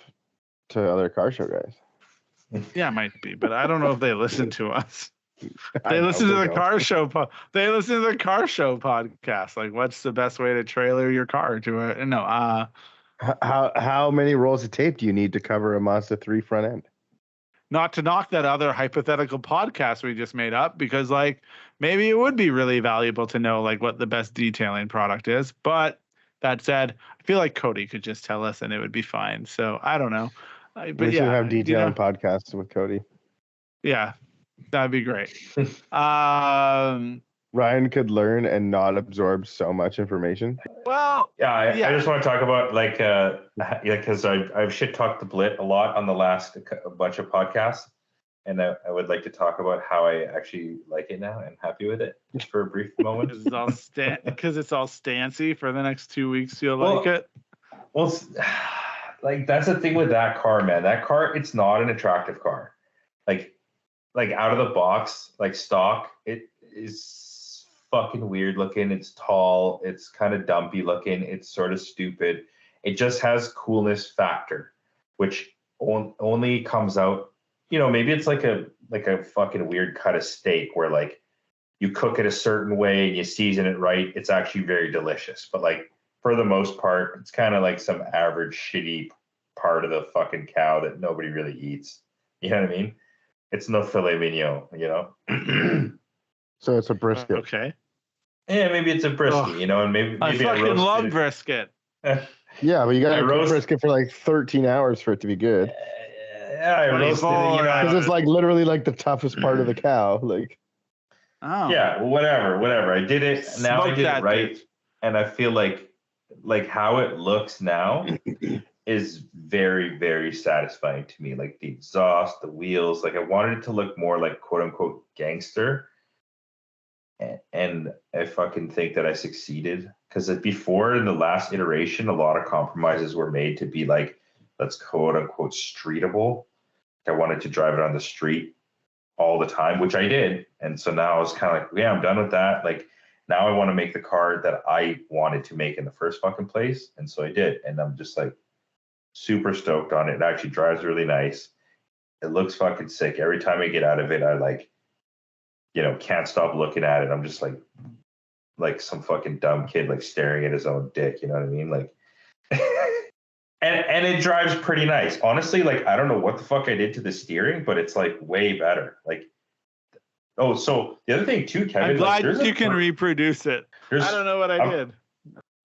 to other car show guys. yeah, it might be, but I don't know if they listen to us. They listen to the car show. They listen to the car show podcast. Like, what's the best way to trailer your car to it? No, How many rolls of tape do you need to cover a Mazda 3 front end? not to knock that other hypothetical podcast we just made up, because like maybe it would be really valuable to know like what the best detailing product is. But that said, I feel like Cody could just tell us and it would be fine. So I don't know. But We should have you detailing know, podcasts with Cody. yeah, that'd be great. Ryan could learn and not absorb so much information. Well, I just want to talk about like because I've shit talked the Blit a lot on the last bunch of podcasts, and I would like to talk about how I actually like it now and happy with it just for a brief moment. because it's all stancy for the next 2 weeks. You'll like it. Well, like that's the thing with that car, man. That car, it's not an attractive car. Like out of the box, like stock, it is fucking weird looking. It's tall. It's kind of dumpy looking. It's sort of stupid. It just has coolness factor, which only comes out, you know, maybe it's like a fucking weird cut of steak where like you cook it a certain way and you season it right. It's actually very delicious. But like for the most part, it's kind of like some average shitty part of the fucking cow that nobody really eats. You know what I mean? It's no filet mignon, you know? So it's a brisket. Okay. Yeah, maybe it's a brisket, you know, and maybe I fucking love brisket. Yeah, but you got to roast brisket for like 13 hours for it to be good. Yeah, I roasted it, you know. Because it's like literally like the toughest part of the cow. Like, Oh. Yeah, whatever. I did it. Now I did it right, and I feel like how it looks now is very, very satisfying to me. Like the exhaust, the wheels. Like I wanted it to look more like quote unquote gangster. And I fucking think that I succeeded, because before in the last iteration, a lot of compromises were made to be like, let's quote unquote streetable. I wanted to drive it on the street all the time, which I did. And so now I was kind of like, yeah, I'm done with that. Like now I want to make the car that I wanted to make in the first fucking place. And so I did. And I'm just like super stoked on it. It actually drives really nice. It looks fucking sick. Every time I get out of it, I like, you know, can't stop looking at it. I'm just like some fucking dumb kid, like staring at his own dick. You know what I mean? Like, And it drives pretty nice. Honestly, like, I don't know what the fuck I did to the steering, but it's like way better. Like, oh, so the other thing too, Kevin. I'm glad like, you can reproduce it. I don't know what I did.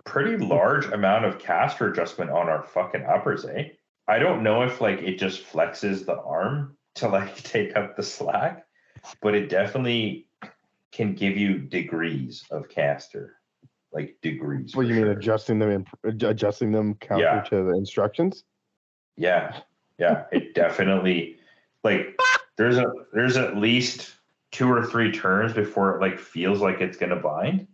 Pretty large amount of caster adjustment on our fucking uppers, eh? I don't know if like it just flexes the arm to like take up the slack, but it definitely can give you degrees of caster, like degrees. What you mean, adjusting them counter to the instructions? Yeah, it definitely like there's at least 2 or 3 turns before it like feels like it's gonna bind.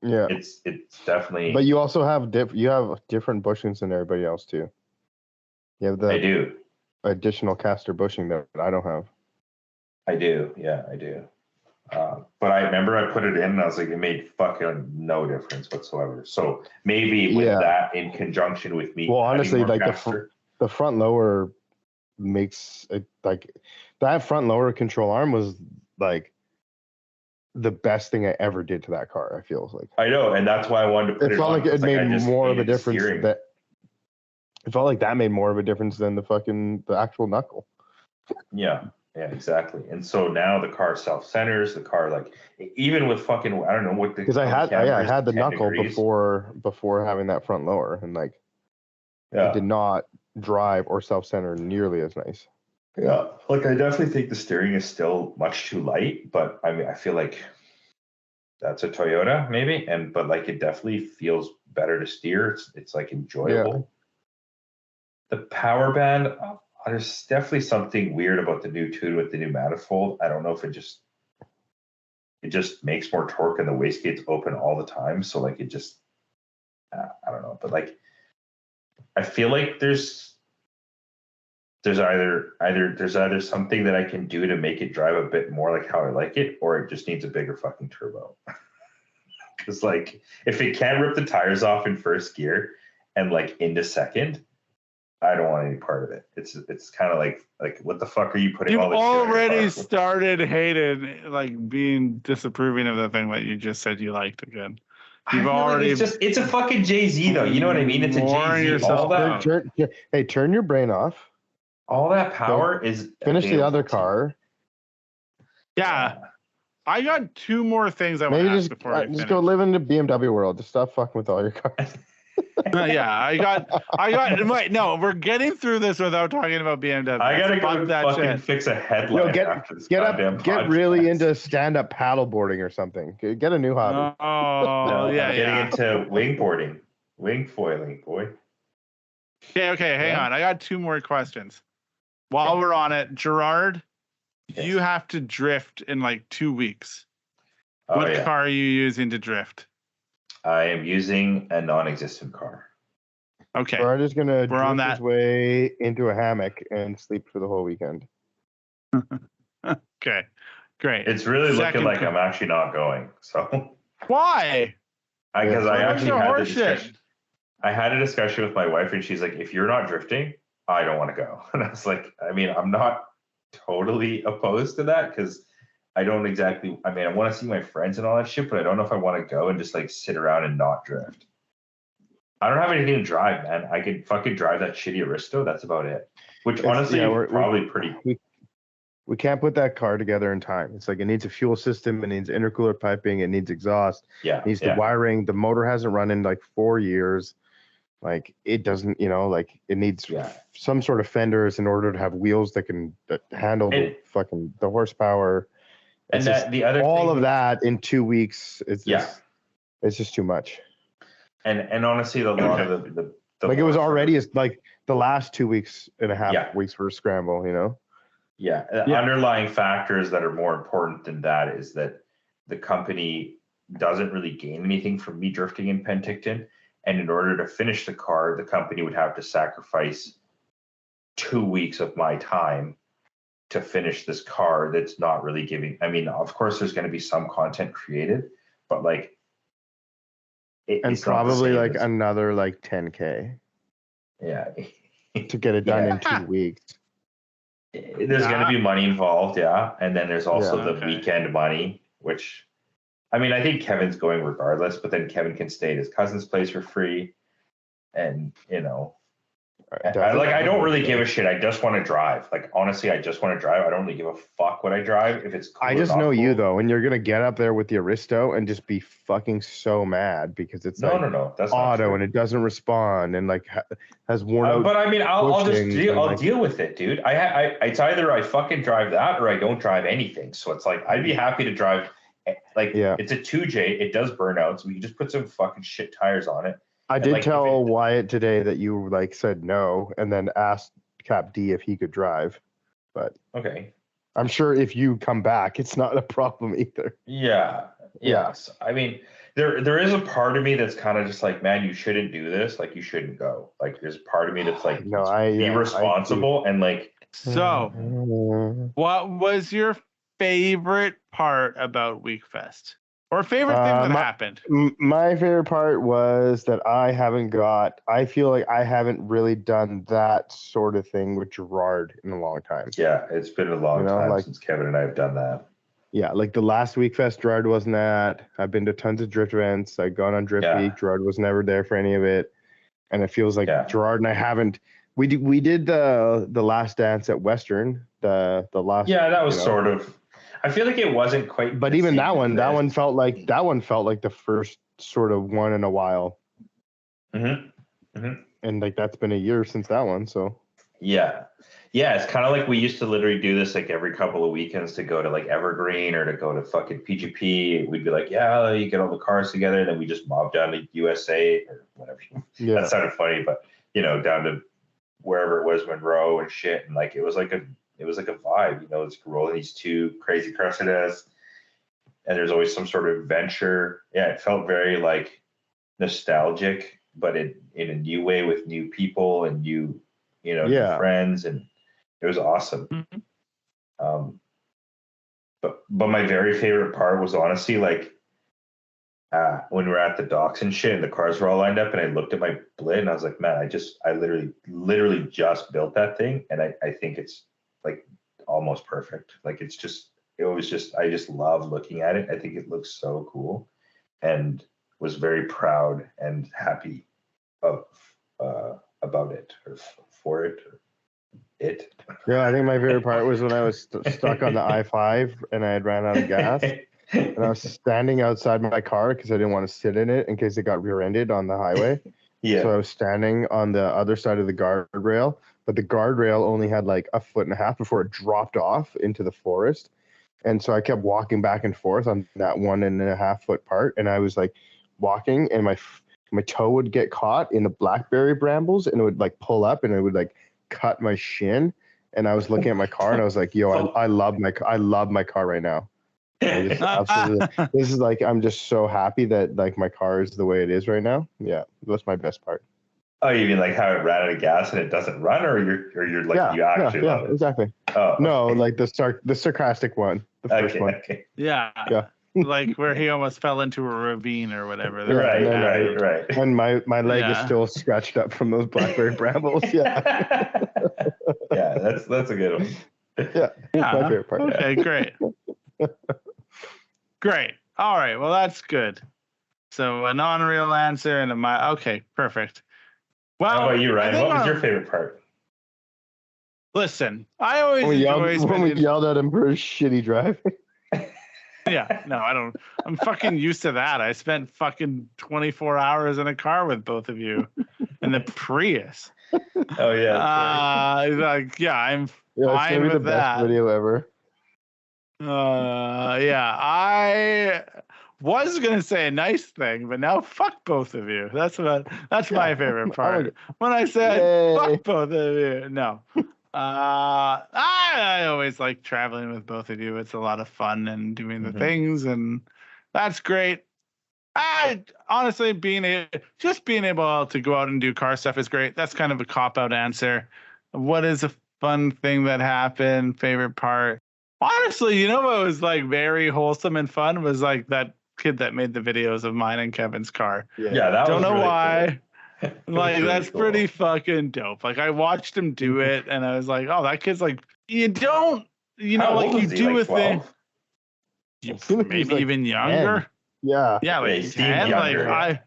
Yeah, it's definitely. But you also have different bushings than everybody else too. You have the I do additional caster bushing that I don't have. I do. But I remember I put it in and I was like, it made fucking no difference whatsoever. So maybe with that in conjunction with me. Well, honestly, like caster, the front lower makes it like that front lower control arm was like the best thing I ever did to that car. I feel like I know, and that's why I wanted to put it. It felt like it made more of a difference. It felt like that made more of a difference than the actual knuckle. Yeah, exactly. And so now the car self-centers. The car, like, even with fucking, I don't know what the, because I had the knuckle degrees. before having that front lower, and like it did not drive or self-center nearly as nice. Yeah, like I definitely think the steering is still much too light, but I mean, I feel like that's a Toyota maybe, but like it definitely feels better to steer. It's like enjoyable. Yeah. The power band, there's definitely something weird about the new tune with the new manifold. I don't know if it just makes more torque and the wastegate's open all the time. So like it just, I don't know, but like I feel like there's either something that I can do to make it drive a bit more like how I like it, or it just needs a bigger fucking turbo. Because like if it can't rip the tires off in first gear and like into second, I don't want any part of it. It's kind of like what the fuck are you putting? You've all this already started hating, like being disapproving of the thing that you just said you liked again. You've already. Like it's a fucking Jay-Z though. You know what I mean? It's a Jay-Z. All that. Turn your brain off. All that power is finish the other car. Yeah. I got 2 more things I want to ask before I just go live in the BMW world. Just stop fucking with all your cars. Yeah, I got. Wait, no, we're getting through this without talking about BMW. I gotta go fucking fix a headlight. Get really into stand-up paddleboarding or something. Get a new hobby. Oh, getting into wingboarding, wing foiling, boy. Okay, hang on. I got 2 more questions. While we're on it, Gerard, you have to drift in like 2 weeks. What car are you using to drift? I am using a non-existent car. Okay. Gerard is going to drift his way into a hammock and sleep for the whole weekend. Okay, great. It's really looking like I'm actually not going. So why? Because I actually had a discussion. I had a discussion with my wife, and she's like, "If you're not drifting, I don't want to go." And I was like, "I mean, I'm not totally opposed to that because I don't exactly. I mean, I want to see my friends and all that shit, but I don't know if I want to go and just like sit around and not drift. I don't have anything to drive, man. I can fucking drive that shitty Aristo. That's about it. Which honestly, is probably pretty. We can't put that car together in time. It's like it needs a fuel system, it needs intercooler piping, it needs exhaust, it needs the wiring. The motor hasn't run in like 4 years. Like it doesn't, like it needs some sort of fenders in order to have wheels that handle the horsepower. And the other all of that in 2 weeks, it's just too much. And honestly, a lot of the like it was already like the last 2 weeks and a half weeks were a scramble, Underlying factors that are more important than that is that the company doesn't really gain anything from me drifting in Penticton. And in order to finish the car, the company would have to sacrifice 2 weeks of my time to finish this car that's not really giving. I mean, of course, there's going to be some content created, but like, it's probably like another like 10K. Yeah. To get it done in 2 weeks. There's going to be money involved, and then there's also the weekend money, which, I mean, I think Kevin's going regardless, but then Kevin can stay at his cousin's place for free, and I don't really give a shit. I just want to drive. Like, honestly, I just want to drive. I don't really give a fuck what I drive. If it's cool I just know you though, and you're gonna get up there with the Aristo and just be fucking so mad because it's no, that's auto and it doesn't respond and like has worn out. But I mean, I'll deal with it, dude. It's either I fucking drive that or I don't drive anything. So it's like I'd be happy to drive. Like, it's a 2J. It does burn out, so we can just put some fucking shit tires on it. I did tell Wyatt today that you like said no, and then asked Cap D if he could drive. But okay, I'm sure if you come back, it's not a problem either. Yeah. Yes. I mean, there is a part of me that's kind of just like, man, you shouldn't do this. Like, you shouldn't go. Like, there's part of me that's like, be responsible and like. So, what was your favorite part about WEKFEST? Or favorite thing that happened? My favorite part was that I feel like I haven't really done that sort of thing with Gerard in a long time. Yeah, it's been a long time since Kevin and I have done that. Yeah, like the last WEKFEST, Gerard wasn't at. I've been to tons of drift events. I've gone on Drift Week. Gerard was never there for any of it. And it feels like Gerard and I haven't. We did the last dance at Western. The last. Yeah, that was sort of. I feel like it wasn't quite. But even that one felt like the first sort of one in a while. And like that's been a year since that one, so. Yeah, it's kind of like we used to literally do this like every couple of weekends to go to like Evergreen or to go to fucking PGP. We'd be like, you get all the cars together, and then we just mob down to USA or whatever. Yeah. That sounded funny, but down to wherever it was, Monroe and shit, and like it was like a vibe, it's rolling these two crazy Cressidas, and there's always some sort of adventure. Yeah, it felt very like nostalgic, but in a new way with new people and new friends, and it was awesome. But my very favorite part was honestly like when we were at the docks and shit, and the cars were all lined up, and I looked at my Blit and I was like, man, I literally just built that thing, and I think it's like almost perfect. Like I just love looking at it. I think it looks so cool, and was very proud and happy about it or for it. Yeah, I think my favorite part was when I was stuck on the I-5 and I had ran out of gas, and I was standing outside my car because I didn't want to sit in it in case it got rear-ended on the highway. So I was standing on the other side of the guardrail, but the guardrail only had like 1.5 feet before it dropped off into the forest. And so I kept walking back and forth on that 1.5 foot part. And I was like walking, and my toe would get caught in the blackberry brambles, and it would like pull up, and it would like cut my shin. And I was looking at my car, and I was like, yo, I love my car right now. This is like, I'm just so happy that like my car is the way it is right now. Yeah, that's my best part. Oh, you mean like how it ran out of gas and it doesn't run, or you're like you actually love it? Exactly. Oh, no, okay. Like the sarcastic one, the first one. Okay. Yeah. Like where he almost fell into a ravine or whatever. Right. And my leg is still scratched up from those blackberry brambles. Yeah. Yeah, that's a good one. Yeah. My favorite part. Okay, great. Great. All right. Well, that's good. So a non-real answer and okay, perfect. Well, how about you, Ryan? What was your favorite part? Listen, I always enjoy when we yelled at him for his shitty driving. Yeah, no, I don't. I'm fucking used to that. I spent fucking 24 hours in a car with both of you in the Prius. Oh yeah. I'm fine with the that. Best video ever. I was gonna say a nice thing, but now fuck both of you. That's my favorite part. When I said fuck both of you, no. I always like traveling with both of you. It's a lot of fun and doing the things, and that's great. Honestly, being able to go out and do car stuff is great. That's kind of a cop-out answer. What is a fun thing that happened? Favorite part? Honestly, what was like very wholesome and fun was like that kid that made the videos of mine and Kevin's car. Yeah, that don't was know really why. Cool. Like that's cool. Pretty fucking dope. Like I watched him do it, and I was like, "Oh, that kid's like you don't, like you do a thing." Maybe even younger. Yeah, like 10. Like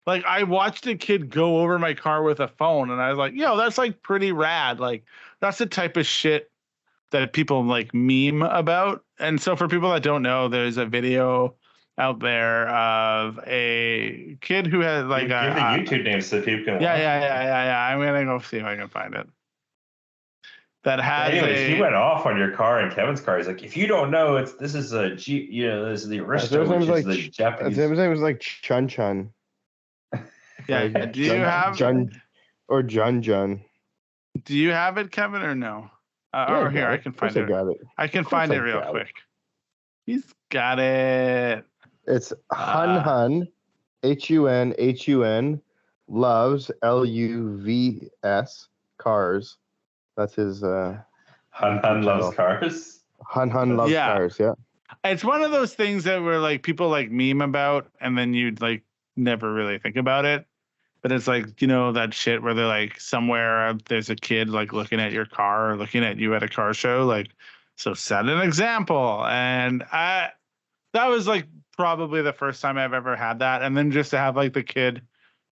Like, I watched a kid go over my car with a phone, and I was like, yo, that's like pretty rad. Like, that's the type of shit that people like meme about. And so for people that don't know, there's a video out there of a kid who has like Give the YouTube name so people can watch. Yeah. I'm gonna go see if I can find it. That has Anyways, he went off on your car and Kevin's car. He's like, if you don't know, this is a Jeep, this is the Aristo, which is the Japanese. His name was like Chun Chun. Yeah. Like, Do you have Jun or Jun Jun? Do you have it, Kevin, or no? Or here, I can find it. I can find it real quick. He's got it. It's Hun, Hun, loves LUVS cars. That's his. Hun loves cars. Hun loves cars. Yeah. It's one of those things that were like people like meme about, and then you'd like never really think about it. But it's like, that shit where they're like somewhere there's a kid like looking at your car or looking at you at a car show. Like, so set an example. And that was like probably the first time I've ever had that. And then just to have like the kid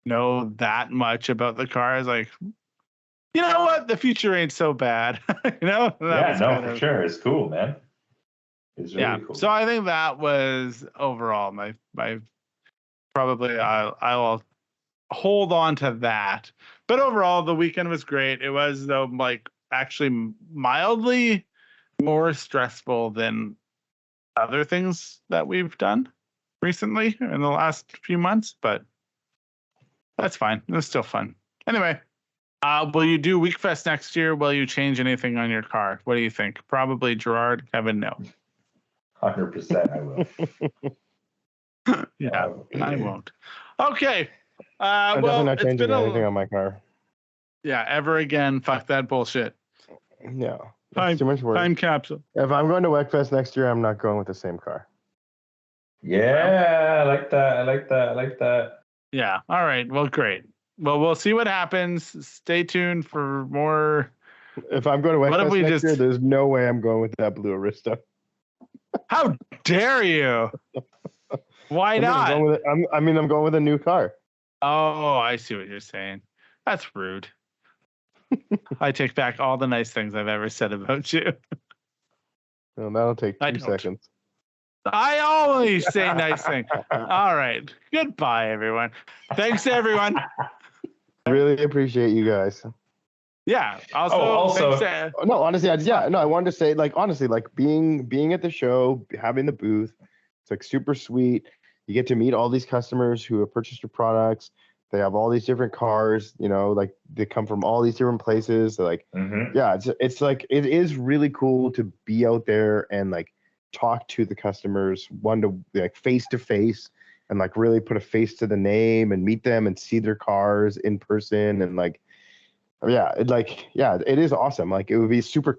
know that much about the car is like, you know what? The future ain't so bad. For sure. It's cool, man. It's really cool. So I think that was overall my probably I'll hold on to that. But overall, the weekend was great. It was, though, like actually mildly more stressful than other things that we've done recently in the last few months, but that's fine. It was still fun. Anyway, will you do WEKFEST next year? Will you change anything on your car? What do you think? Probably Gerard, Kevin, no. 100% I will. Yeah, I won't. Okay. I'm definitely not changing anything on my car. Yeah, ever again. Fuck that bullshit. No. Too much work. Time capsule. If I'm going to WEKFEST next year, I'm not going with the same car. Yeah, I like that. Yeah. All right. Well, great. Well, we'll see what happens. Stay tuned for more. If I'm going to WEKFEST next year, there's no way I'm going with that blue Aristo. How dare you? Why not? I'm going with a new car. Oh, I see what you're saying. That's rude. I take back all the nice things I've ever said about you. Well, that'll take 2 seconds. I always say nice things. All right. Goodbye, everyone. Thanks, everyone. Really appreciate you guys. Yeah. I wanted to say, like, honestly, like being at the show, having the booth, it's like super sweet. You get to meet all these customers who have purchased your products. They have all these different cars, like they come from all these different places. Like, it's like, it is really cool to be out there and like talk to the customers, like face to face, and like really put a face to the name and meet them and see their cars in person. And like, it is awesome. Like, it would be super.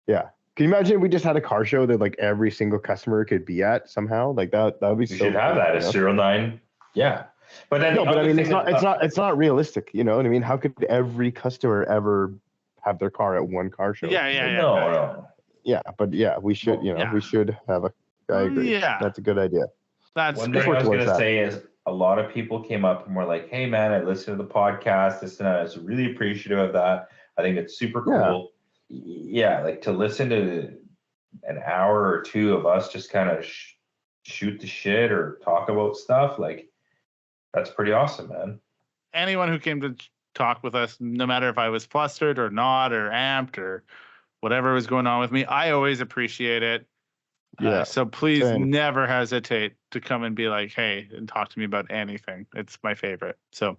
Yeah. Can you imagine if we just had a car show that like every single customer could be at somehow? Like that would be so cool. We should have that at SerialNine. Yeah. But then it's not realistic. You know what I mean? How could every customer ever have their car at one car show? No. Yeah, but we should. We should have a. I agree. Yeah, that's a good idea. One thing I was gonna say is a lot of people came up and were like, "Hey, man, I listened to the podcast. This and that. I was really appreciative of that. I think it's super cool." Yeah, like to listen to an hour or two of us just kind of shoot the shit or talk about stuff, like that's pretty awesome, man. Anyone who came to talk with us, no matter if I was flustered or not or amped or whatever was going on with me, I always appreciate it. So please never hesitate to come and be like, hey, and talk to me about anything. It's my favorite. So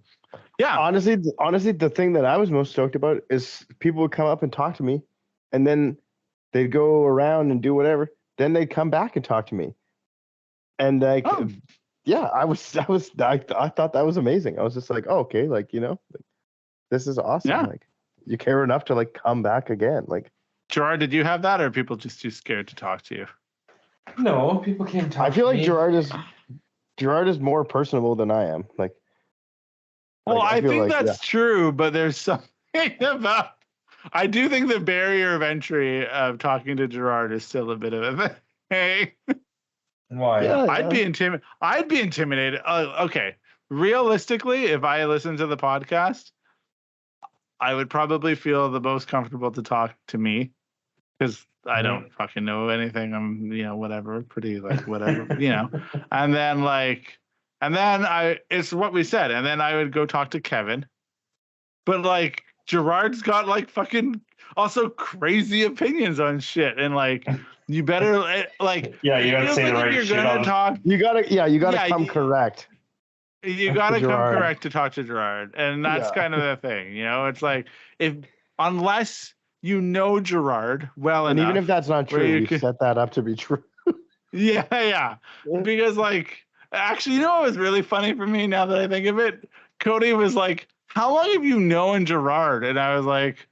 yeah. Honestly, the thing that I was most stoked about is people would come up and talk to me, and then they'd go around and do whatever. Then they'd come back and talk to me. And like, I thought that was amazing. I was just like, oh, okay, like, this is awesome. Yeah. Like, you care enough to like come back again. Like, Gerard, did you have that, or are people just too scared to talk to you? No, people came talk. I feel like Gerard is more personable than I am. Like, well, I think that's true, but there's something about. I do think the barrier of entry of talking to Gerard is still a bit of a thing. Why? I'd be intimidated. Okay, realistically, if I listened to the podcast, I would probably feel the most comfortable to talk to me because I don't fucking know anything. I'm, whatever, pretty like whatever, and then it's what we said. And then I would go talk to Kevin, but like Gerard's got like fucking also crazy opinions on shit. And like, you better like, yeah, you gotta say the right shit on. Talk, you gotta come correct. You gotta come correct to talk to Gerard, and that's kind of the thing, It's like unless you know Gerard well enough, and even if that's not true, you set that up to be true. Yeah, because like actually, what was really funny for me now that I think of it? Cody was like, "How long have you known Gerard?" And I was like,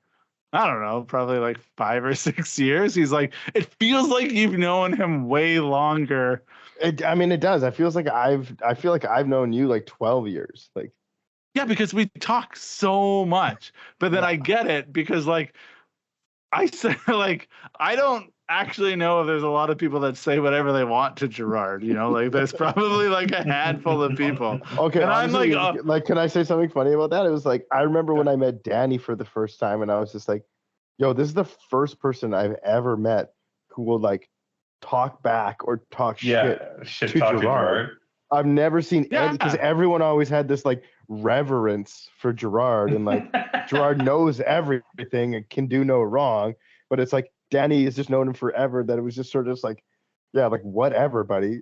I don't know, probably like 5 or 6 years. He's like, it feels like you've known him way longer. It does. I feel like I've known you like 12 years. Like, yeah, because we talk so much. But then I get it because like I said, like I don't actually know if there's a lot of people that say whatever they want to Gerard. Like there's probably like a handful of people. Okay, and honestly, I'm like, can I say something funny about that? It was like I remember when I met Danny for the first time, and I was just like, "Yo, this is the first person I've ever met who will like." Talk back or talk shit to Gerard. I've never seen because everyone always had this like reverence for Gerard and like Gerard knows everything and can do no wrong. But it's like Danny has just known him forever that it was just sort of just like, yeah, like whatever, buddy.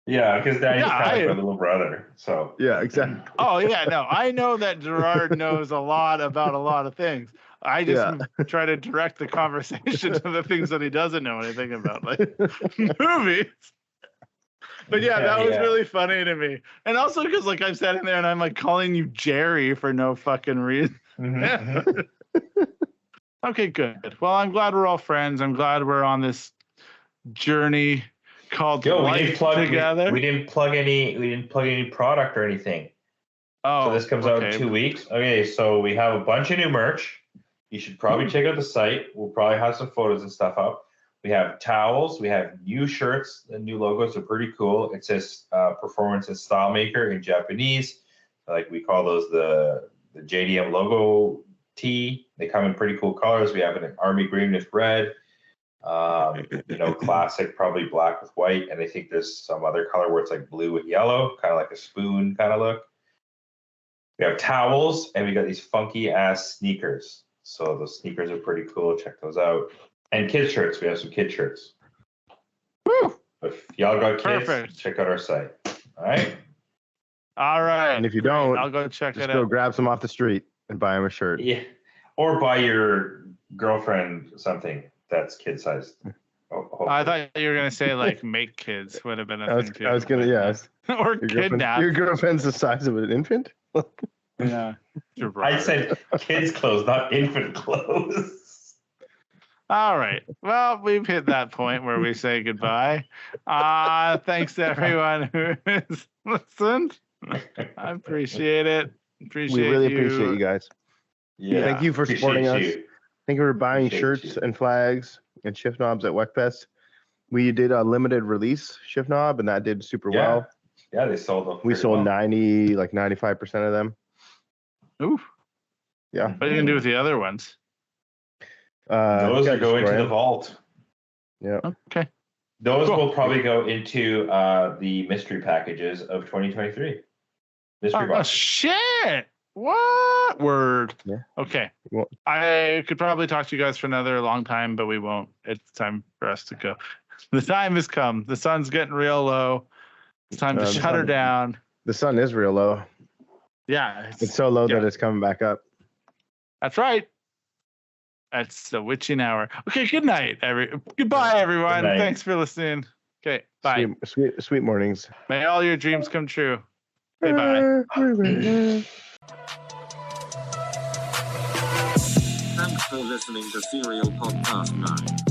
Yeah, because Danny's kind of my little brother. So yeah, exactly. Oh yeah, no, I know that Gerard knows a lot about a lot of things. I just try to direct the conversation to the things that he doesn't know anything about, like movies. But that was really funny to me. And also because like I'm sitting there and I'm like calling you Jerry for no fucking reason. Okay, good. Well, I'm glad we're all friends. I'm glad we're on this journey called life together. We didn't plug any product or anything. Oh, so this comes out in 2 weeks. Okay, so we have a bunch of new merch. You should probably check out the site. We'll probably have some photos and stuff up. We have towels. We have new shirts. The new logos are pretty cool. It says Performance and Style Maker in Japanese. Like we call those the JDM logo tee. They come in pretty cool colors. We have an army green with red. Classic, probably black with white. And I think there's some other color where it's like blue with yellow, kind of like a spoon kind of look. We have towels and we got these funky ass sneakers. So those sneakers are pretty cool. Check those out. And kids shirts. We have some kid shirts. Woo! If y'all got kids, check out our site. All right. All right. And if you don't, I'll go check it out. Just go grab some off the street and buy them a shirt. Yeah. Or buy your girlfriend something that's kid sized. I thought you were gonna say like make kids would have been a thing too. I was gonna or kidnap. Your girlfriend's the size of an infant. Yeah. I said kids clothes, not infant clothes. All right. Well, we've hit that point where we say goodbye. Thanks to everyone who has listened. I appreciate it. We really appreciate you guys. Yeah. Thank you for supporting us. Thank you for buying shirts and flags and shift knobs at WEKFEST. We did a limited release shift knob, and that did super well. Yeah, they sold them. We sold 95% of them. Ooh. Yeah. What are you gonna do with the other ones? Those are going to the vault. Yeah. Okay. Those will probably go into the mystery packages of 2023. Mystery box. Oh shit! What word? Yeah. Okay. Well, I could probably talk to you guys for another long time, but we won't. It's time for us to go. The time has come. The sun's getting real low. It's time to shut her down. The sun is real low. Yeah. It's so low that it's coming back up. That's right. That's the witching hour. Okay, good night. Goodbye, everyone. Good night. Thanks for listening. Okay, bye. Sweet mornings. May all your dreams come true. Okay, bye. Thanks for listening to Serial Podcast 9.